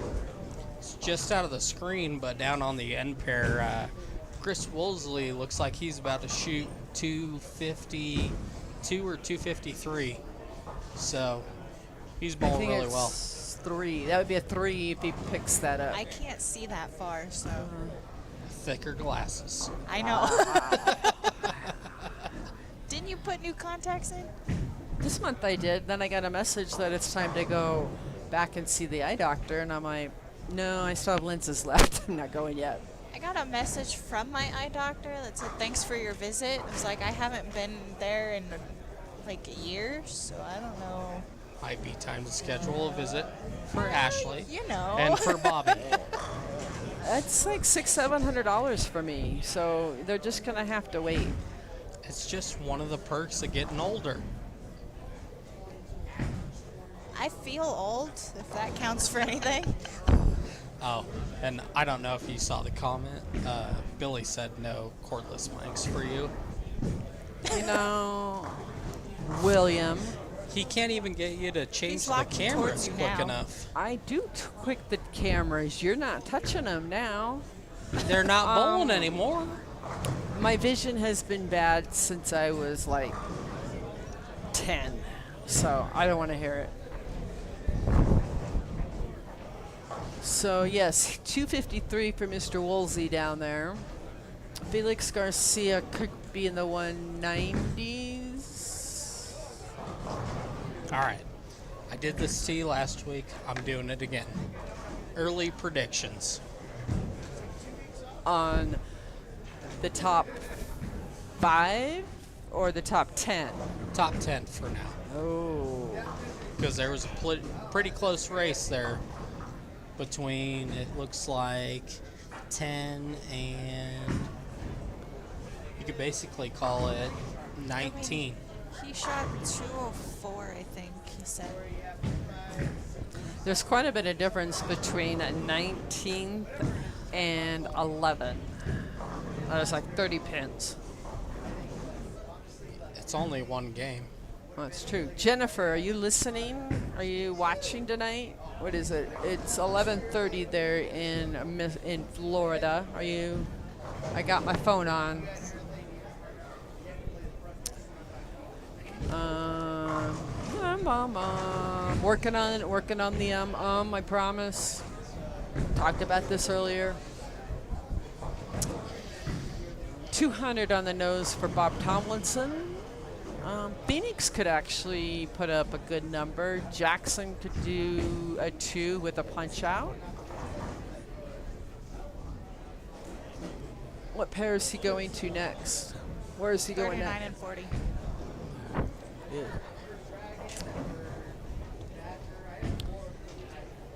It's just out of the screen, but down on the end pair, Chris Woolsey looks like he's about to shoot 252 or 253. So he's I bowling think really it's well. 3. That would be a 3 if he picks that up. I can't see that far, so Thicker glasses. I know. Didn't you put new contacts in? This month I did. Then I got a message that it's time to go back and see the eye doctor, and I'm like, no, I still have lenses left. I'm not going yet. I got a message from my eye doctor that said, thanks for your visit. It was like, I haven't been there in like a year, so I don't know. Might be time to schedule a visit for Ashley You know. and for Bobby. That's like $600-700 for me, so they're just gonna have to wait. It's just one of the perks of getting older. I feel old, if that counts for anything. Oh, and I don't know if you saw the comment. Billy said no cordless mics for you. You know, William, He can't even get you to change He's the walking cameras towards you quick now. enough. I do quick the cameras. You're not touching them now. They're not bowling anymore. My vision has been bad since I was like 10, so I don't want to hear it. So yes, 253 for Mr. Woolsey down there. Felix Garcia could be in the 190s. All right. I did this to you last week. I'm doing it again. Early predictions. On the top 5 or the top 10? Top 10 for now. Oh. Because there was a pretty close race there between, it looks like, 10 and you could basically call it 19. He shot 204, I think he said. There's quite a bit of difference between 19th and 11. There's like 30 pins. It's only one game. Well, that's true. Jennifer, are you listening? Are you watching tonight? What is it? It's 11:30 there in Florida. Are you? I got my phone on. Working on it. Working on the I promise. Talked about this earlier. 200 on the nose for Bob Tomlinson. Phoenix could actually put up a good number. Jackson could do a 2 with a punch out. What pair is he going to next? Where is he going 39 next? and 40.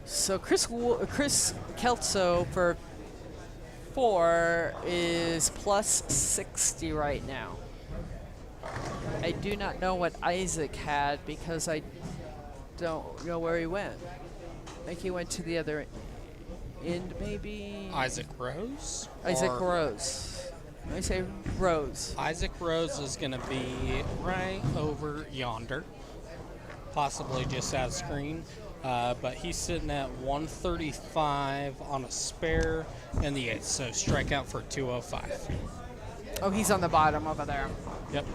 So Chris Kelso for 4 is plus 60 right now. I do not know what Isaac had because I don't know where he went. I think he went to the other end, maybe. Isaac Rose? Isaac Or- Rose. I say Rose. Isaac Rose is going to be right over yonder, possibly just out of screen. But he's sitting at 135 on a spare in the 8th, so strike out for 205. Oh, he's on the bottom over there. Yep.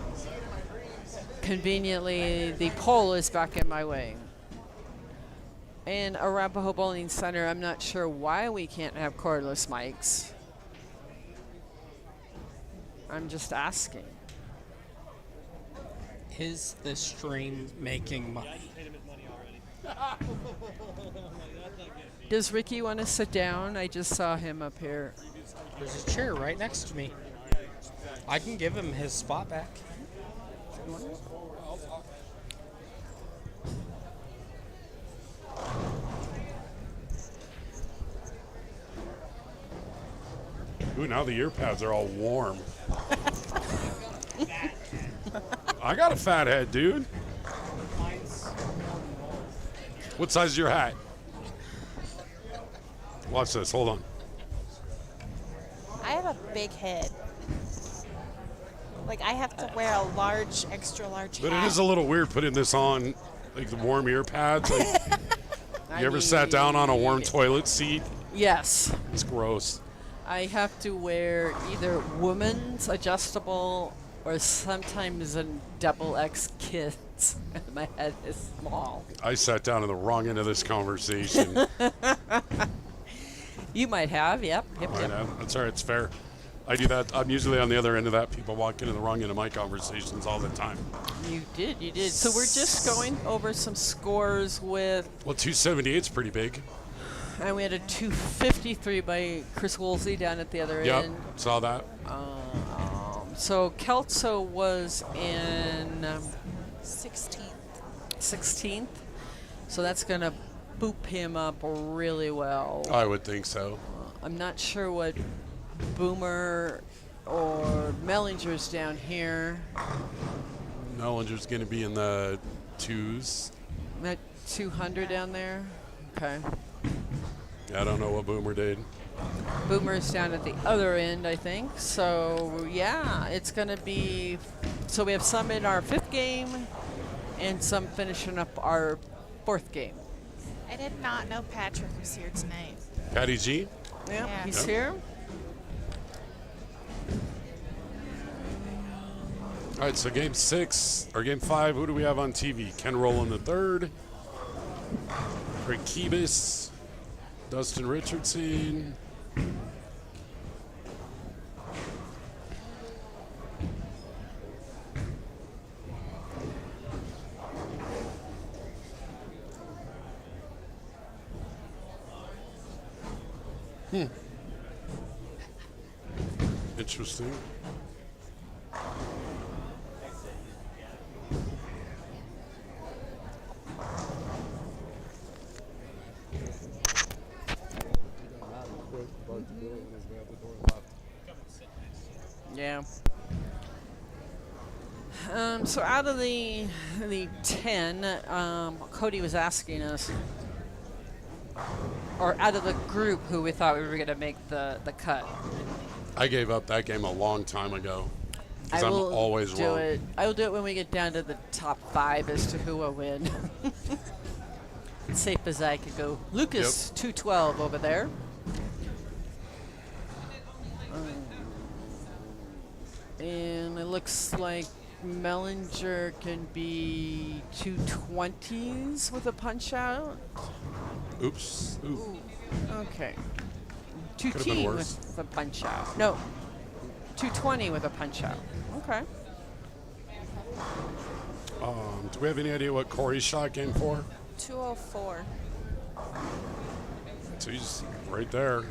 Conveniently, the pole is back in my way. And Arapahoe Bowling Center, I'm not sure why we can't have cordless mics. I'm just asking. Is this stream making money? Does Ricky want to sit down? I just saw him up here. There's a chair right next to me. I can give him his spot back. Ooh, now the ear pads are all warm. I got a fat head, dude. What size is your hat? Watch this. Hold on. I have a big head. Like, I have to wear a large, extra large But hat. it is a little weird putting this on, like the warm ear pads. Like, you ever sat down on a warm toilet seat? Yes. It's gross. I have to wear either women's adjustable or sometimes a double X kids. My head is small. I sat down on the wrong end of this conversation. You might have, yep. Yep, I yep. know. That's all right. It's fair. I do that. I'm usually on the other end of that. People walk into the wrong end of my conversations all the time. You did. So we're just going over some scores with, Well, 278 is pretty big. and we had a 253 by Chris Woolsey down at the other Yep, end. saw that. So Kelso was in 16th. 16th. So that's going to boop him up really well. I would think so. I'm not sure what Boomer or Mellinger's down here. Mellinger's going to be in the 2s. At 200 down there. Okay. I don't know what Boomer did. Boomer's down at the other end, I think. So, yeah, it's going to be. So, we have some in our 5th game and some finishing up our 4th game. I did not know Patrick was here tonight. Patty G? Yeah, Yeah. he's Yep. here. All right, so game 6, or game 5, who do we have on TV? Ken Rowland III, Craig Kebis, Dustin Richardson. Interesting. Yeah. So out of the 10, Cody was asking us, or out of the group who we thought we were going to make the cut. I gave up that game a long time ago. Because I'm will always do wrong. it. I will do it when we get down to the top 5 as to who will win. Safe as I could go. Lucas, 212 over there. And it looks like Mellinger can be 220s with a punch out. Oops. Ooh. Okay. been 2 worse. with the punch out. No. 220 with a punch out. Okay. Do we have any idea what Corey's shot game for? 204. So he's right there.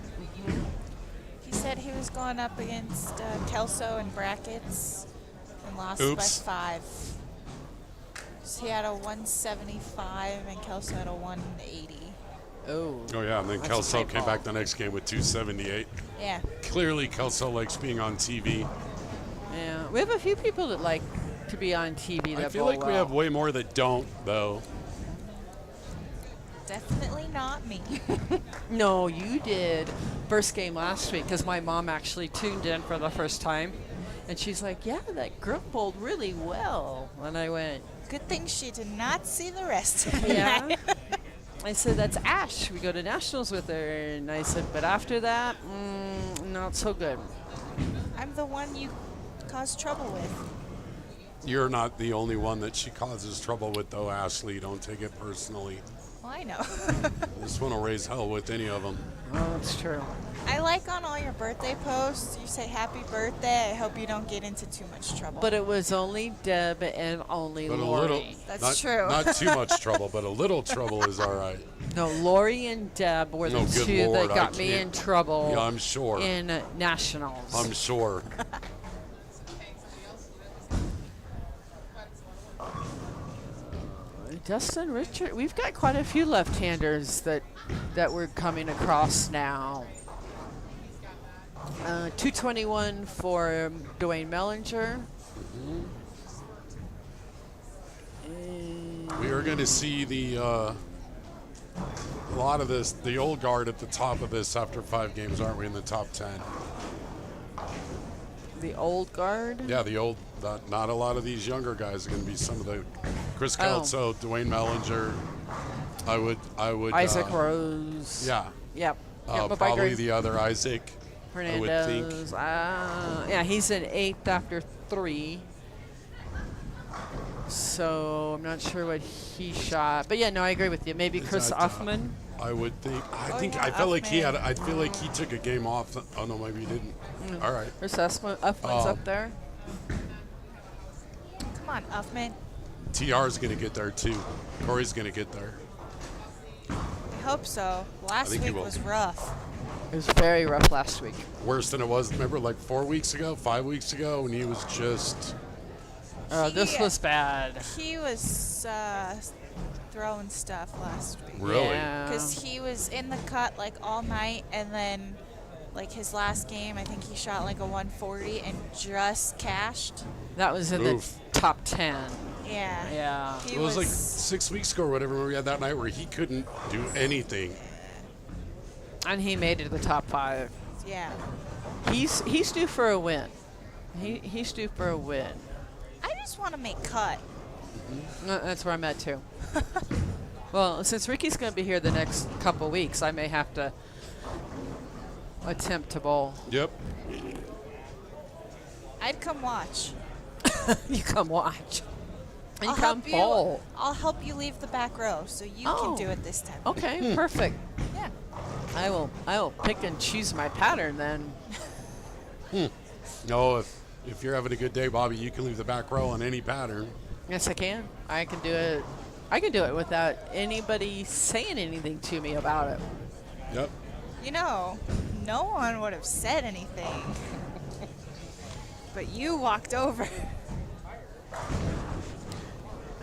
He said he was going up against Kelso in brackets and lost Oops. by 5. So he had a 175 and Kelso had a 180. Oh. Oh, yeah, and then That's a Kelso tight came ball. back the next game with 278. Yeah. Clearly, Kelso likes being on TV. Yeah. We have a few people that like to be on TV that I feel bowl like we well. have way more that don't, though. Definitely not me. No, you did. First game last week, because my mom actually tuned in for the first time. And she's like, yeah, that girl bowled really well. And I went, Good thing she did not see the rest of the yeah. night. I said, that's Ash. We go to nationals with her. And I said, but after that, not so good. I'm the one you caused trouble with. You're not the only one that she causes trouble with, though, Ashley. Don't take it personally. Well, I know. This one will raise hell with any of them. Oh, that's true. I like on all your birthday posts, you say happy birthday. I hope you don't get into too much trouble. But it was only Deb and only But Lori. a little, That's not, true. Not too much trouble, but a little trouble is all right. No, Lori and Deb were the No, good two Lord, that I got me in can't- trouble Yeah, I'm sure. in nationals. I'm sure. Dustin Richard, we've got quite a few left-handers that we're coming across now. 221 for Dwayne Mellinger. We are going to see the a lot of this, the old guard at the top of this after 5 games, aren't we, in the top 10? The old guard. Yeah, the old, not a lot of these younger guys are going to be some of the, Chris Kelso, Dwayne Mellinger, I would Isaac Rose. Yeah. Yep. Yep, but I probably agree. the other Isaac, I would think. Hernandez. Yeah, he's in 8th after 3. So I'm not sure what he shot. But yeah, no, I agree with you. Maybe Is Chris that, Uffman. I would think. yeah, I felt like he had. Uffman. I feel like he took a game off. Oh no, maybe he didn't. All right. Chris Uffman's up there. Come on, Uffman. TR's going to get there too. Corey's going to get there. I hope so. Last think he week will. was rough. It was very rough last week. Worse than it was. Remember, like 4 weeks ago, 5 weeks ago, when he was just. This Yeah. was bad. He was throwing stuff last week. Really? Yeah. Because he was in the cut like all night, and then like his last game, I think he shot like a 140 and just cashed. That was in Oof. the top 10. Yeah. Yeah. He It was like 6 weeks ago or whatever. We had that night where he couldn't do anything. And he made it to the top 5. Yeah. He's due for a win. He's due for a win. I just want to make cut. That's where I'm at too. Well, since Ricky's going to be here the next couple weeks, I may have to attempt to bowl. Yep. I'd come watch. You come watch. And I'll you come help bowl. I'll help you leave the back row so you Oh. can do it this time. Okay, perfect. Yeah. I will pick and choose my pattern then. No, if you're having a good day, Bobby, you can leave the back row on any pattern. Yes, I can. I can do it. I can do it without anybody saying anything to me about it. Yep. You know, no one would have said anything. But you walked over.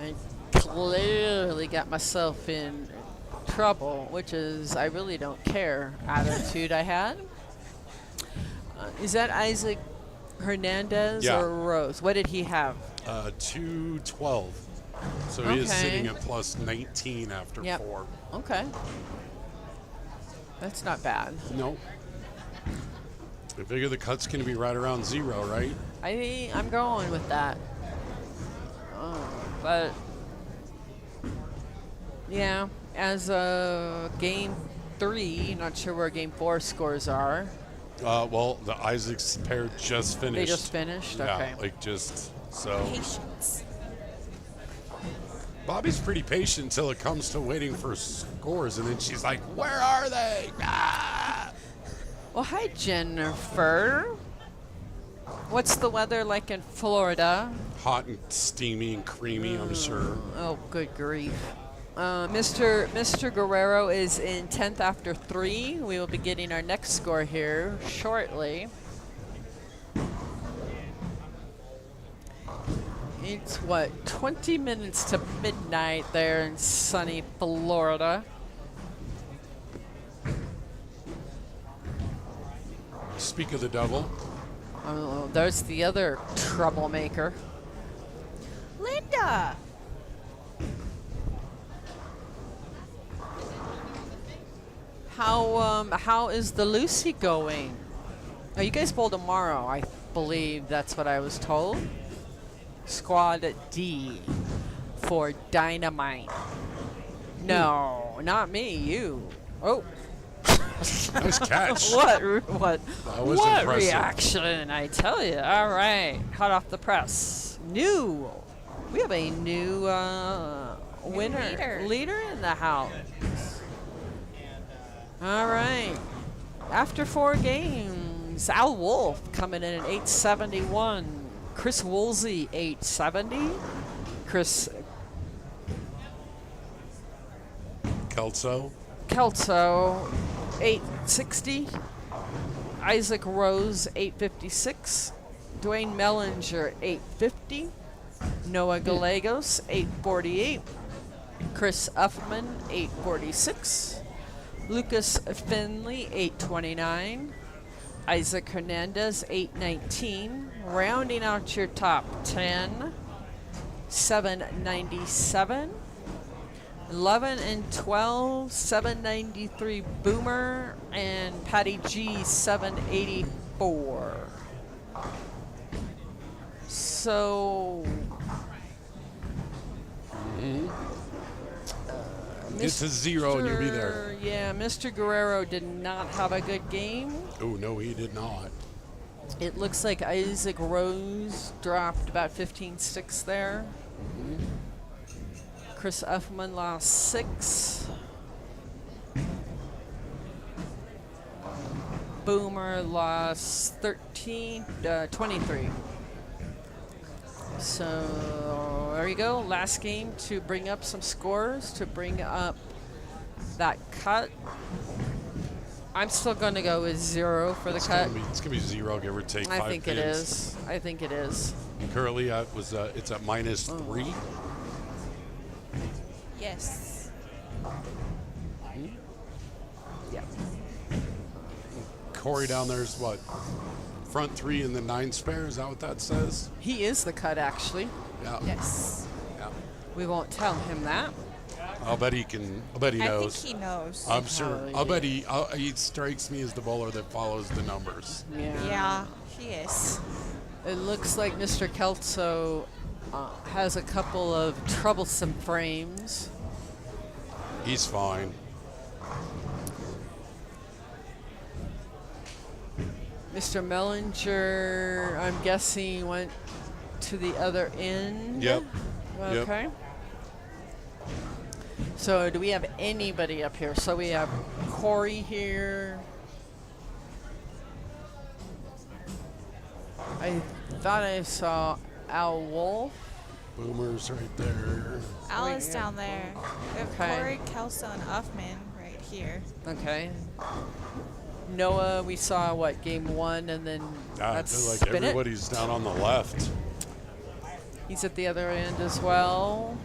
I clearly got myself in trouble, which is I really don't care attitude I had. Is that Isaac Hernandez Yeah. or Rose? What did he have? 212. So he is Okay. sitting at plus 19 after Yep. 4. Okay. That's not bad. No. I figure the cut's going to be right around 0, right? I'm going with that. But yeah, as game 3, not sure where game 4 scores are. Well, the Isaacs pair just finished. They just finished? Yeah, Okay. like just so. Patience. Bobby's pretty patient until it comes to waiting for scores, and then she's like, "Where are they?" Ah! Well, hi, Jennifer. What's the weather like in Florida? Hot and steamy and creamy, I'm sure. Oh, good grief. Mr. Guerrero is in 10th after 3. We will be getting our next score here shortly. It's what, 20 minutes to midnight there in sunny Florida. Speak of the devil. Oh, there's the other troublemaker. Linda! How is the Lucy going? Oh, you guys bowl tomorrow, I believe that's what I was told. Squad D for Dynamite. No, not me, you. Oh. Nice catch. What That was what impressive. reaction, I tell you. All right, hot off the press. We have a new leader in the house. All right. After 4 games, Al Wolf coming in at 871. Chris Woolsey, 870. Chris Kelso. 860. Isaac Rose, 856. Dwayne Mellinger, 850. Noah Gallegos, 848. Chris Uffman, 846. Lucas Finley, 829. Isaac Hernandez, 819. Rounding out your top 10, 797. 11 and 12, 793 Boomer, and Patty G, 784. So, Get to 0 and you'll be there. Yeah, Mr. Guerrero did not have a good game. Oh, no, he did not. It looks like Isaac Rose dropped about 15 sticks there. Chris Uffman lost 6. Boomer lost 23. So there you go. Last game to bring up some scores, to bring up that cut. I'm still going to go with 0 for the cut. It's gonna be 0, give or take. I 5 think pins. it is. I think it is. Currently, it's at -3. Yes. Yeah. Corey down there's what? Front 3 and the 9 spare. Is that what that says? He is the cut, actually. Yeah. Yes. Yeah. We won't tell him that. I'll bet he can. I'll bet he I knows. think he knows. I'm sure. Oh, I'll bet he strikes me as the bowler that follows the numbers. Yeah, he is. It looks like Mr. Kelso has a couple of troublesome frames. He's fine. Mr. Mellinger, I'm guessing, went to the other end. Yep. Okay. Yep. So do we have anybody up here? So we have Corey here. I thought I saw Al Wolf. Boomer's right there. Al Wait, is yeah. down there. We have Okay. Corey, Kelso, and Uffman right here. Okay. Noah, we saw what, game 1, and then I that's feel like spin it. everybody's down on the left. He's at the other end as well.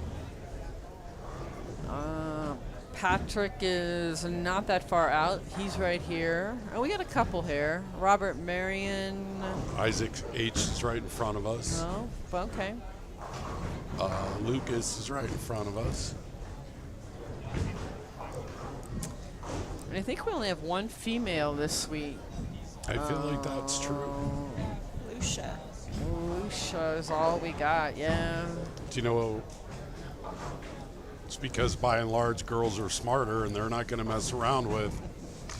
Patrick is not that far out. He's right here. Oh, we got a couple here. Robert Marion. Isaac H is right in front of us. Oh, okay. Lucas is right in front of us. And I think we only have one female this week. I feel like that's true. Lucia. Lucia is all we got, yeah. Do you know? It's because by and large girls are smarter and they're not going to mess around with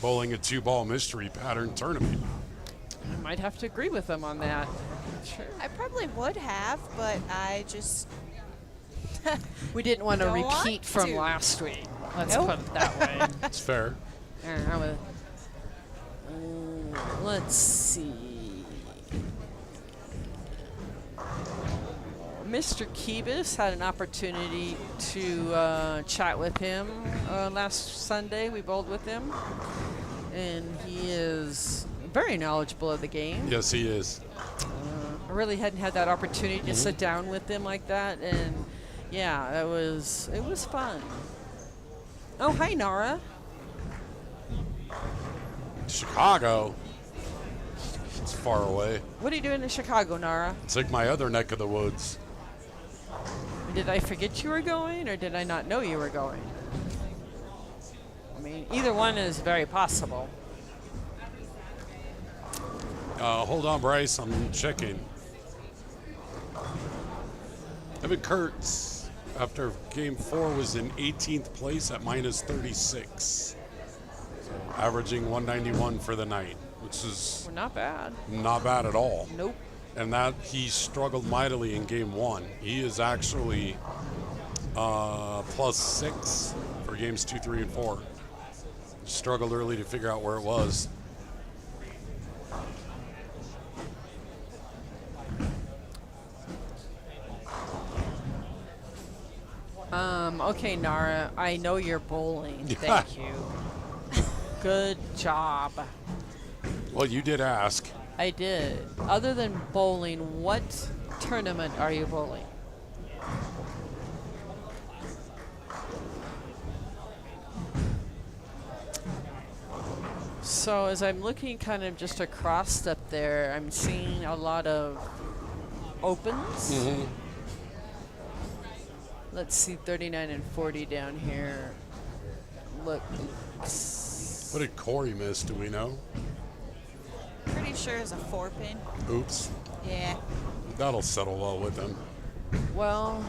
bowling a 2-ball mystery pattern tournament. I might have to agree with them on that. Sure. I probably would have, but I just We didn't want to Don't want repeat from to. last week. Let's Nope. put it that way. It's fair. Let's see. Mr. Kibis had an opportunity to chat with him last Sunday. We bowled with him, and he is very knowledgeable of the game. Yes, he is. I really hadn't had that opportunity to sit down with him like that, and yeah, it was fun. Oh, hi, Nara. Chicago. It's far away. What are you doing in Chicago, Nara? It's like my other neck of the woods. Did I forget you were going, or did I not know you were going? I mean, either one is very possible. Hold on, Bryce. I'm checking. Evan Kurtz, after game 4, was in 18th place at minus 36. So averaging 191 for the night, which is Well, not bad. not bad at all. Nope. And that he struggled mightily in game 1. He is actually plus 6 for games 2, 3, and 4. Struggled early to figure out where it was. Okay, Nara, I know you're bowling. Thank you. Good job. Well, you did ask. I did. Other than bowling, what tournament are you bowling? So as I'm looking kind of just across up there, I'm seeing a lot of opens. Let's see, 39 and 40 down here. Look. What did Corey miss? Do we know? Pretty sure it's a 4-pin. Oops. Yeah. That'll settle well with him. Well,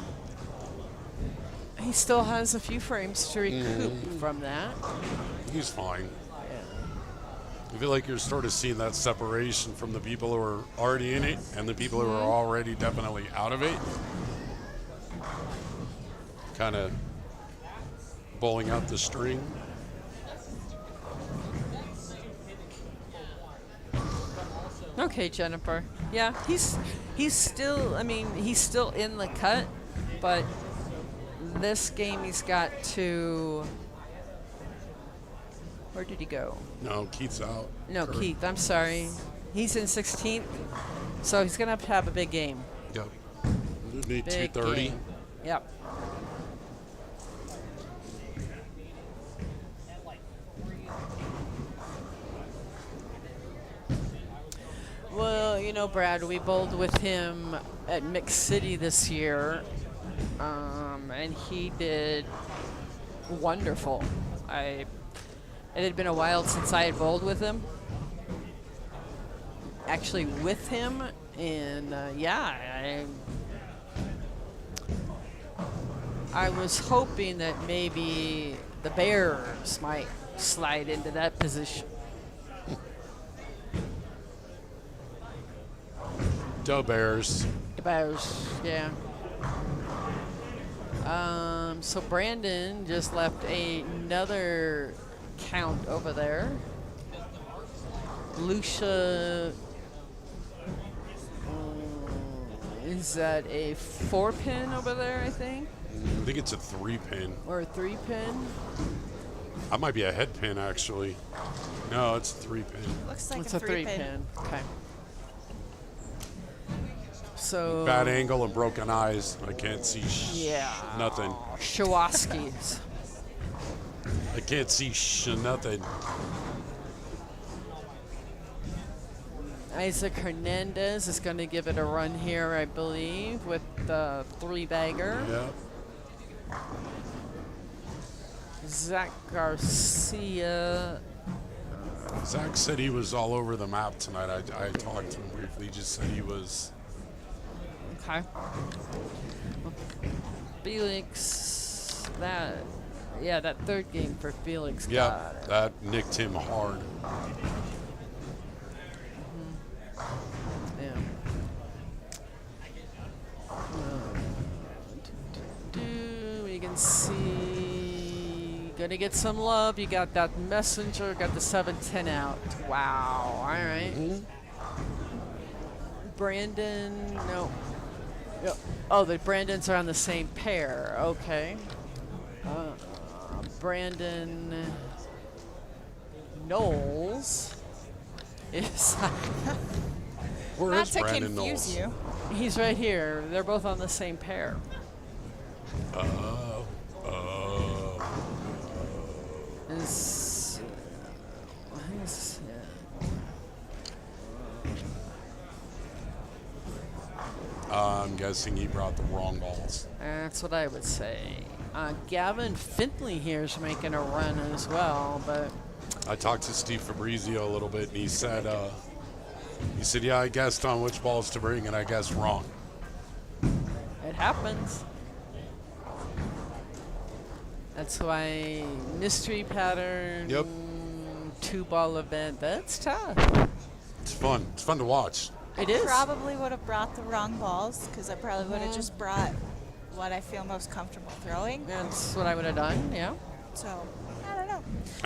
he still has a few frames to recoup from that. He's fine. Yeah. I feel like you're sort of seeing that separation from the people who are already in it and the people who are already definitely out of it. Kind of bowling out the string. Okay, Jennifer. Yeah, he's still, I mean, he's still in the cut, but this game he's got to, where did he go? No, Keith's out. No, Kurt. Keith, I'm sorry. He's in 16th, so he's going to have a big game. Yep. We need Big 230. game. Yep. Well, you know, Brad, we bowled with him at Mix City this year, and he did wonderful. It had been a while since I had bowled with him. Actually, with him, and yeah, I was hoping that maybe the Bears might slide into that position. Duh Bears. The Bears, yeah. So Brandon just left another count over there. Lucia, is that a 4-pin over there, I think? I think it's a 3-pin. Or a 3-pin? That might be a head pin, actually. No, it's a 3-pin. Looks like It's a a 3-pin. 3-pin. Okay. So Bad angle and broken eyes. I can't see yeah, nothing. Shawaskis. I can't see nothing. Isaac Hernandez is going to give it a run here, I believe, with the 3-bagger. Yeah. Zach Garcia. Zach said he was all over the map tonight. I talked to him briefly. He just said he was. Okay. Felix, that 3rd game for Felix. Yeah, got it. that nicked him hard. Yeah. We can see. Gonna get some love. You got that messenger. Got the 7-10 out. Wow. All right. Brandon, no. Yep. Oh, the Brandons are on the same pair. Okay. Brandon Knowles is. Where Not is to Brandon confuse Knowles? you. He's right here. They're both on the same pair. Oh. Is. I'm guessing he brought the wrong balls. That's what I would say. Gavin Finley here is making a run as well, but I talked to Steve Fabrizio a little bit, and he said, yeah, I guessed on which balls to bring, and I guessed wrong. it happens. That's why mystery pattern, Yep. 2-ball event, that's tough. It's fun. It's fun to watch. It is. Probably would have brought the wrong balls because I probably would have just brought what I feel most comfortable throwing. That's what I would have done, yeah. So I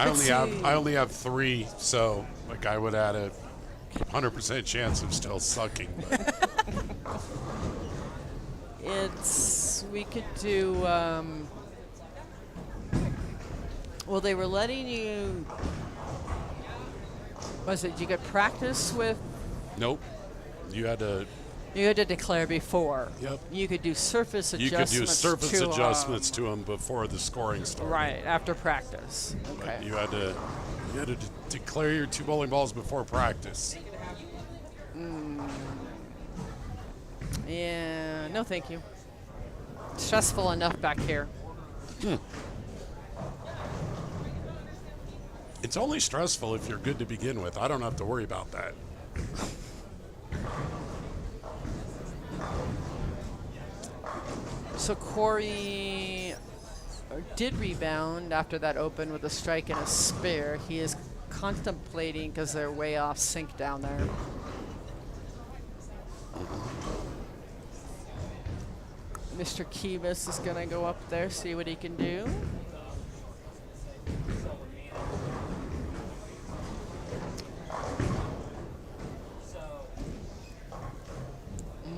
don't know. I only have 3, so like I would add a 100% chance of still sucking. But We could do, well, they were letting you, you could practice with, nope. You had to declare before. Yep. You could do surface You adjustments. could do surface to, adjustments to them before the scoring started. Right, after practice. But Okay. you had to declare your 2 bowling balls before practice. Yeah, no thank you. Stressful enough back here. It's only stressful if you're good to begin with. I don't have to worry about that. So Corey did rebound after that open with a strike and a spare. He is contemplating because they're way off sync down there. Mr. Kivas is going to go up there, see what he can do.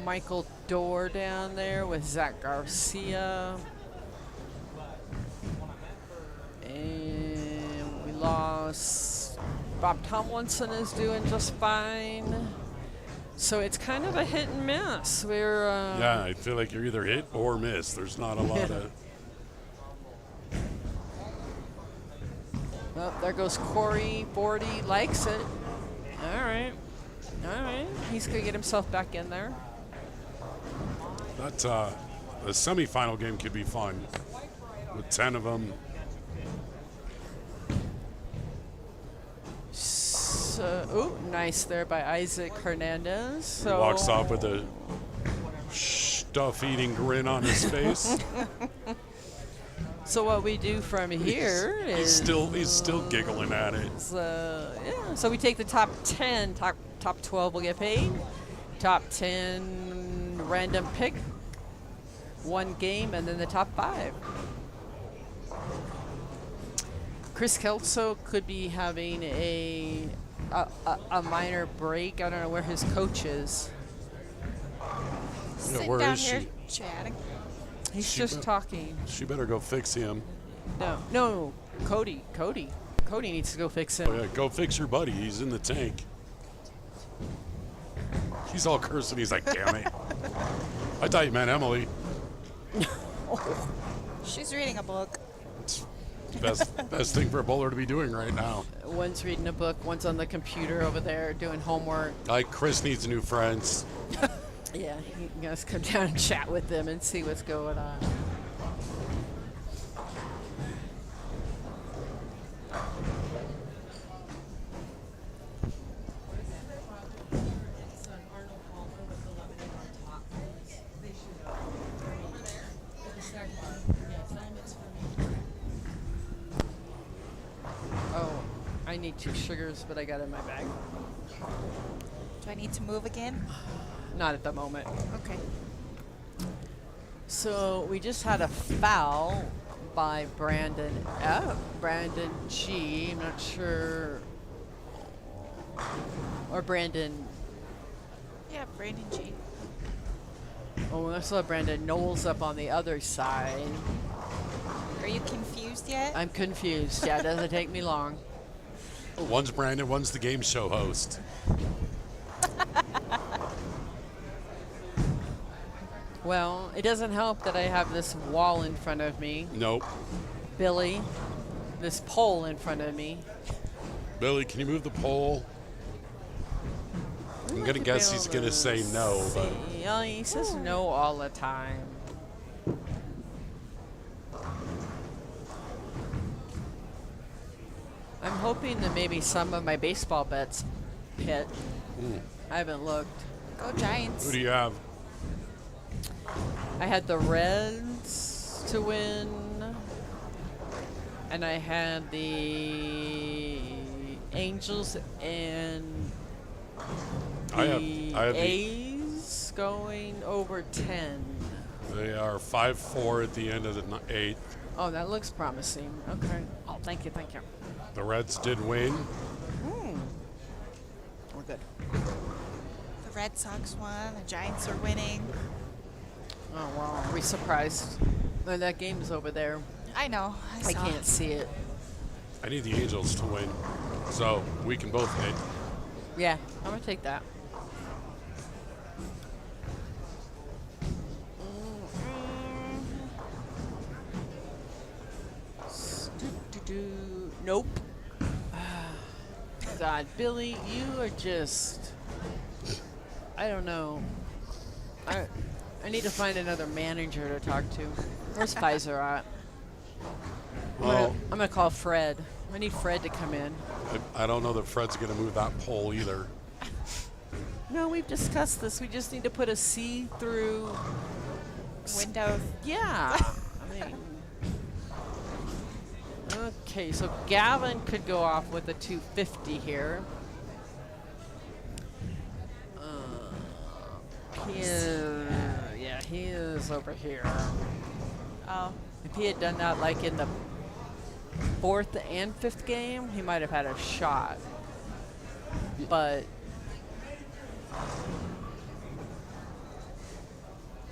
Michael Dorr down there with Zach Garcia. And we lost. Bob Tomlinson is doing just fine. So it's kind of a hit and miss. We're Yeah, I feel like you're either hit or miss. There's not a lot of. Oh, there goes Corey. 40 likes it. All right. He's going to get himself back in there. That the semifinal game could be fun with 10 of them. So, nice there by Isaac Hernandez. So Walks off with a stuff-eating grin on his face. So what we do from here is he's still giggling at it. yeah. So we take the top 10, top 12 will get paid. Top 10 random pick, 1 game, and then the top 5. Chris Kelso could be having a minor break. I don't know where his coach is. Sitting where down is here she? chatting. He's She just be- talking. She better go fix him. No, Cody needs to go fix him. Oh, yeah, go fix your buddy. He's in the tank. He's all cursing. He's like, damn it. I thought you meant Emily. She's reading a book. It's the best thing for a bowler to be doing right now. One's reading a book, one's on the computer over there doing homework. Like, Chris needs new friends. Yeah, you guys come down and chat with them and see what's going on. Oh, I need 2 sugars, but I got it in my bag. Do I need to move again? Not at the moment. Okay. So we just had a foul by Brandon F. Brandon G. I'm not sure. Or Brandon. Yeah, Brandon G. Oh, I saw Brandon Knowles up on the other side. Are you confused yet? I'm confused. Yeah, it doesn't take me long. One's Brandon, one's the game show host. Well, it doesn't help that I have this wall in front of me. Nope. Billy, this pole in front of me. Billy, can you move the pole? I'm going to guess he's going to say no, but Yeah, he says no all the time. I'm hoping that maybe some of my baseball bets hit. I haven't looked. Go Giants. who do you have? I had the Reds to win, and I had the Angels and I have the, A's going over 10. they are 5-4 at the end of the 8th. Oh, that looks promising. Okay. Oh, thank you, thank you. The Reds did win. We're good. The Red Sox won. The Giants are winning. Oh, well, are we surprised? Oh, that game's over there. I know. I saw. can't see it. I need the Angels to win, so we can both hit. Yeah, I'm going to take that. Nope. God, Billy, you are just. I don't know. I need to find another manager to talk to. Where's Pfizer at? Well, I'm gonna call Fred. I need Fred to come in. I don't know that Fred's going to move that pole either. No, we've discussed this. We just need to put a see-through. Window. Yeah. I mean. Okay, so Gavin could go off with a 250 here. He is over here. Oh. If he had done that like in the 4th and 5th game, he might have had a shot. But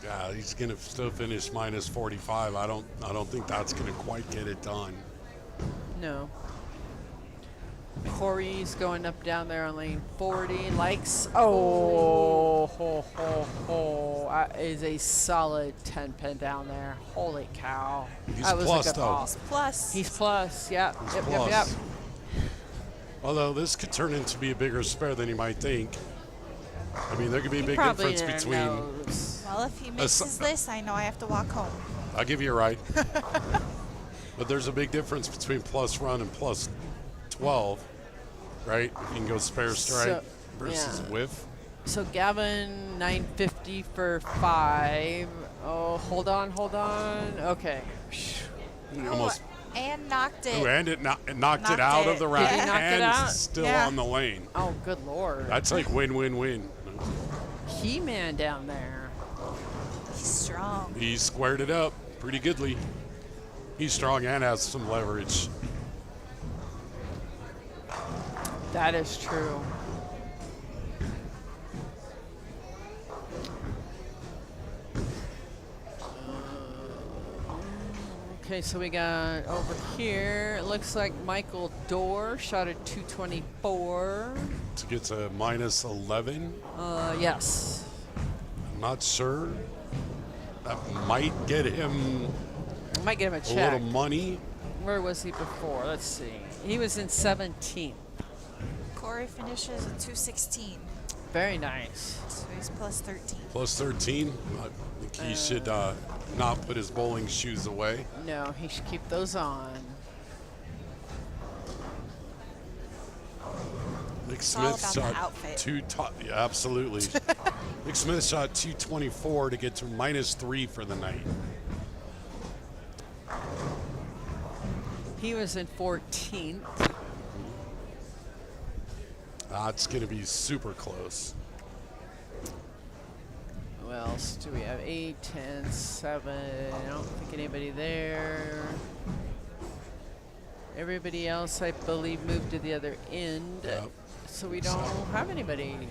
Yeah, he's going to still finish minus 45. I don't think that's going to quite get it done. no. Corey's going up down there on lane 40. Likes. Oh, ho, ho, ho. Is a solid 10 pin down there. Holy cow. He's that was plus, a good though. ball. Plus. He's plus. Yep. He's Yep. plus. Yep. Although this could turn into be a bigger spare than you might think. I mean, there could be a He big probably difference never between. knows. Well, if he misses this, I know I have to walk home. I'll give you a right. But there's a big difference between plus run and plus 12, right? You can go spare strike versus yeah. whiff. So Gavin, 950 for 5. Oh, hold on. Okay. He almost And knocked it. and it knocked it out Knocked of the it. rack Did he knock it and out? still Yeah. on the lane. Oh, good lord. That's like win-win-win. He-Man down there. He's strong. He squared it up pretty goodly. He's strong and has some leverage. That is true. Okay, so we got over here. It looks like Michael Dorr shot at 224. To get to minus 11, Yes. I'm not sure. That might get him I might give him a a check. little money. Where was he before? Let's see. He was in 17th. Corey finishes at 216. Very nice. So he's plus 13. Plus 13. I think he should not put his bowling shoes away. No, he should keep those on. Nick It's all Smith about the shot outfit. yeah, absolutely. Nick Smith shot 224 to get to minus 3 for the night. He was in 14th. That's going to be super close. Who else do we have? 8, 10, 7. I don't think anybody there. Everybody else, I believe, moved to the other end. Yep. So we don't have anybody.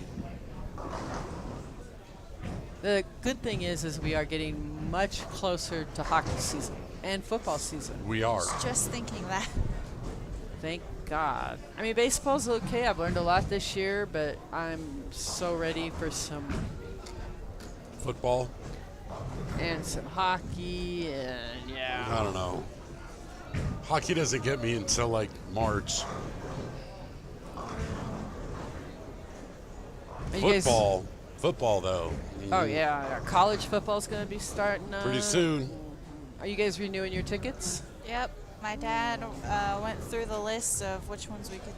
The good thing is we are getting much closer to hockey season and football season. We are. Just thinking that. Thank God. I mean, baseball's okay. I've learned a lot this year, but I'm so ready for some Football. and some hockey and yeah. I don't know. Hockey doesn't get me until like March. Are you guys- Football though. Oh yeah, college football's gonna be starting Pretty soon. Are you guys renewing your tickets? Yep. My dad went through the list of which ones we could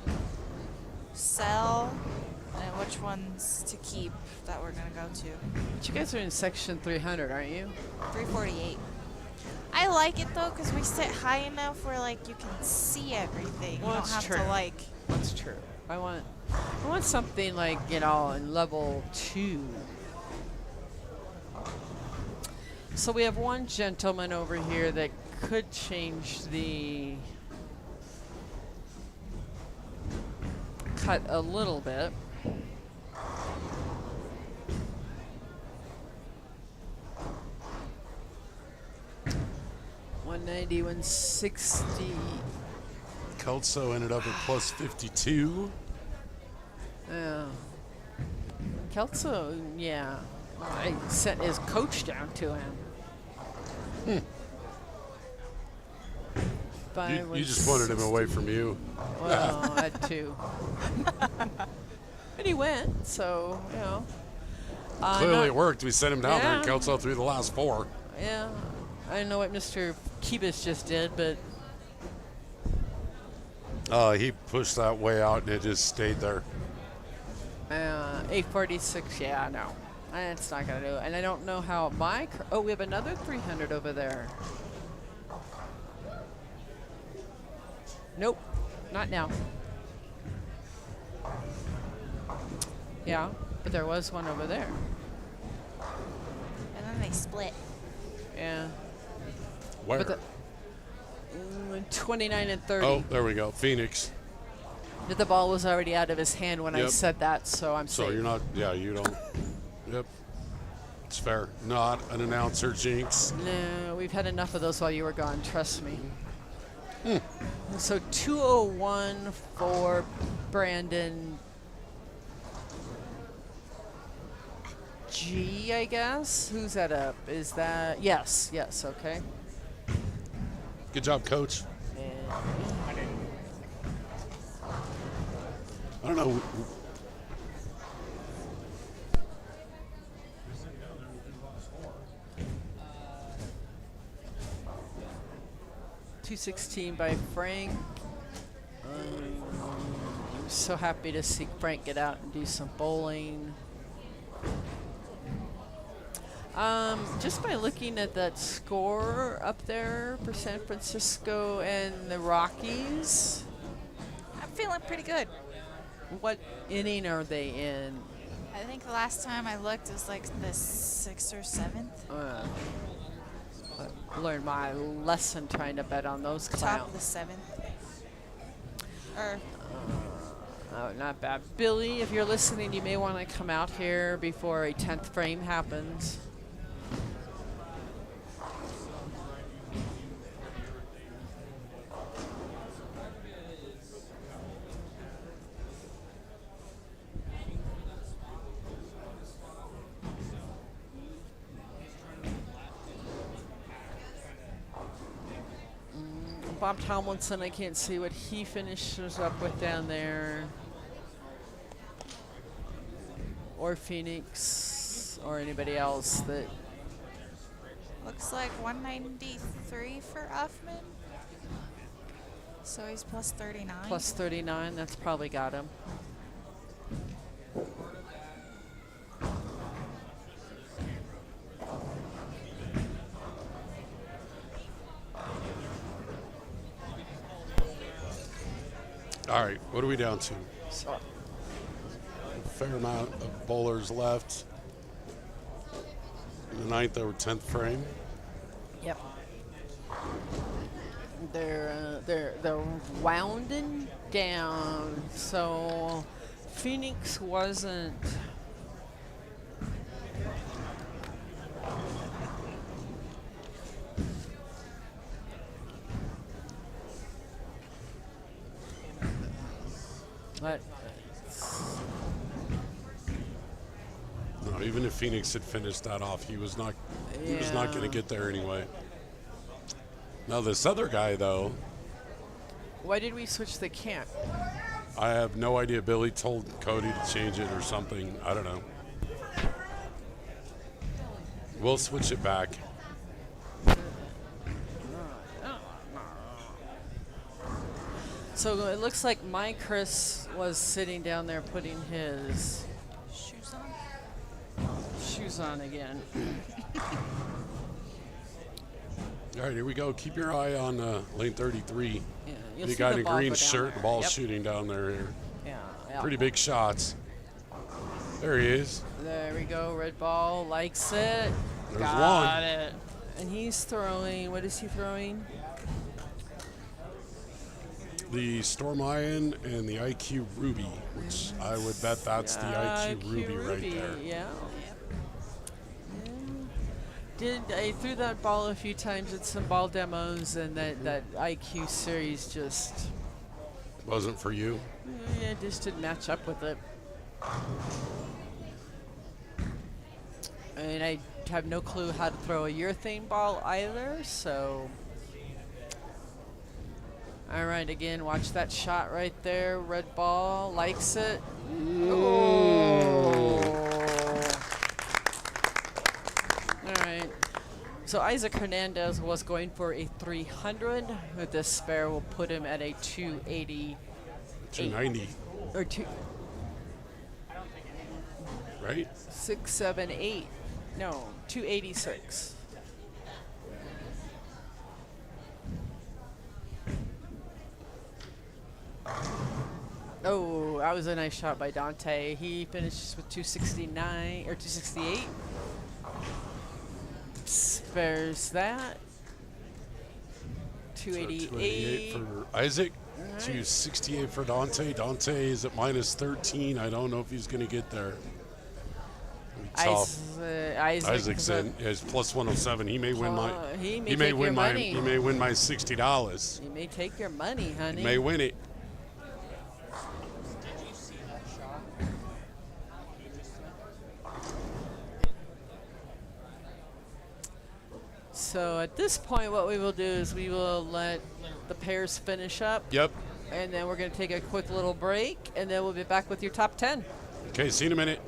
sell and which ones to keep that we're going to go to. But you guys are in section 300, aren't you? 348. I like it though because we sit high enough where like you can see everything. Well, you don't that's have true. to like. That's true. I want something like, you know, in level 2. So we have one gentleman over here that could change the cut a little bit. $190, $160. Kelso ended up at plus 52. Yeah. Kelso, yeah. I sent his coach down to him. You just wanted him away from you. Well, that too. But he went, so, you know. Clearly it worked. We sent him down there and Yeah. Kelso through the last 4. Yeah. I don't know what Mr. Kibis just did, but He pushed that way out and it just stayed there. 846, yeah, no. It's not going to do it. And I don't know how oh, we have another 300 over there. Nope, not now. Yeah, but there was one over there. And then they split. Yeah. Where? But 29 and 30. Oh, there we go. Phoenix. But the ball was already out of his hand when I Yep. said that, so I'm So safe. you're not, you don't. Yep. It's fair. Not an announcer jinx. No, we've had enough of those while you were gone, trust me. So 201 for Brandon G, I guess. Who's that up? Is that yes, okay. Good job, coach. I don't know. 216 by Frank. I'm so happy to see Frank get out and do some bowling. Just by looking at that score up there for San Francisco and the Rockies, I'm feeling pretty good. what inning are they in? I think the last time I looked was like the 6th or 7th. I learned my lesson trying to bet on those Top of the clowns. 7th. Or Oh, not bad. Billy, if you're listening, you may want to come out here before a 10th frame happens. Bob Tomlinson, I can't see what he finishes up with down there. Or Phoenix, or anybody else that. looks like 193 for Uffman. So he's plus 39. Plus 39, that's probably got him. All right, what are we down to? So, A fair amount of bowlers left. In the 9th or 10th frame. yep. They're wounding down. So Phoenix wasn't But No, even if Phoenix had finished that off, he was not. He was not going to get there anyway. Now this other guy, though, why did we switch the camp? I have no idea. Billy told Cody to change it or something. I don't know. We'll switch it back. So it looks like my Chris was sitting down there putting his Shoes on. shoes on again. All right, here we go. Keep your eye on lane 33. Yeah, you'll The see guy the in a ball green go down shirt, there. the ball's Yep. shooting down there here. Yeah. Pretty big shots. There he is. There we go. Red ball likes it. There's Got one. it. And he's throwing. What is he throwing? The Storm Iron and the IQ Ruby, which I would bet that's the IQ Ruby right there. Yeah. I threw that ball a few times at some ball demos, and that IQ series just Wasn't for you. just didn't match up with it. And I have no clue how to throw a urethane ball either, so. All right, again, watch that shot right there. Red ball, likes it. Oh. All right. So Isaac Hernandez was going for a 300. With this spare, will put him at a 280. 290, Or 2, right? 6, 7, 8. No, 286. Oh, that was a nice shot by Dante. He finishes with 269 or 268. Spares that. 288. For Isaac, 268 for Dante. Dante is at minus 13. I don't know if he's going to get there. Tough. Isaac's in is plus 107. He may win my. He may He may take your win my. money. He may win my $60. You may take your money, honey. He may win it. So at this point, what we will do is we will let the pairs finish up. Yep. And then we're going to take a quick little break, and then we'll be back with your top 10. Okay, see you in a minute.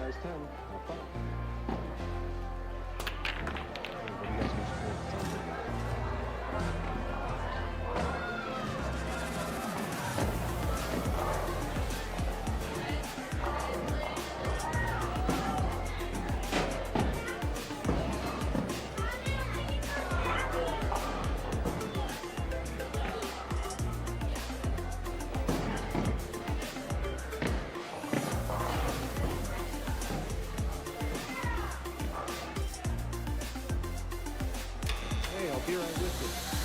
Size 10. Have fun. What do you guys wish for? Hey, I'll be right with you.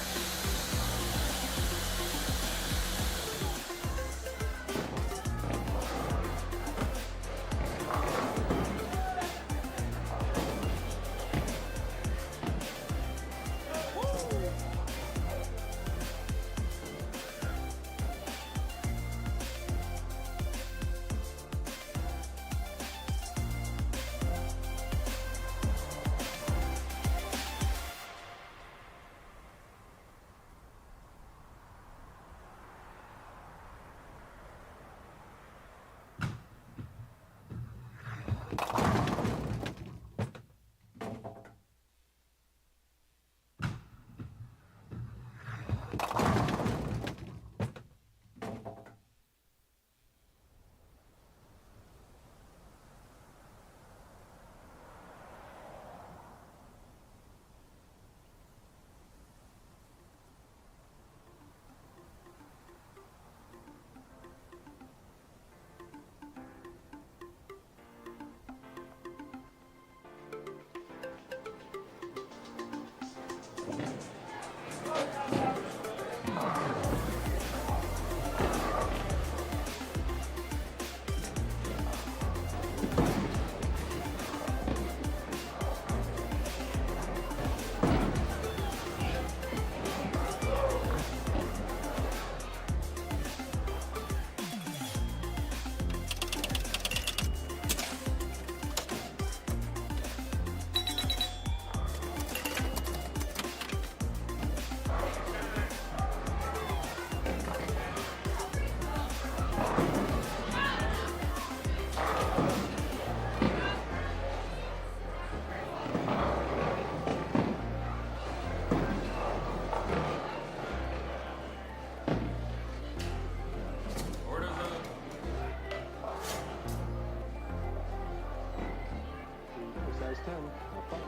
Size 10. Have fun.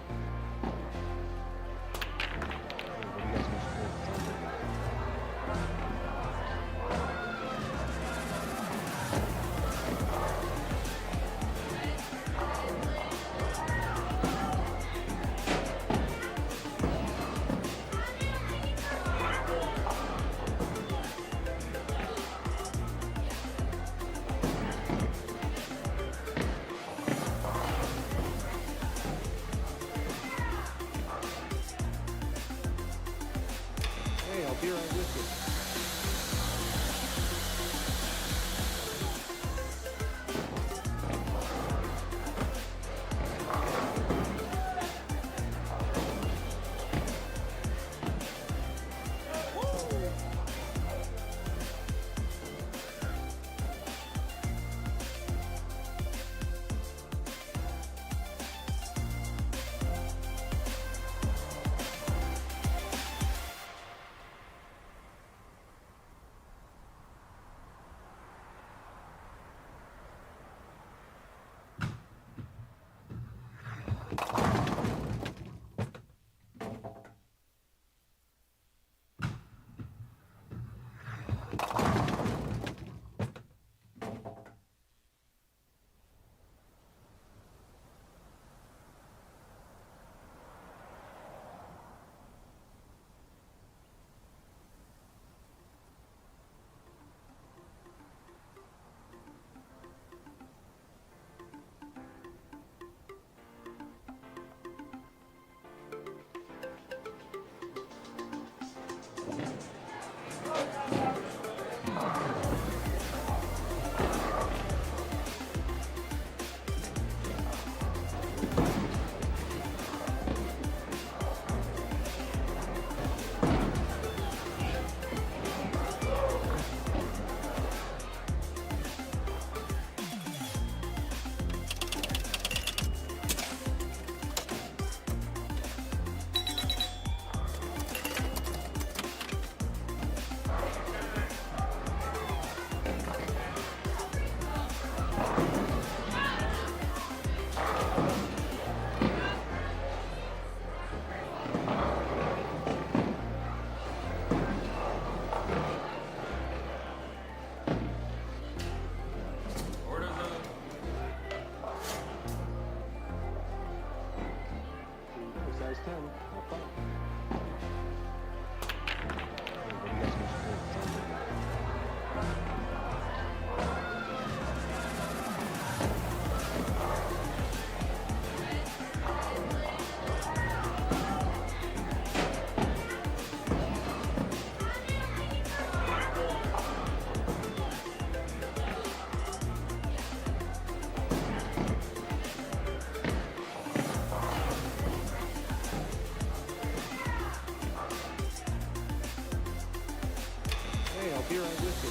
What do you guys wish for? Hey, I'll be right with you. 10, top 5. What do you guys think? Hey, I'll be right with you.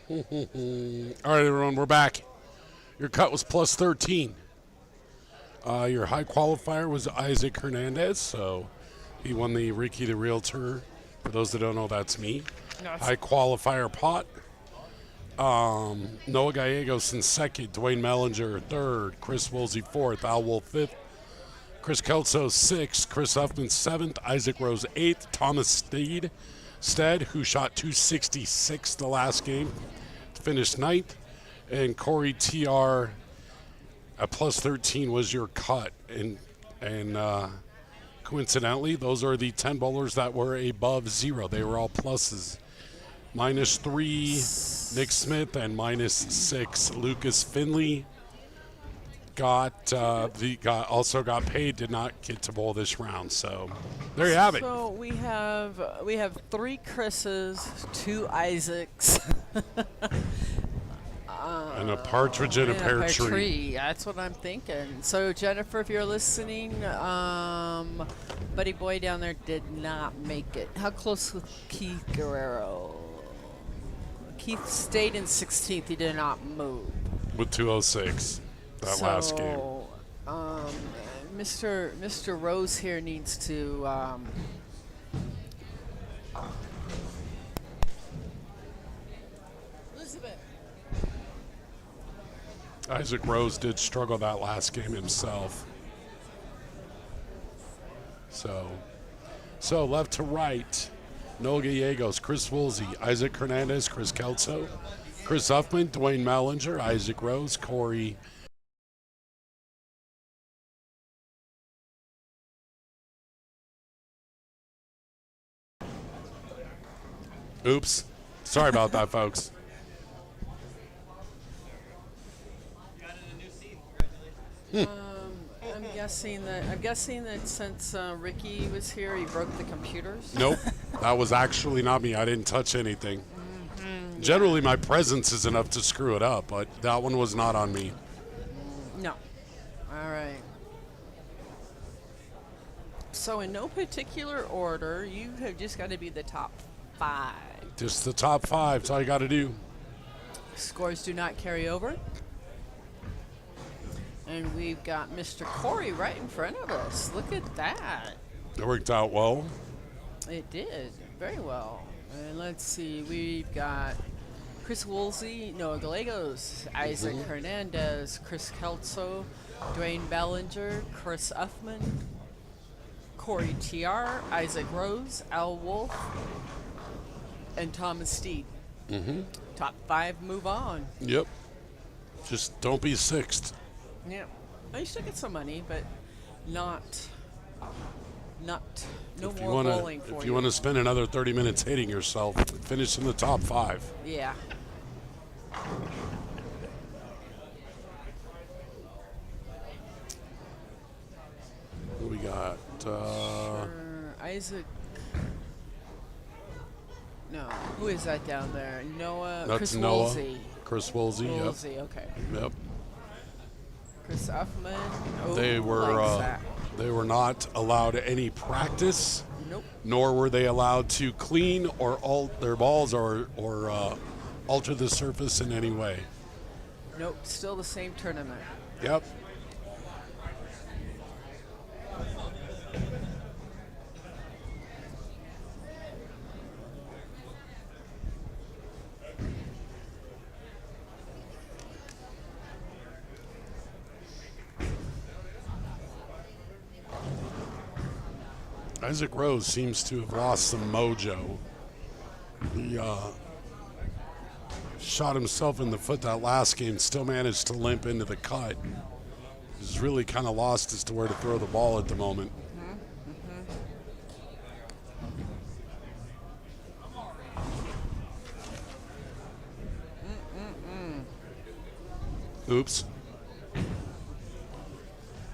All right, everyone, we're back. Your cut was plus 13. Your high qualifier was Isaac Hernandez, so he won the Ricky the Realtor. For those that don't know, that's me. High qualifier pot. Noah Gallegos in second, Dwayne Mellinger third, Chris Woolsey fourth, Al Wolf fifth, Chris Kelso sixth, Chris Huffman seventh, Isaac Rose eighth, Thomas Stead, who shot 266 the last game, finished ninth, and Corey TR at plus 13 was your cut. And coincidentally, those are the 10 bowlers that were above zero. They were all pluses. -3, Nick Smith, and -6, Lucas Finley. Also got paid, did not get to bowl this round. So there you have it. So we have 3 Chris's, 2 Isaacs, And a partridge in a pear pear tree. That's what I'm thinking. So Jennifer, if you're listening, Buddy Boy down there did not make it. How close was Keith Guerrero? Keith stayed in 16th. He did not move. With 206 that last game. Mr. Rose here needs to Elizabeth. Isaac Rose did struggle that last game himself. So left to right, Noah Gallegos, Chris Woolsey, Isaac Hernandez, Chris Kelso, Chris Huffman, Dwayne Mellinger, Isaac Rose, Corey. Oops. Sorry about that, folks. I'm guessing that since Ricky was here, he broke the computers. Nope. That was actually not me. I didn't touch anything. Generally, my presence is enough to screw it up, but that one was not on me. No. All right. So in no particular order, you have just got to be the top 5. Just the top 5. That's all you got to do. Scores do not carry over. And we've got Mr. Corey right in front of us. Look at that. It worked out well. It did very well. And let's see, we've got Chris Woolsey, Noah Gallegos, Isaac Hernandez, Chris Kelso, Dwayne Bellinger, Chris Uffman, Corey TR, Isaac Rose, Al Wolf, and Thomas Steed. Top 5 move on. Yep. Just don't be sixth. Yeah. Well, you still get some money, but no If you more wanna, bowling for if you want to spend another 30 minutes hating yourself, finish in the top 5. Yeah. What we got? Isaac. No. Who is that down there? Noah. That's Chris Noah. Woolsey. Chris Woolsey. Woolsey, okay. Yep. Chris Uffman. Oh, They were likes that. they were not allowed any practice, Nope. nor were they allowed to clean or alter their balls or alter the surface in any way. Nope. Still the same tournament. Yep. Isaac Rose seems to have lost some mojo. He shot himself in the foot that last game, still managed to limp into the cut. He's really kind of lost as to where to throw the ball at the moment. Oops.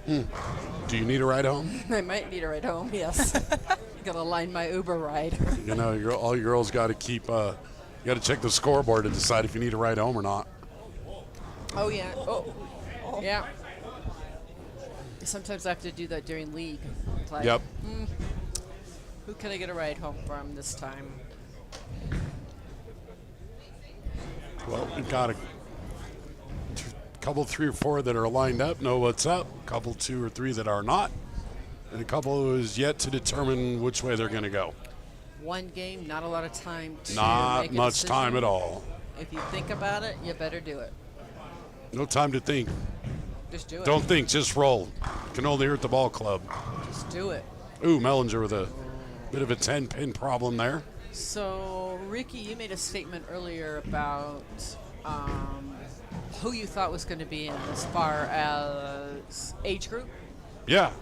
Do you need a ride home? I might need a ride home, yes. Gotta line my Uber ride. You know, all your girls got to keep, you got to check the scoreboard to decide if you need a ride home or not. Oh, yeah. Oh. Yeah. Sometimes I have to do that during league. It's like, Yep. Who can I get a ride home from this time? Well, we've got a couple, 3 or 4 that are lined up, know what's up. A couple, 2 or 3 that are not. And a couple who is yet to determine which way they're going to go. One game, not a lot of time to Not make a much decision. time at all. If you think about it, you better do it. No time to think. Just do it. Don't think, just roll. Can only hurt the ball club. Just do it. Ooh, Mellinger with a bit of a 10-pin problem there. So, Ricky, you made a statement earlier about who you thought was going to be in as far as age group, Yeah.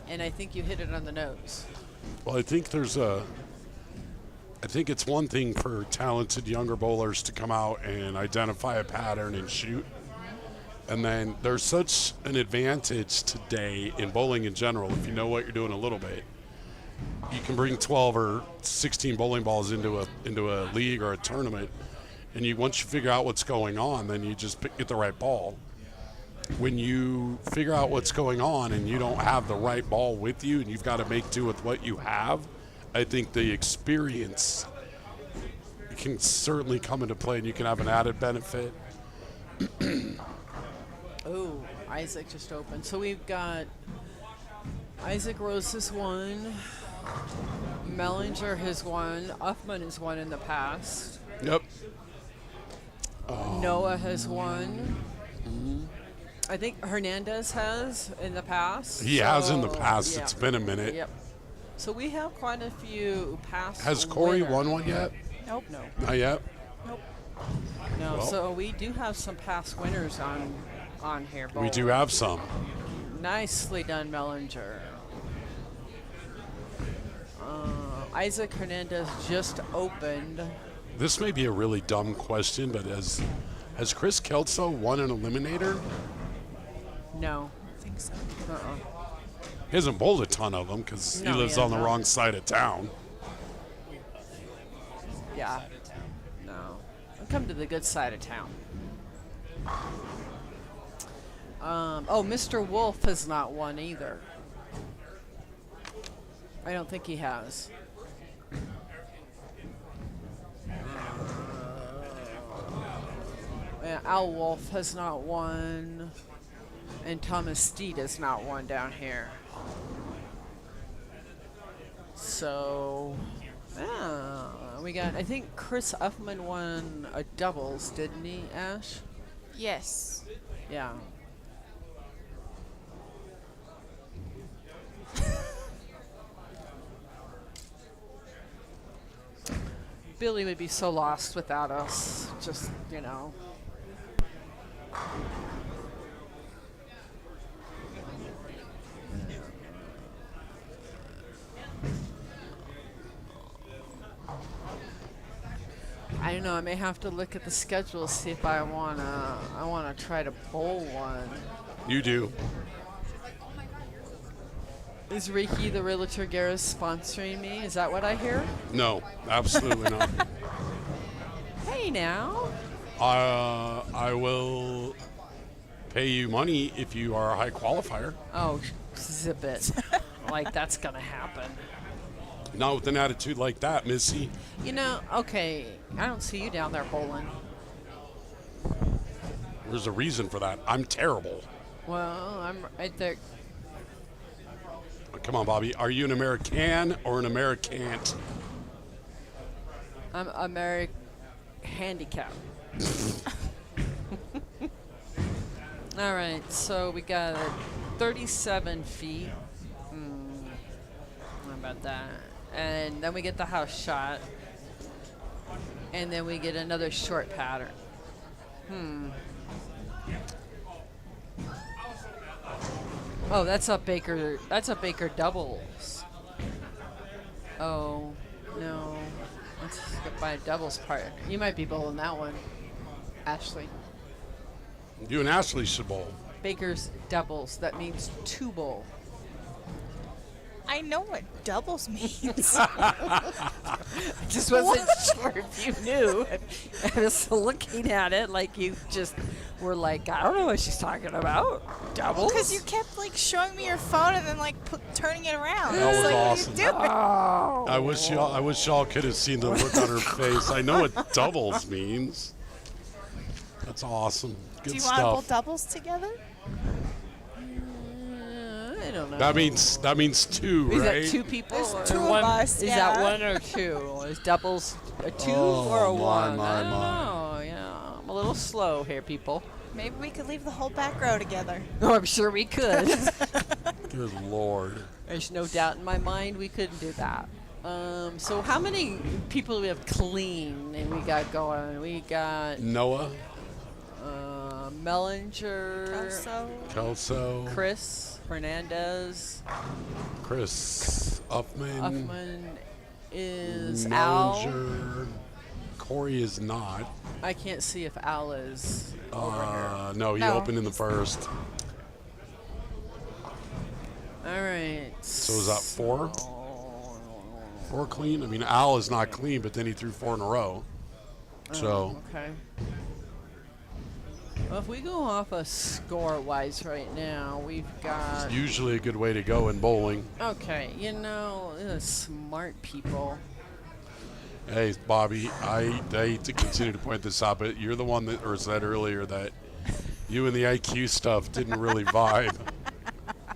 and I think you hit it on the nose. Well, I think it's one thing for talented younger bowlers to come out and identify a pattern and shoot. And then there's such an advantage today in bowling in general, if you know what you're doing a little bit. You can bring 12 or 16 bowling balls into a league or a tournament, and once you figure out what's going on, then you just get the right ball. When you figure out what's going on and you don't have the right ball with you and you've got to make do with what you have, I think the experience can certainly come into play, and you can have an added benefit. Oh, Isaac just opened. So we've got Isaac Rose has won, Mellinger has won, Uffman has won in the past, Yep. Noah has won. I think Hernandez has in the past. He has in the So, past. yeah. It's been a minute. Yep. So we have quite a few past. Has Corey winners. won one yet? Nope. No. Not yet. Nope. No. Well. So we do have some past winners on here. We do have some. Nicely done, Mellinger. Isaac Hernandez just opened. This may be a really dumb question, but has Chris Kelso won an Eliminator? No. I think so. He hasn't bowled a ton of them because No, he lives he on the hasn't. wrong side of town. Yeah. No. I'll come to the good side of town. Mr. Wolf has not won either. I don't think he has. Yeah, Al Wolf has not won. And Thomas Steed is not one down here. So, yeah, we got, I think Chris Uffman won a doubles, didn't he, Ash? Yes. Yeah. Billy would be so lost without us. Just, you know. I don't know. I may have to look at the schedule, see if I wanna try to bowl one. You do. Is Ricky the Realtor Garris sponsoring me? Is that what I hear? No, absolutely not. Hey now. I will pay you money if you are a high qualifier. Oh, zip it. Like that's gonna happen. Not with an attitude like that, Missy. You know, okay, I don't see you down there bowling. There's a reason for that. I'm terrible. Well, I'm right there. Come on, Bobby. Are you an American or an Americant? I'm American handicap. All right, so we got 37 feet. How about that? And then we get the house shot. And then we get another short pattern. Oh, that's a Baker. That's a Baker doubles. Oh, no. Let's get by a doubles part. You might be bowling that one, Ashley. You and Ashley should bowl. Baker's doubles. That means two bowl. I know what doubles means. Just wasn't sure if you knew. I was looking at it like you just were like, I don't know what she's talking about. Doubles? Because you kept like showing me your phone and then like turning it around. That It's was like, awesome. What are you doing? Oh. I wish y'all could have seen the look on her face. I know what doubles means. That's awesome. Good Do you want to bowl stuff. doubles together? I don't know. That means two, Is right? that two people? There's or two of one? us, Is yeah. that one or two? Is doubles a two Oh, or a my, one? my, I don't my. know. Yeah, I'm a little slow here, people. Maybe we could leave the whole back row together. Oh, I'm sure we could. Good Lord. There's no doubt in my mind we couldn't do that. So how many people do we have clean and we got going? We got Noah, Mellinger, Kelso, Chris Hernandez, Chris Uffman, Uffman is Al. Mellinger. Corey is not. I can't see if Al is over here. No, he No. opened in the first. All right. So is that four? Four clean? I mean, Al is not clean, but then he threw four in a row. So, Okay. Well, if we go off a score-wise right now, we've got... usually a good way to go in bowling. Okay, you know, smart people. Hey, Bobby, I hate to continue to point this out, but you're the one that said earlier that you and the IQ stuff didn't really vibe.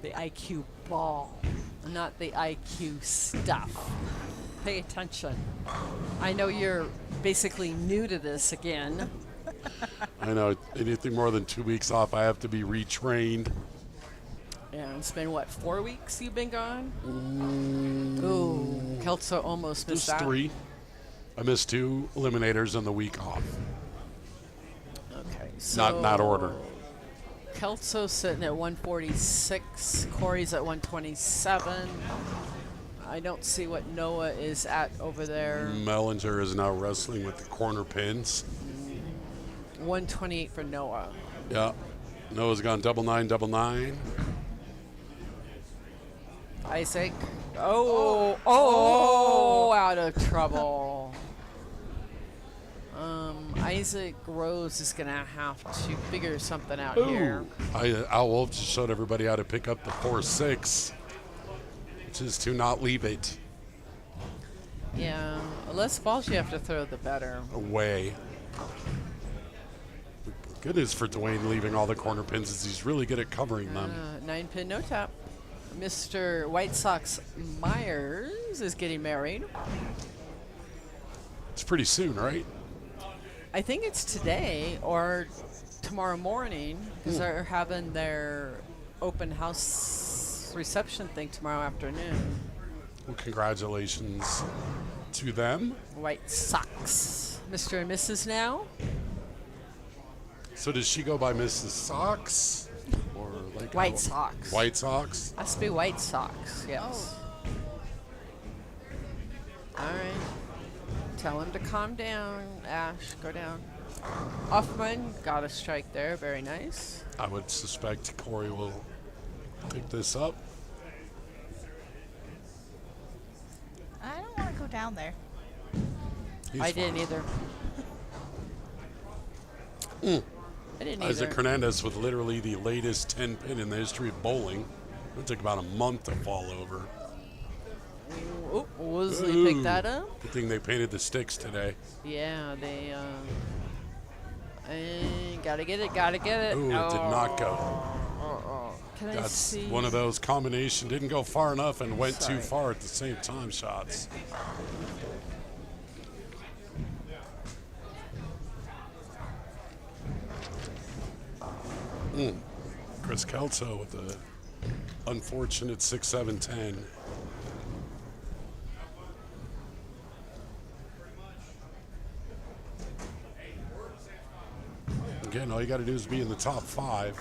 The IQ ball, not the IQ stuff. Pay attention. I know you're basically new to this again. I know, anything more than 2 weeks off, I have to be retrained. And it's been, what, 4 weeks you've been gone? Ooh, Kelso almost missed Just that. 3. I missed 2 eliminators on the week off. Okay, so... Not in that order. Kelso's sitting at 146. Corey's at 127. I don't see what Noah is at over there. Mellinger is now wrestling with the corner pins. 128 for Noah. Yeah. Noah's gone double nine. Isaac. Oh, out of trouble. Isaac Rose is going to have to figure something out here. Al Wolf just showed everybody how to pick up the 4-6, which is to not leave it Yeah, less balls you have to throw, the better. away. Good news for Dwayne leaving all the corner pins is he's really good at covering them. 9-pin, no tap. Mr. White Sox Myers is getting married. It's pretty soon, right? I think it's today or tomorrow morning because they're having their open house reception thing tomorrow afternoon. Well, congratulations to them. White Sox. Mr. and Mrs. now. So does she go by Mrs. Sox? Or like White Sox. White Sox? Has to be White Sox, yes. All right. Tell him to calm down, Ash. Go down. Hoffman got a strike there. Very nice. I would suspect Corey will pick this up. I don't want to go down there. He's I fine. didn't either. I didn't either. Isaac Hernandez with literally the latest 10 pin in the history of bowling. It took about a month to fall over. Oh, Woosley picked that up. Good thing they painted the sticks today. Yeah, they gotta get it, gotta get it. Ooh, it did not go. Can I That's see? one of those combination didn't go far enough and went Sorry. too far at the same time shots. Chris Kelso with the unfortunate 6-7-10. Again, all you got to do is be in the top 5.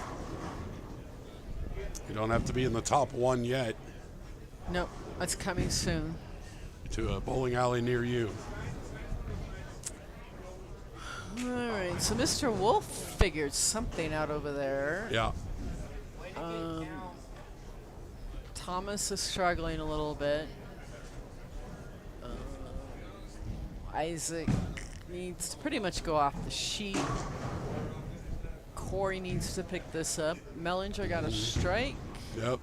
You don't have to be in the top 1 yet. Nope, that's coming soon. To a bowling alley near you. All right, so Mr. Wolf figured something out over there. Yeah. Thomas is struggling a little bit. Isaac needs to pretty much go off the sheet. Corey needs to pick this up. Mellinger got a strike. Yep.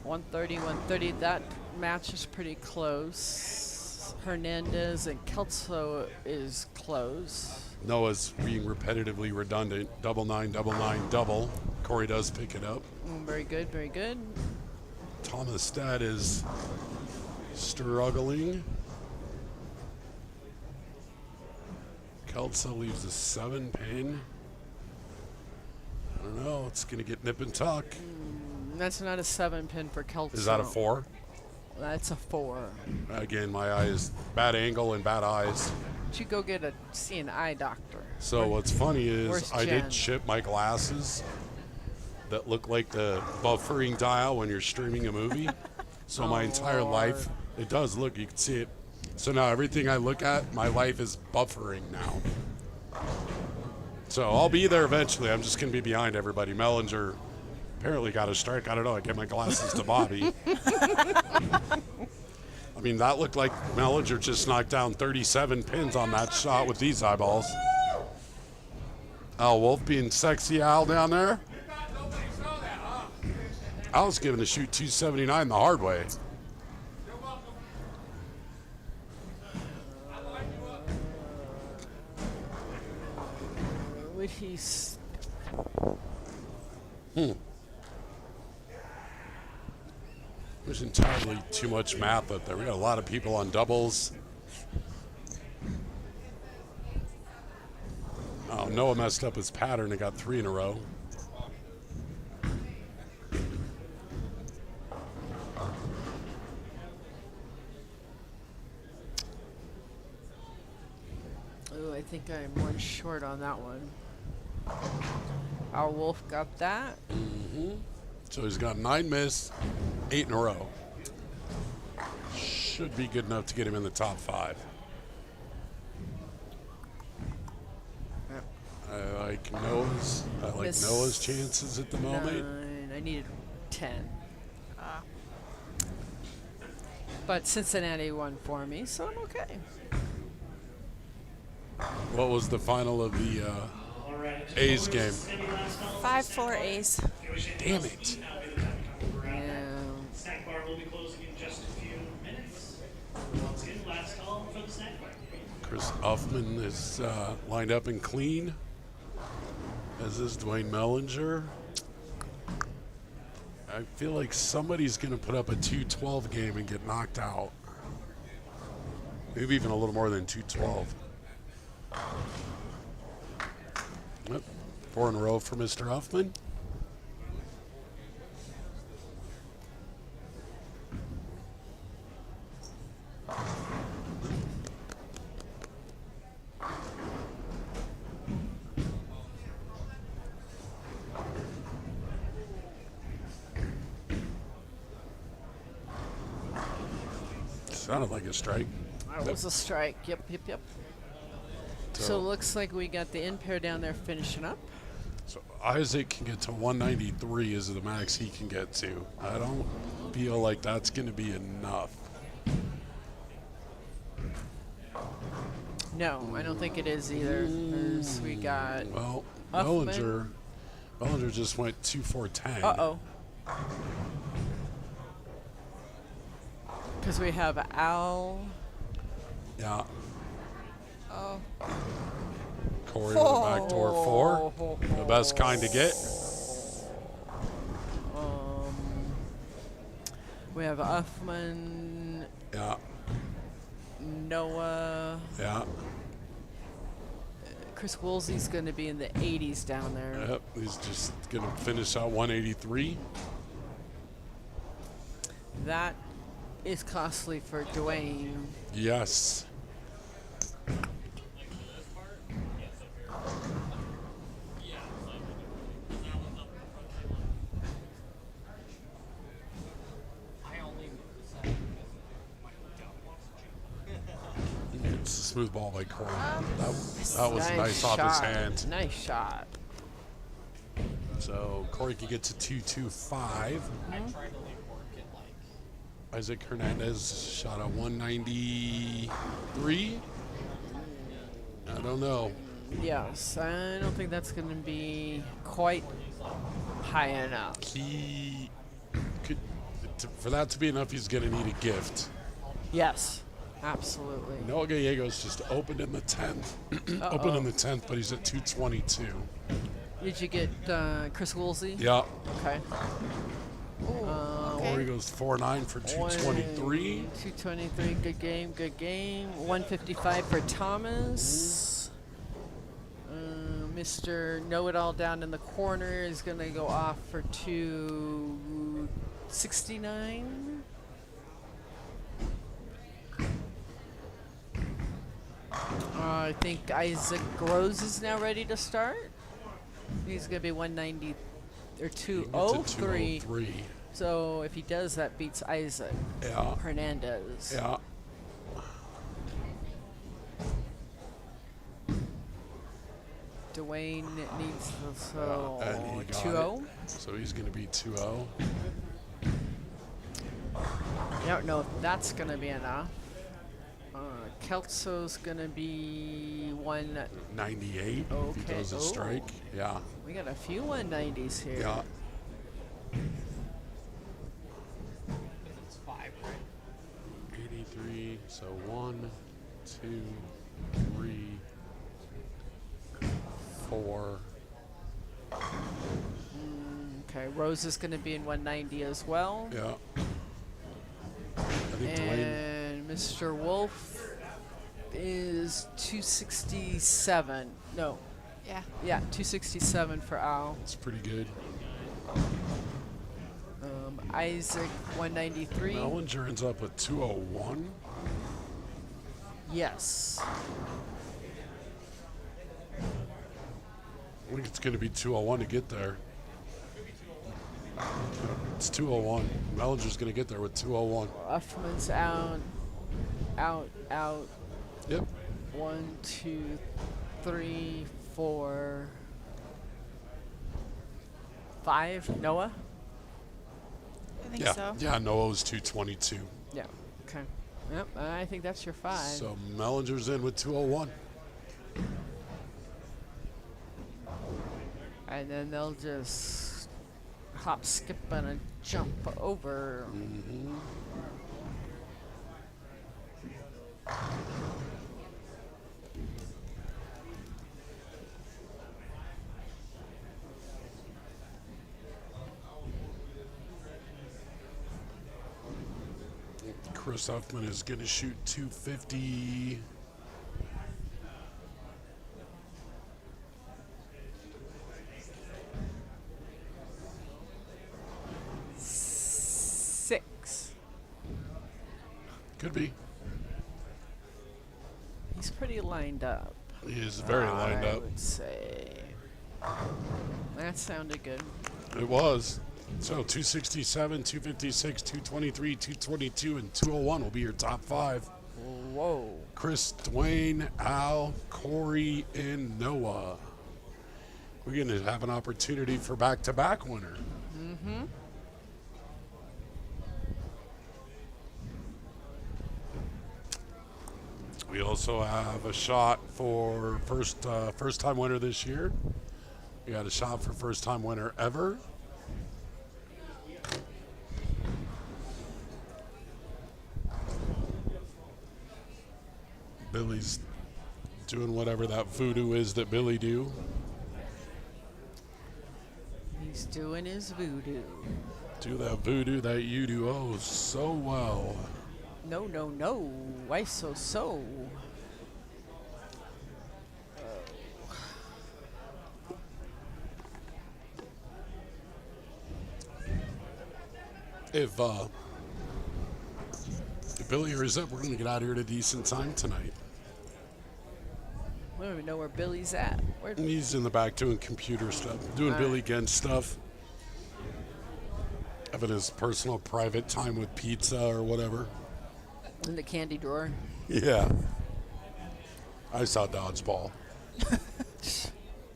130, 130. That match is pretty close. Hernandez and Kelso is close. Noah's being repetitively redundant. 99, 99, double. Corey does pick it up. Very good, very good. Thomas Stad is struggling. Kelso leaves a 7 pin. I don't know. It's going to get nip and tuck. That's not a 7 pin for Kelso. Is that a 4? That's a 4. Again, my eyes, bad angle and bad eyes. You go see an eye doctor. So what's funny is Where's I Jen? did ship my glasses that look like the buffering dial when you're streaming a movie. So my entire life, it does look, you can see it. So now everything I look at, my life is buffering now. So I'll be there eventually. I'm just going to be behind everybody. Mellinger apparently got a strike. I don't know. I get my glasses to Bobby. I mean, that looked like Mellinger just knocked down 37 pins on that shot with these eyeballs. Al Wolf being sexy Al down there. Al's given to shoot 279 the hard way. Would he? There's entirely too much math up there. We got a lot of people on doubles. Oh, Noah messed up his pattern and got 3 in a row. Oh, I think I'm 1 short on that one. Our Wolf got that. So he's got 9 missed, 8 in a row. Should be good enough to get him in the top 5. Yep. I like Noah's chances at the moment. 9. I needed 10. But Cincinnati won for me, so I'm okay. What was the final of the A's game? 5-4 A's. Damn it. Yeah. Snack bar will be closing in just a few minutes. Once again, last call for the snack bar. Chris Uffman is lined up and clean. As is Dwayne Mellinger. I feel like somebody's going to put up a 212 game and get knocked out. Maybe even a little more than 212. Yep. 4 in a row for Mr. Huffman. Sounded like a strike. That was a strike. Yep. So it looks like we got the in pair down there finishing up. So Isaac can get to 193 is the max he can get to. I don't feel like that's going to be enough. No, I don't think it is either. 'Cause we got. Well, Huffman. Bellinger just went 2-4-10. Uh-oh. Because we have Al. Yeah. Oh. Corey with a backdoor 4. The best kind to get. We have Uffman, Yeah. Noah. Yeah. Chris Woolsey's going to be in the 80s down there. Yep. He's just going to finish out 183. That is costly for Dwayne. Yes. It's a smooth ball by Corey. That was nice off his hand. Nice shot. So Corey can get to 225. Isaac Hernandez shot a 193. I don't know. Yes, I don't think that's going to be quite high enough. He could, for that to be enough, he's going to need a gift. Yes, absolutely. Noah Gallegos just opened in the 10th. Opened in the 10th, but he's at 222. Did you get Chris Woolsey? Yeah. Okay. Corey goes 4-9 for 223. 223, good game. 155 for Thomas. Mr. Know-It-All down in the corner is going to go off for 269. I think Isaac Rose is now ready to start. He's going to be 190 or 203. 203. So if he does, that beats Isaac Hernandez. Yeah. Dwayne needs the And he got 2-0. it. So he's going to be 2-0. I don't know if that's going to be enough. Kelso's going to be 198 if he does a strike. Yeah. We got a few 190s here. Yeah. It's 5, right? 83. So 1, 2, 3, 4. Okay, Rose is going to be in 190 as well. Yeah. I think Dwayne. And Mr. Wolf is 267. No. Yeah, 267 for Al. It's pretty good. Isaac 193. Mellinger ends up with 201. Yes. I think it's going to be 201 to get there. It's 201. Mellinger's going to get there with 201. Uffman's out. Yep. 1, 2, 3, 4, 5. Noah? I think so. Yeah, Noah's 222. Yeah. Okay. Yep, I think that's your 5. So Mellinger's in with 201. And then they'll just hop, skip, and a jump over. Chris Huffman is going to shoot 250. Six. Could be. He's pretty lined up. He is very lined I up. would say. That sounded good. It was. So 267, 256, 223, 222, and 201 will be your top 5. Whoa. Chris, Dwayne, Al, Corey, and Noah. We're going to have an opportunity for back-to-back winner. Mm-hmm. We also have a shot for first-time winner this year. We got a shot for first-time winner ever. Billy's doing whatever that voodoo is that Billy do. He's doing his voodoo. Do that voodoo that you do oh so well. No, no, no. Why so? If Billy hurries up, we're going to get out of here at a decent time tonight. We don't even know where Billy's at. Where? He's in the back doing computer stuff, doing All Billy right. Gent stuff. Having his personal private time with pizza or whatever. In the candy drawer. Yeah. I saw dodgeball.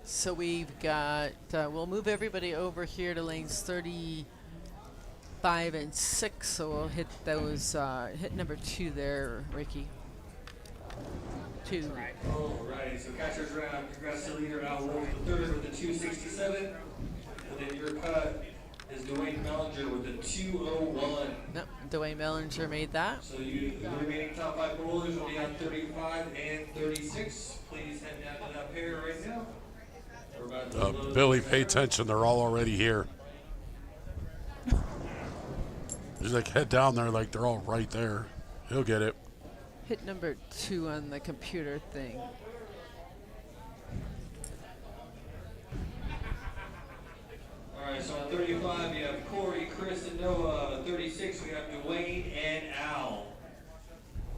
So we've got, we'll move everybody over here to lanes 35 and 6. So we'll hit those, hit number 2 there, Ricky. 2. Alright, so catcher's round, congrats to leader Al Wolf, the third with the 267. And then your cut is Dwayne Mellinger with the 201. Nope, Dwayne Mellinger made that. So the remaining top 5 bowlers will be on 35 and 36. Please head down to that pair right now. We're about to close Billy, this pay round. attention. They're all already here. He's like, head down there like they're all right there. He'll get it. Hit number 2 on the computer thing. Alright, so on 35 you have Corey, Chris, and Noah. 36 we have Dwayne and Al.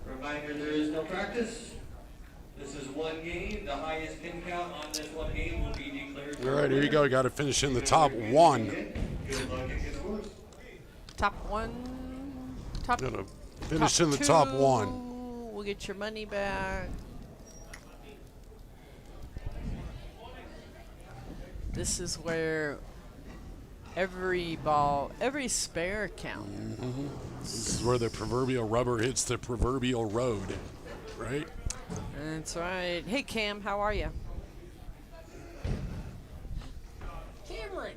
Reminder, there is no practice. This is one game. The highest pin count on this one game will be declared. All right, here you go. You got to finish in the top 1. Good luck and good scores. Top 1. Top, Gotta finish top in the top 2, 1. We'll get your money back. This is where every ball, every spare count. This is where the proverbial rubber hits the proverbial road, right? That's right. Hey, Cam, how are you? Cameron.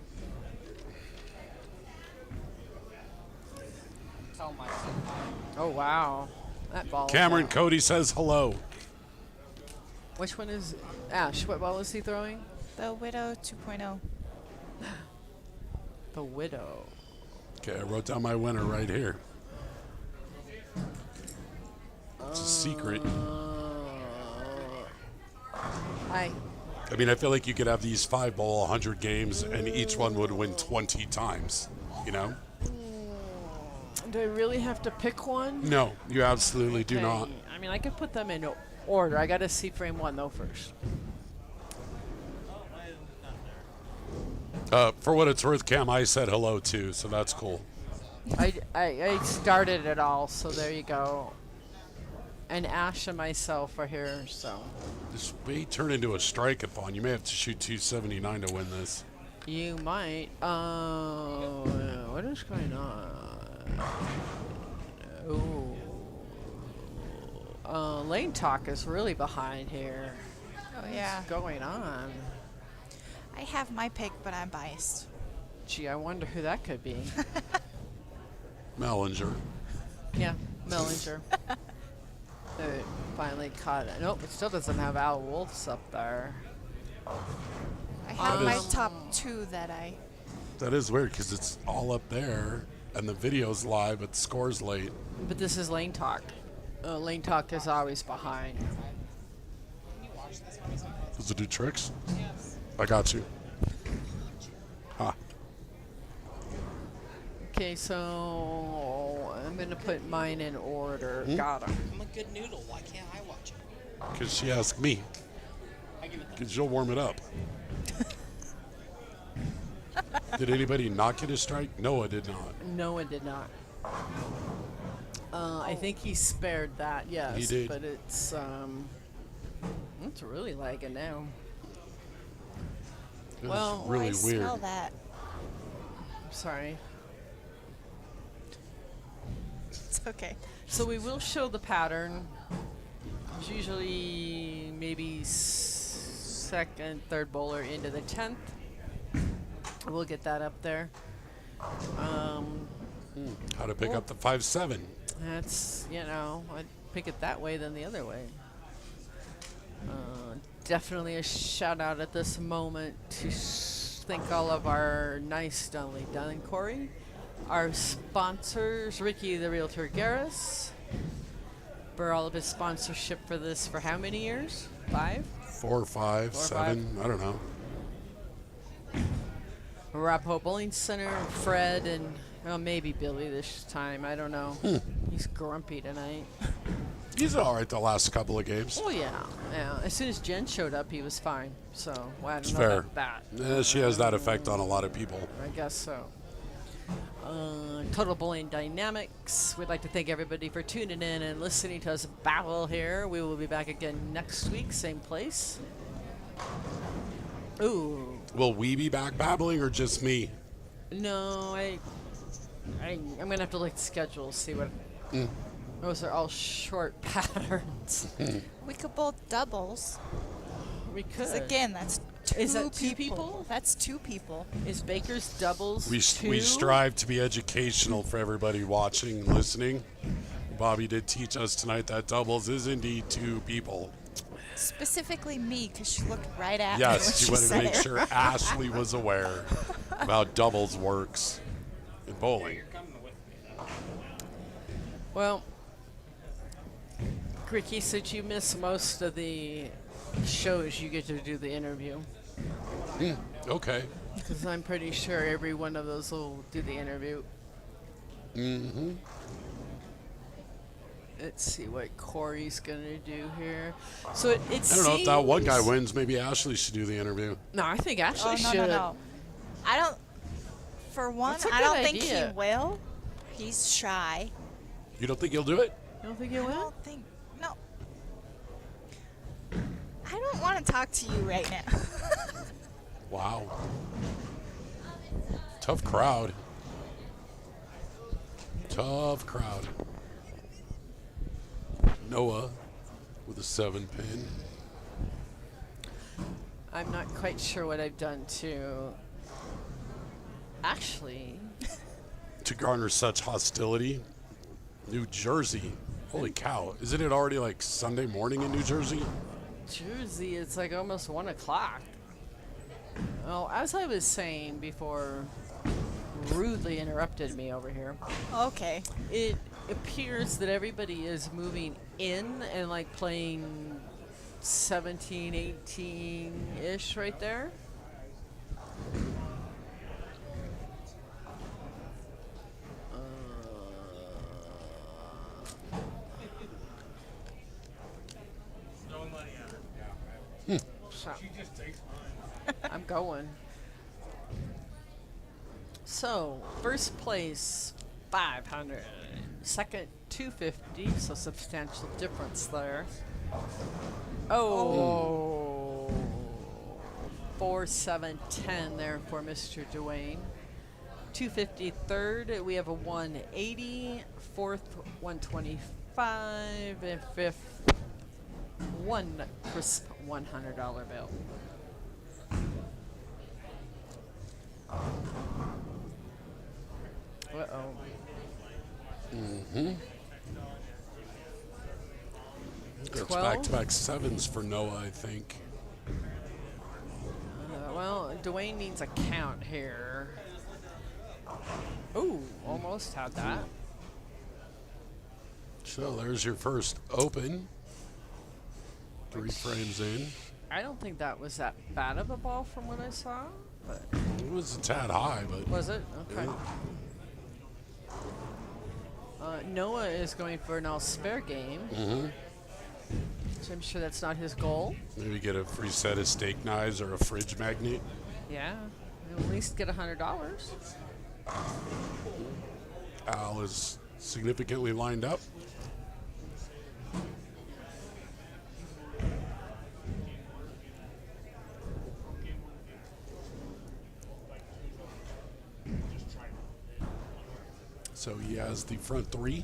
Tell my son hi. Oh, wow. That ball. is Cameron out. Cody says hello. Which one is Ash? What ball is he throwing? The Widow 2.0. The Widow. Okay, I wrote down my winner right here. It's a secret. Hi. I mean, I feel like you could have these 5 bowl 100 games and each one would win 20 times, you know? Do I really have to pick one? No, you absolutely do Okay. not. I mean, I could put them in order. I got to see frame 1 though first. For what it's worth, Cam, I said hello too, so that's cool. I started it all, so there you go. And Ash and myself are here, so This may turn into a strike-a-thon. You may have to shoot 279 to win this. you might. What is going on? Oh. Lane Talk is really behind here. Oh, yeah. What's going on? I have my pick, but I'm biased. Gee, I wonder who that could be. Mellinger. Yeah, Mellinger. They finally caught it. Nope, it still doesn't have Al Wolf's up there. I have That my is- top 2 that I... That is weird because it's all up there. and the video's live, but the score's late. But this is Lane Talk. Lane Talk is always behind. Does it do tricks? I got you. Ha. Okay, so I'm going to put mine in order. Got him. I'm a good noodle. Why can't I watch it? Because she asked me. Because you'll warm it up. Did anybody not get a strike? Noah did not. Noah did not. I think he spared that, yes. He did. But it's really lagging now. It Well, was really I weird. smell that. Sorry. It's okay. So we will show the pattern. It's usually maybe second, third bowler into the 10th. We'll get that up there. How to pick up the 5-7. That's, I'd pick it that way than the other way. Definitely a shout out at this moment to thank all of our nice Donnelly Dunn and Corey. Our sponsors, Ricky the Realtor Garris, for all of his sponsorship for this for how many years? 5? 4, 5, 7. I don't know. Arapahoe Bowling Center, Fred, and maybe Billy this time. I don't know. He's grumpy tonight. He's all right the last couple of games. Oh, yeah. As soon as Jen showed up, he was fine. So, well, I don't It's know fair. about that. Yeah, she has that effect on a lot of people. I guess so. Total Bowling Dynamics. We'd like to thank everybody for tuning in and listening to us babble here. We will be back again next week, same place. Ooh. Will we be back babbling or just me? No, I'm going to have to look at the schedule, see what... Those are all short patterns. We could both doubles. We could. 'Cause again, that's two Is that two people. people? That's two people. Is Baker's doubles We two? strive to be educational for everybody watching and listening. Bobby did teach us tonight that doubles is indeed 2 people. Specifically me, because she looked right at me when Yes, she you wanted to said make it. sure Ashley was aware of how doubles works in bowling. Well, Ricky, since you miss most of the shows, you get to do the interview. Okay. Because I'm pretty sure every one of those will do the interview. Mm-hmm. Let's see what Corey's going to do here. So it I don't know if that one guy seems- wins. Maybe Ashley should do the interview. No, I think Ashley Oh, should. no. I don't. For one, That's a I good don't think idea. he will. He's shy. You don't think he'll do it? You don't think you I will? don't think. No. I don't want to talk to you right now. Wow. Tough crowd. Tough crowd. Noah with a 7-pin. I'm not quite sure what I've done to. Actually, To garner such hostility. New Jersey. Holy cow. Isn't it already like Sunday morning in New Jersey? Jersey, it's like almost 1 o'clock. Oh, as I was saying before, rudely interrupted me over here. Okay. It appears that everybody is moving in and like playing 17, 18-ish right there. So, I'm going. So, first place, 500. Second, 250, so substantial difference there. Oh, 4, 7, 10 there for Mr. Dwayne. 250 third, we have a 180. Fourth, 125. And fifth, one crisp $100 bill. Uh-oh. Mm-hmm. It's 12? back-to-back 7s for Noah, I think. Well, Dwayne needs a count here. Ooh, almost had that. So there's your first open. 3 frames in. I don't think that was that bad of a ball from what I saw, but It was a tad high, but was it? Okay. yeah. Noah is going for an all-spare game, so I'm sure that's not his goal. Maybe get a free set of steak knives or a fridge magnet. Yeah, at least get $100. Al is significantly lined up. So he has the front 3.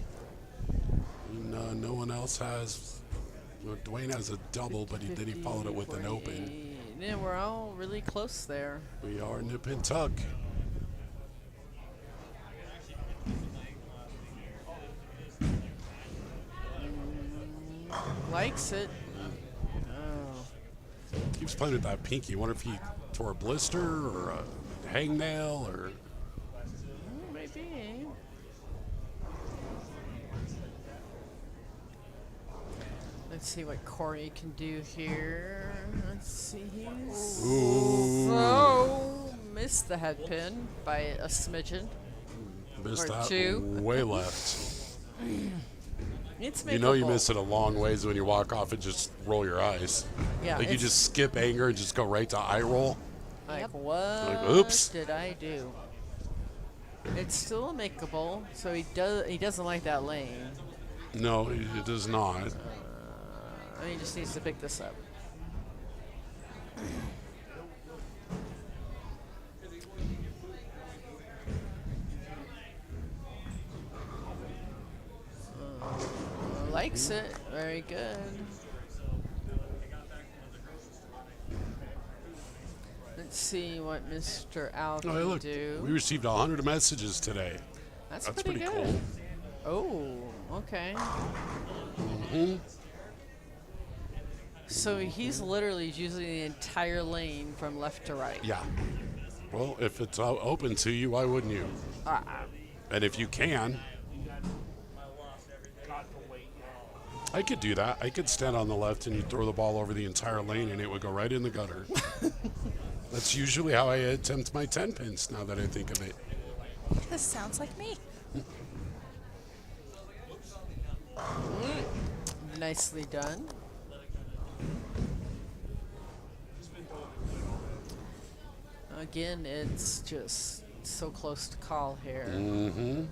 And, no one else has. Well, Dwayne has a double, but then he followed it with an open. Yeah, we're all really close there. We are nip and tuck. Likes it. Oh. Keeps playing with that pinky. Wonder if he tore a blister or a hangnail or. Maybe. Let's see what Corey can do here. Let's see. He's missed the head pin by a smidgen. Missed Or that 2. way left. It's You know you makeable. miss it a long ways when you walk off and just roll your eyes. Yeah, Like you it's- just skip anger and just go right to eye roll. Like, what oops. did I do? It's still makeable, so he doesn't like that lane. No, it does not. He just needs to pick this up. Likes it. Very good. Let's see what Mr. Al can Oh, hey, look, do. we received 100 messages today. That's pretty good. cool. Oh, okay. Hmm. So he's literally using the entire lane from left to right. Yeah. Well, if it's open to you, why wouldn't you? And if you can, I could do that. I could stand on the left and you throw the ball over the entire lane and it would go right in the gutter. That's usually how I attempt my 10 pins now that I think of it. This sounds like me. Nicely done. Again, it's just so close to call here. Mm-hmm.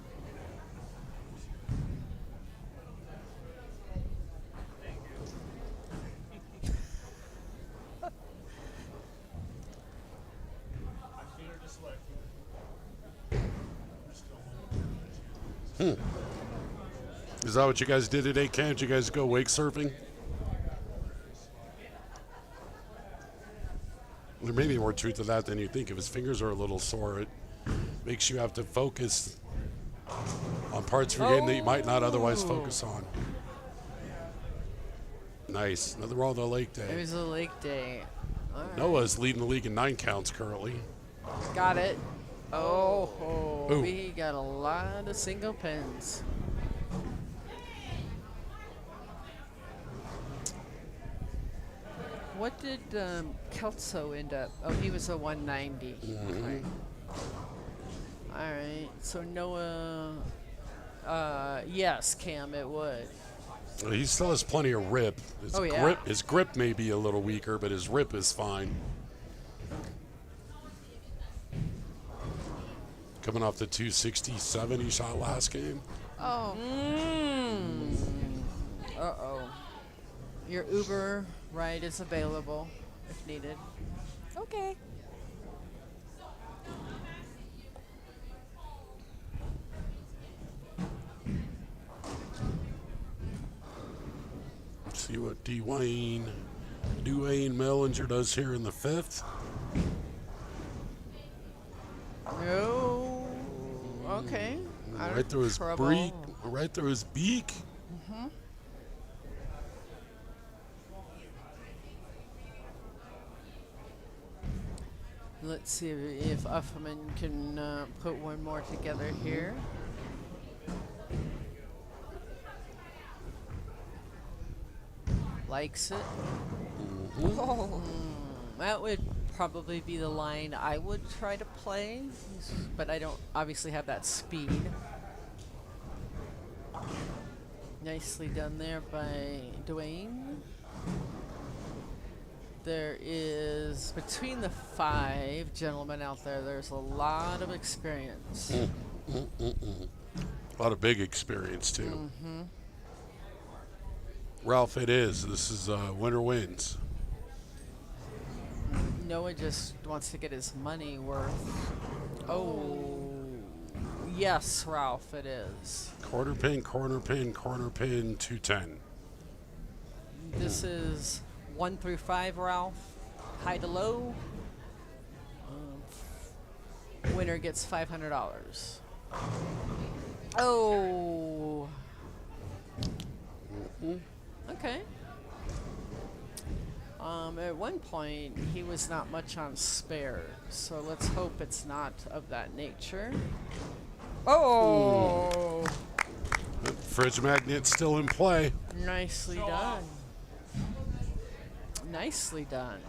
Is that what you guys did today, Cam? Did you guys go wake surfing? There may be more truth to that than you think. If his fingers are a little sore, it makes you have to focus on parts of your game that you might not otherwise focus on. Nice. Nothing wrong with a lake It day. was a lake day. All right. Noah's leading the league in 9 counts currently. Got it. Oh, Ooh. we got a lot of single pins. What did Kelso end up? Oh, he was a 190. Okay. All right. So Noah, yes, Cam, it would. Well, he still has plenty of rip. Oh, yeah. His grip may be a little weaker, but his rip is fine. Coming off the 267 he shot last game. Oh. Uh-oh. Your Uber ride is available if needed. Okay. Let's see what Dwayne Mellinger does here in the 5th. No. Okay. Out of Right through his trouble. beak. Right through his beak. Let's see if Uffman can put one more together here. Likes it. Oh. That would probably be the line I would try to play, but I don't obviously have that speed. Nicely done there by Dwayne. There is, between the 5 gentlemen out there, there's a lot of experience. A lot of big experience, too. Ralph, it is. This is winner wins. Noah just wants to get his money worth. Oh, yes, Ralph, it is. Corner pin, corner pin, corner pin, 210. This is 1 through 5, Ralph. High to low. Winner gets $500. Oh. Okay. At one point, he was not much on spares, so let's hope it's not of that nature. Oh! Fridge magnet still in play. Nicely done. Nicely done.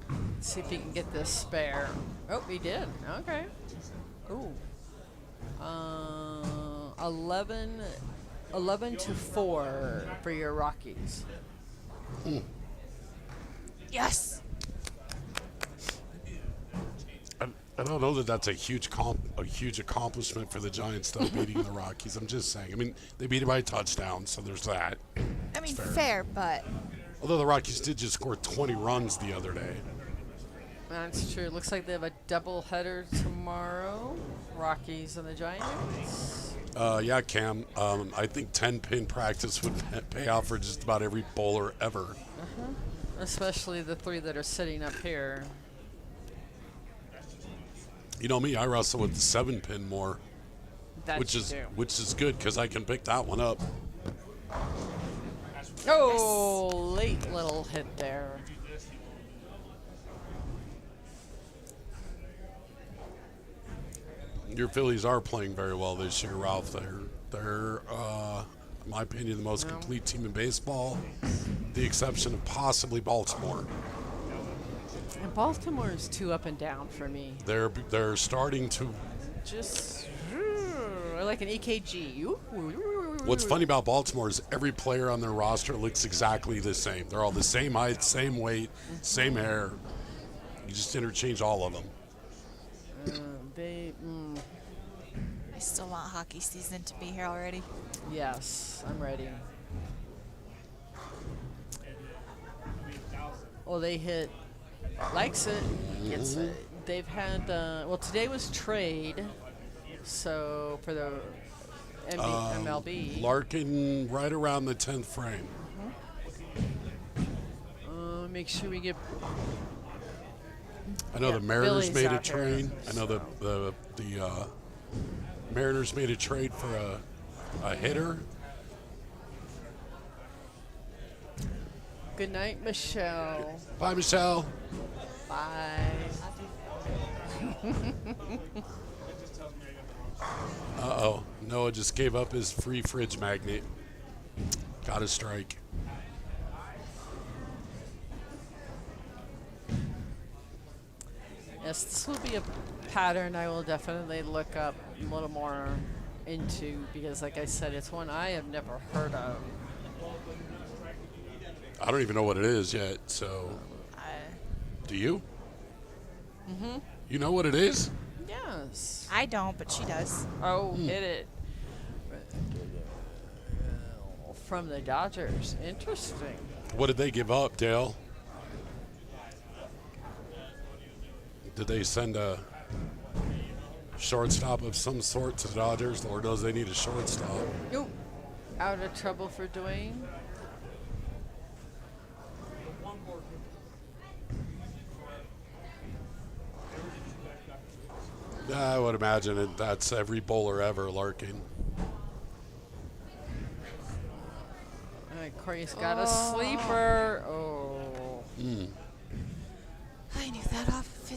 Let's see if he can get this spare. Oh, he did. Okay. Ooh. 11 to 4 for your Rockies. Yes. I don't know that that's a huge accomplishment for the Giants, though, beating the Rockies. I'm just saying. I mean, they beat it by a touchdown, so there's that. I mean, It's fair, but Although the Rockies did just score 20 runs the other day. That's true. Looks like they have a doubleheader tomorrow. Rockies and the Giants. Yeah, Cam. I think 10-pin practice would pay off for just about every bowler ever. Especially the 3 that are sitting up here. You know me, I wrestle with the 7-pin more, That which you is do. good because I can pick that one up. Oh, late little hit there. Your Phillies are playing very well this year, Ralph. They're in my opinion, the most complete team in baseball, the exception of possibly Baltimore. And Baltimore is too up and down for me. They're starting to. Just like an EKG. What's funny about Baltimore is every player on their roster looks exactly the same. They're all the same height, same weight, same hair. You just interchange all of them. I still want hockey season to be here already. Yes, I'm ready. Well, they hit, likes it, gets it. They've had, well, today was trade, so for the MLB. Larkin right around the 10th frame. Make sure we get. I know the Mariners Billy's made a out here. trade. I know the Mariners made a trade for a hitter. Good night, Michelle. Bye, Michelle. Bye. Uh-oh. Noah just gave up his free fridge magnet. Got a strike. Yes, this will be a pattern I will definitely look up a little more into because, like I said, it's one I have never heard of. I don't even know what it is yet, so. Do you? Mm-hmm. You know what it is? Yes. I don't, but she does. Oh, hit it. From the Dodgers. Interesting. What did they give up, Dale? Did they send a shortstop of some sort to the Dodgers? Lord knows they need a shortstop. Yo, out of trouble for Dwayne. Yeah, I would imagine that's every bowler ever, Larkin. All right, Corey's got a sleeper. Oh.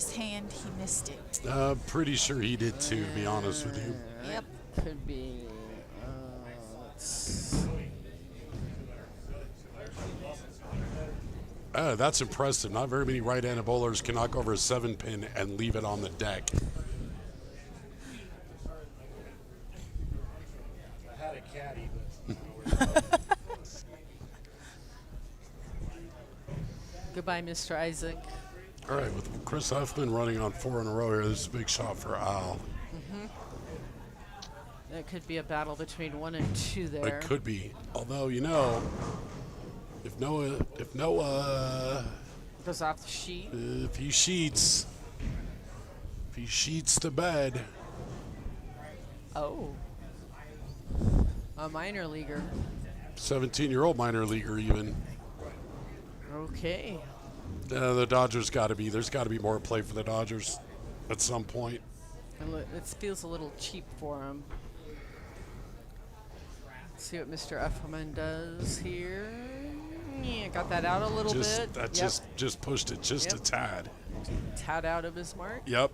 his hand, he missed it. Pretty sure he did too, to be honest with you. Yep. Could be. Let's That's impressive. Not very many right-handed bowlers can knock over a 7-pin and leave it on the deck. I had a caddy, Goodbye, Mr. Isaac. All right, with Chris Huffman running on 4 in a row here, this is a big shot for Al. That could be a battle between 1 and 2 there. It could be. Although, if Noah Goes off the sheet. if he sheets the bed. Oh. A minor leaguer. 17-year-old minor leaguer even. Okay. The Dodgers there's got to be more play for the Dodgers at some point. It feels a little cheap for him. Let's see what Mr. Effelman does here. Yeah, got that out a little bit. That Yep. just pushed it just a Yep. tad. Tad out of his mark. Yep.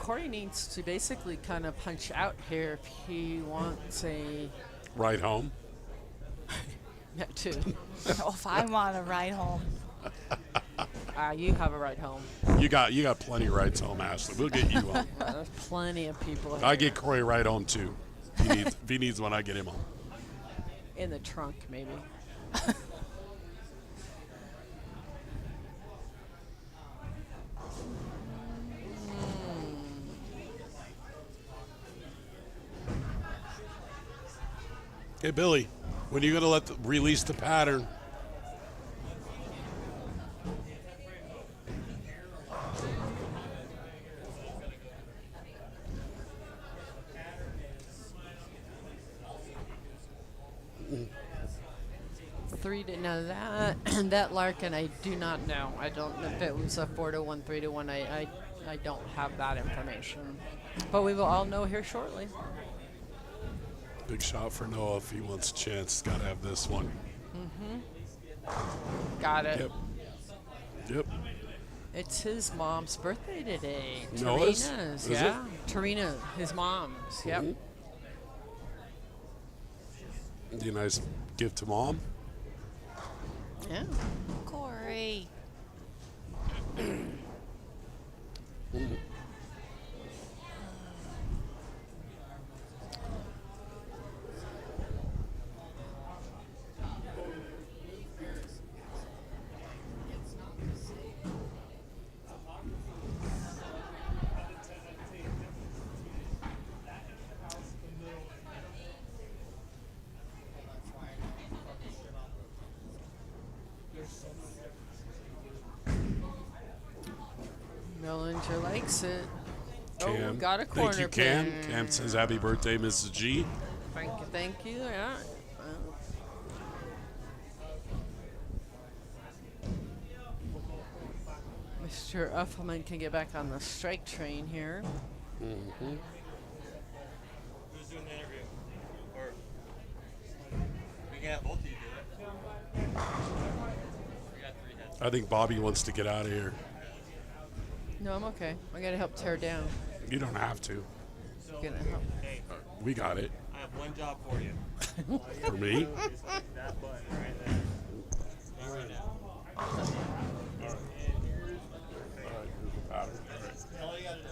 Corey needs to basically kind of punch out here if he wants a Right home. yeah, too. Oh, if I want to ride home. You have a ride home. You got plenty of rides home, Ashley. We'll get you home. There's plenty of people here. I get Corey right home too. If he needs one, I get him home. In the trunk, maybe. Hey Billy, when are you gonna release the pattern? Now that Larkin, I do not know. I don't know if it was a 4-1, 3-1. I don't have that information, but we will all know here shortly. Big shot for Noah if he wants a chance. Got to have this one. Got it. Yep. It's his mom's birthday today. Noah's? Tarina's, Is yeah. Tarina, his mom's. Yep. Be a nice gift to mom. Yeah. Corey. Mellinger likes it. Cam. Oh, got a corner Thank you, Cam. pin. Cam says happy birthday, Mrs. G. Thank you. Yeah. Mr. Uffelman can get back on the strike train here. Who's doing the interview? Or we can have both of you do it. We got 3 heads. I think Bobby wants to get out of here. No, I'm okay. I gotta help tear down. You don't have to. Gonna help. Hey, We got it. I have one job for you. For me? That button right there. Not right now. All you gotta do.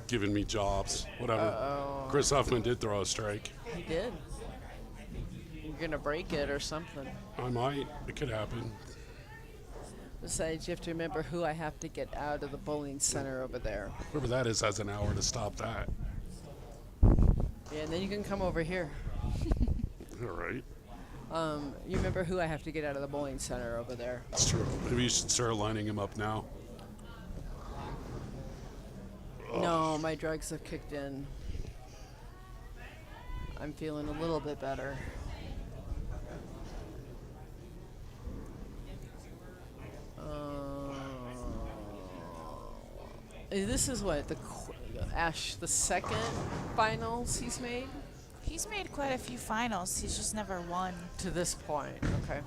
Giving me jobs. Whatever. Uh-oh. Chris Huffman did throw a strike. He did. You're gonna break it or something. I might. It could happen. Besides, you have to remember who I have to get out of the bowling center over there. Whoever that is has an hour to stop that. Yeah, and then you can come over here. All right. You remember who I have to get out of the bowling center over there. That's true. Maybe you should start lining him up now. No, my drugs have kicked in. I'm feeling a little bit better. This is what the second finals he's made. He's made quite a few finals. He's just never won. To this point, okay.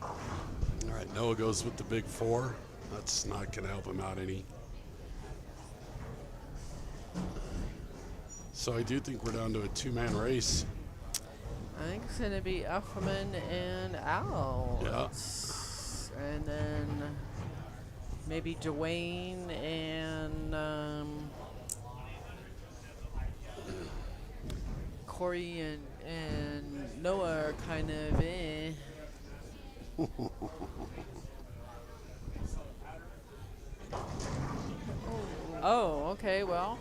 All right, Noah goes with the big 4. That's not going to help him out any. So I do think we're down to a 2-man race. I think it's going to be Elfman and Al. Yeah. And then maybe Dwayne and Corey and Noah are kind of eh. Oh, okay, well,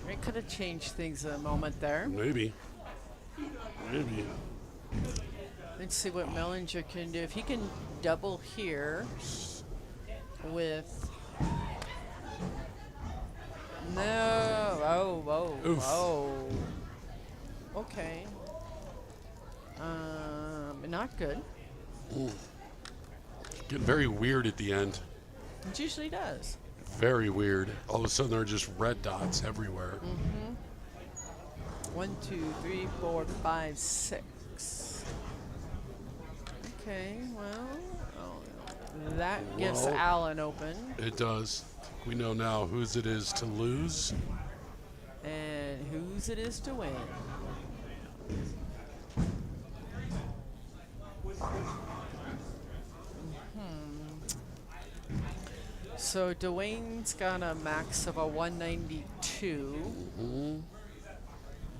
it could have changed things a moment there. Maybe. Maybe. Let's see what Mellinger can do. If he can double here with... No. Oof. Okay. Not good. Ooh. Getting very weird at the end. It usually does. Very weird. All of a sudden, there are just red dots everywhere. 1, 2, 3, 4, 5, 6. Okay, well, that gives Well, Alan open. It does. We know now whose it is to lose. And whose it is to win. So Dwayne's got a max of a 192.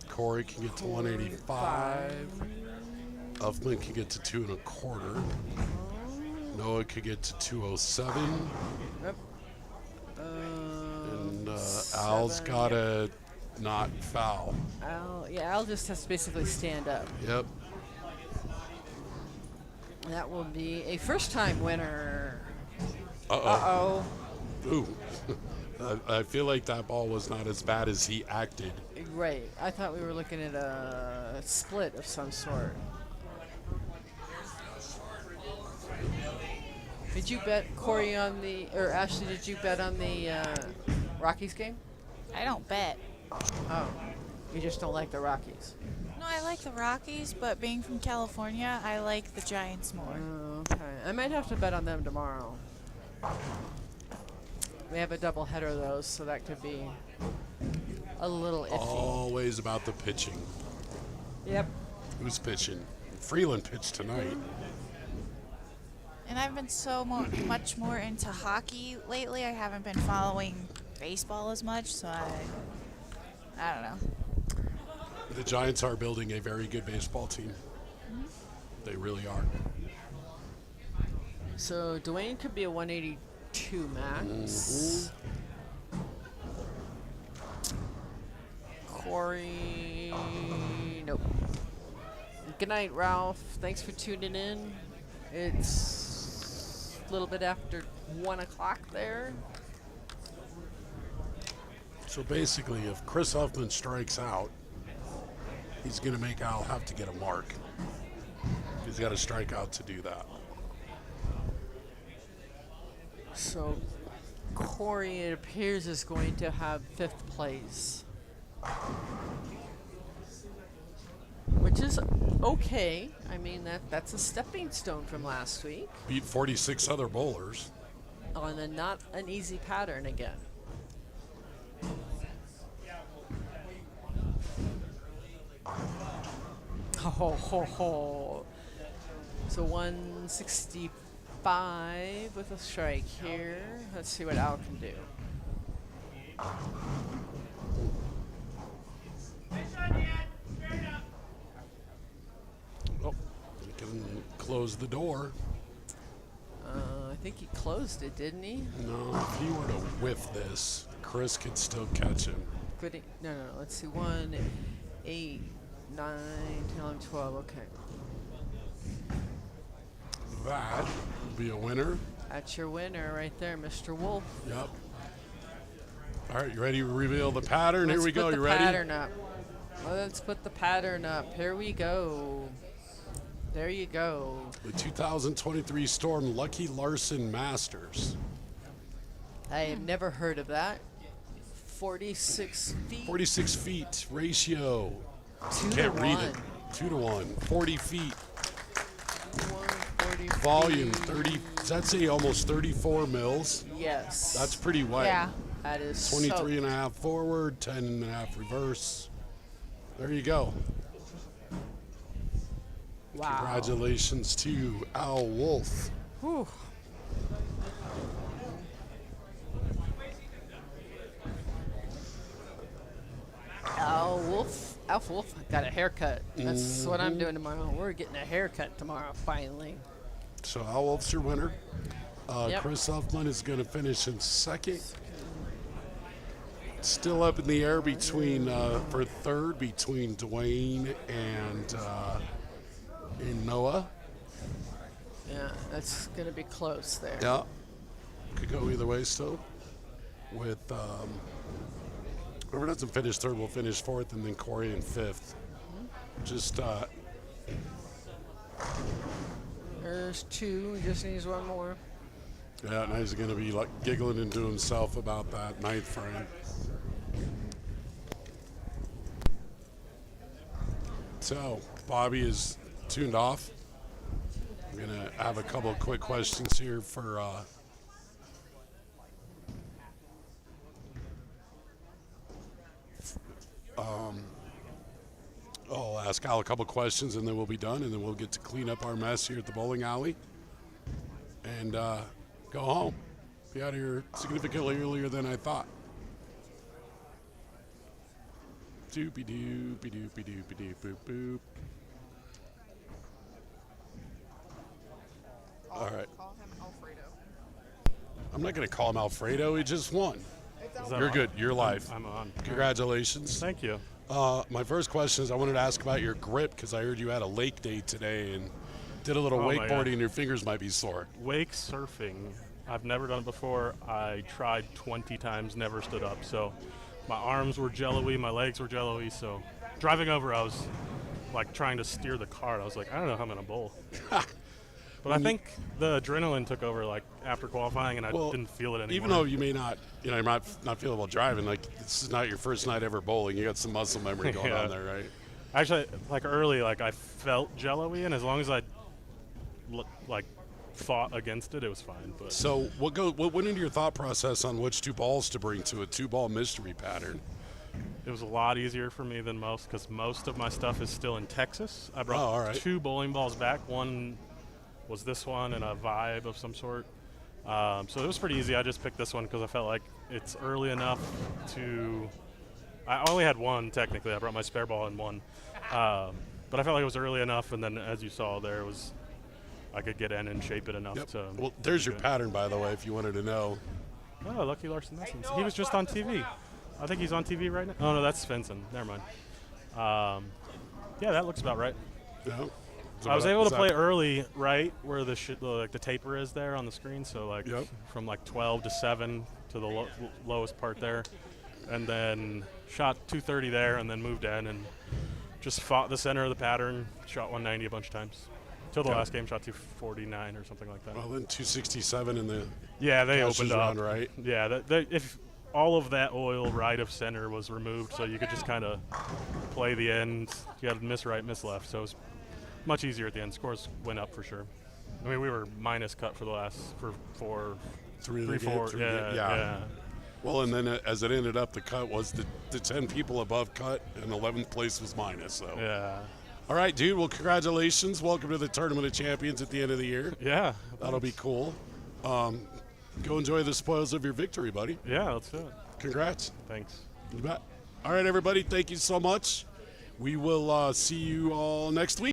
Corey can get to 185. Elfman can get to 2 1/4. Noah could get to 207. Yep. And Al's got to not foul. Al just has to basically stand up. Yep. That will be a first-time winner. Uh-oh. Ooh. I feel like that ball was not as bad as he acted. Right. I thought we were looking at a split of some sort. Did you bet, Corey, on the, or Ashley, did you bet on the Rockies game? I don't bet. Oh. You just don't like the Rockies? No, I like the Rockies, but being from California, I like the Giants more. Okay. I might have to bet on them tomorrow. We have a double header, though, so that could be a little iffy. Always about the pitching. Yep. Who's pitching? Freeland pitched tonight. And I've been so much more into hockey lately. I haven't been following baseball as much, so I don't know. The Giants are building a very good baseball team. They really are. So Dwayne could be a 182 max. Corey, nope. Good night, Ralph. Thanks for tuning in. It's a little bit after 1 o'clock there. So basically, if Chris Huffman strikes out, he's going to make Al have to get a mark. He's got to strike out to do that. So Corey, it appears, is going to have 5th place, which is okay. I mean, that's a stepping stone from last week. Beat 46 other bowlers. On a not an easy pattern again. Ho ho ho. So 165 with a strike here. Let's see what Al can do. Oh, he can close the door. I think he closed it, didn't he? No, if he were to whiff this, Chris could still catch him. Could he? No. Let's see. 1, 8, 9, 10, 11, 12. Okay. That would be a winner. That's your winner right there, Mr. Wolf. Yep. All right, you ready to reveal the pattern? Here we go. You ready? Pattern up. Let's put the pattern up. Here we go. There you go. The 2023 Storm Lucky Larson Masters. I have never heard of that. 46 feet. 46 feet ratio. 2 Can't to read 1. it. 2 to 1. 40 feet. 140 Volume feet. 30. Does that say almost 34 mils? Yes. That's pretty wide. Yeah. That is 23 and a half forward, 10 and a half reverse. There you go. Wow. Congratulations to Al Wolf. Whew. Al Wolf got a haircut. That's what I'm doing tomorrow. We're getting a haircut tomorrow, finally. So Al Wolf's your winner. Yep. Chris Huffman is going to finish in second. Still up in the air between for third between Dwayne and Noah. Yeah, that's going to be close there. Yeah, could go either way still. With whoever doesn't finish third will finish fourth, and then Corey in fifth. Just There's 2. Just needs one more. yeah, now he's going to be like giggling into himself about that ninth frame. So Bobby is tuned off. I'm going to have a couple of quick questions here for I'll ask Al a couple of questions and then we'll be done, and then we'll get to clean up our mess here at the bowling alley and go home. Be out of here significantly earlier than I thought. Doopy doopy doopy doopy doop boop boop. All right. Call him Alfredo. I'm not going to call him Alfredo. He just won. You're good. You're live. I'm on. Congratulations. Thank you. My first question is I wanted to ask about your grip because I heard you had a lake day today and did a little Oh, my wakeboarding God. and your fingers might be sore. Wake surfing. I've never done it before. I tried 20 times, never stood up. So my arms were jello-y, my legs were jello-y. So driving over, I was like trying to steer the car. I was like, I don't know how I'm going to bowl. But I think the adrenaline took over like after qualifying, and I didn't feel it anymore. Even though you may not, you might not feel about driving, like this is not your first night ever bowling. You got some muscle memory going on there, right? Actually, like early, like I felt jello-y, and as long as I like fought against it, it was fine. But So what went into your thought process on which 2 balls to bring to a 2-ball mystery pattern? it was a lot easier for me than most because most of my stuff is still in Texas. I brought 2 bowling balls back. One was this one and a Vibe of some sort. So it was pretty easy. I just picked this one because I felt like it's early enough to. I only had one technically. I brought my spare ball and one, but I felt like it was early enough. And then, as you saw, there was I could get in and shape it enough to. Well, there's your pattern, by the way, if you wanted to know. Oh, Lucky Larson Lessons. He was just on TV. I think he's on TV right now. Oh no, that's Svensson. Never mind. Yeah, that looks about right. Yeah. I was able to play early, right where the like the taper is there on the screen. So like from like 12 to 7 to the lowest part there, and then shot 230 there, and then moved in and just fought the center of the pattern. Shot 190 a bunch of times. Till the last game, shot 249 or something like that. Well, then 267 in the they opened up round, right? Yeah, if all of that oil right of center was removed, so you could just kind of play the end. You had miss right, miss left, so it was much easier at the end. Scores went up for sure. I mean, we were minus cut for the last three, four. Yeah. Well, and then as it ended up, the cut was the 10 people above cut, and 11th place was minus. So yeah. All right, dude. Well, congratulations. Welcome to the Tournament of Champions at the end of the year. Yeah. That'll be cool. Go enjoy the spoils of your victory, buddy. Yeah, let's do it. Congrats. Thanks. You bet. All right, everybody. Thank you so much. We will see you all next week.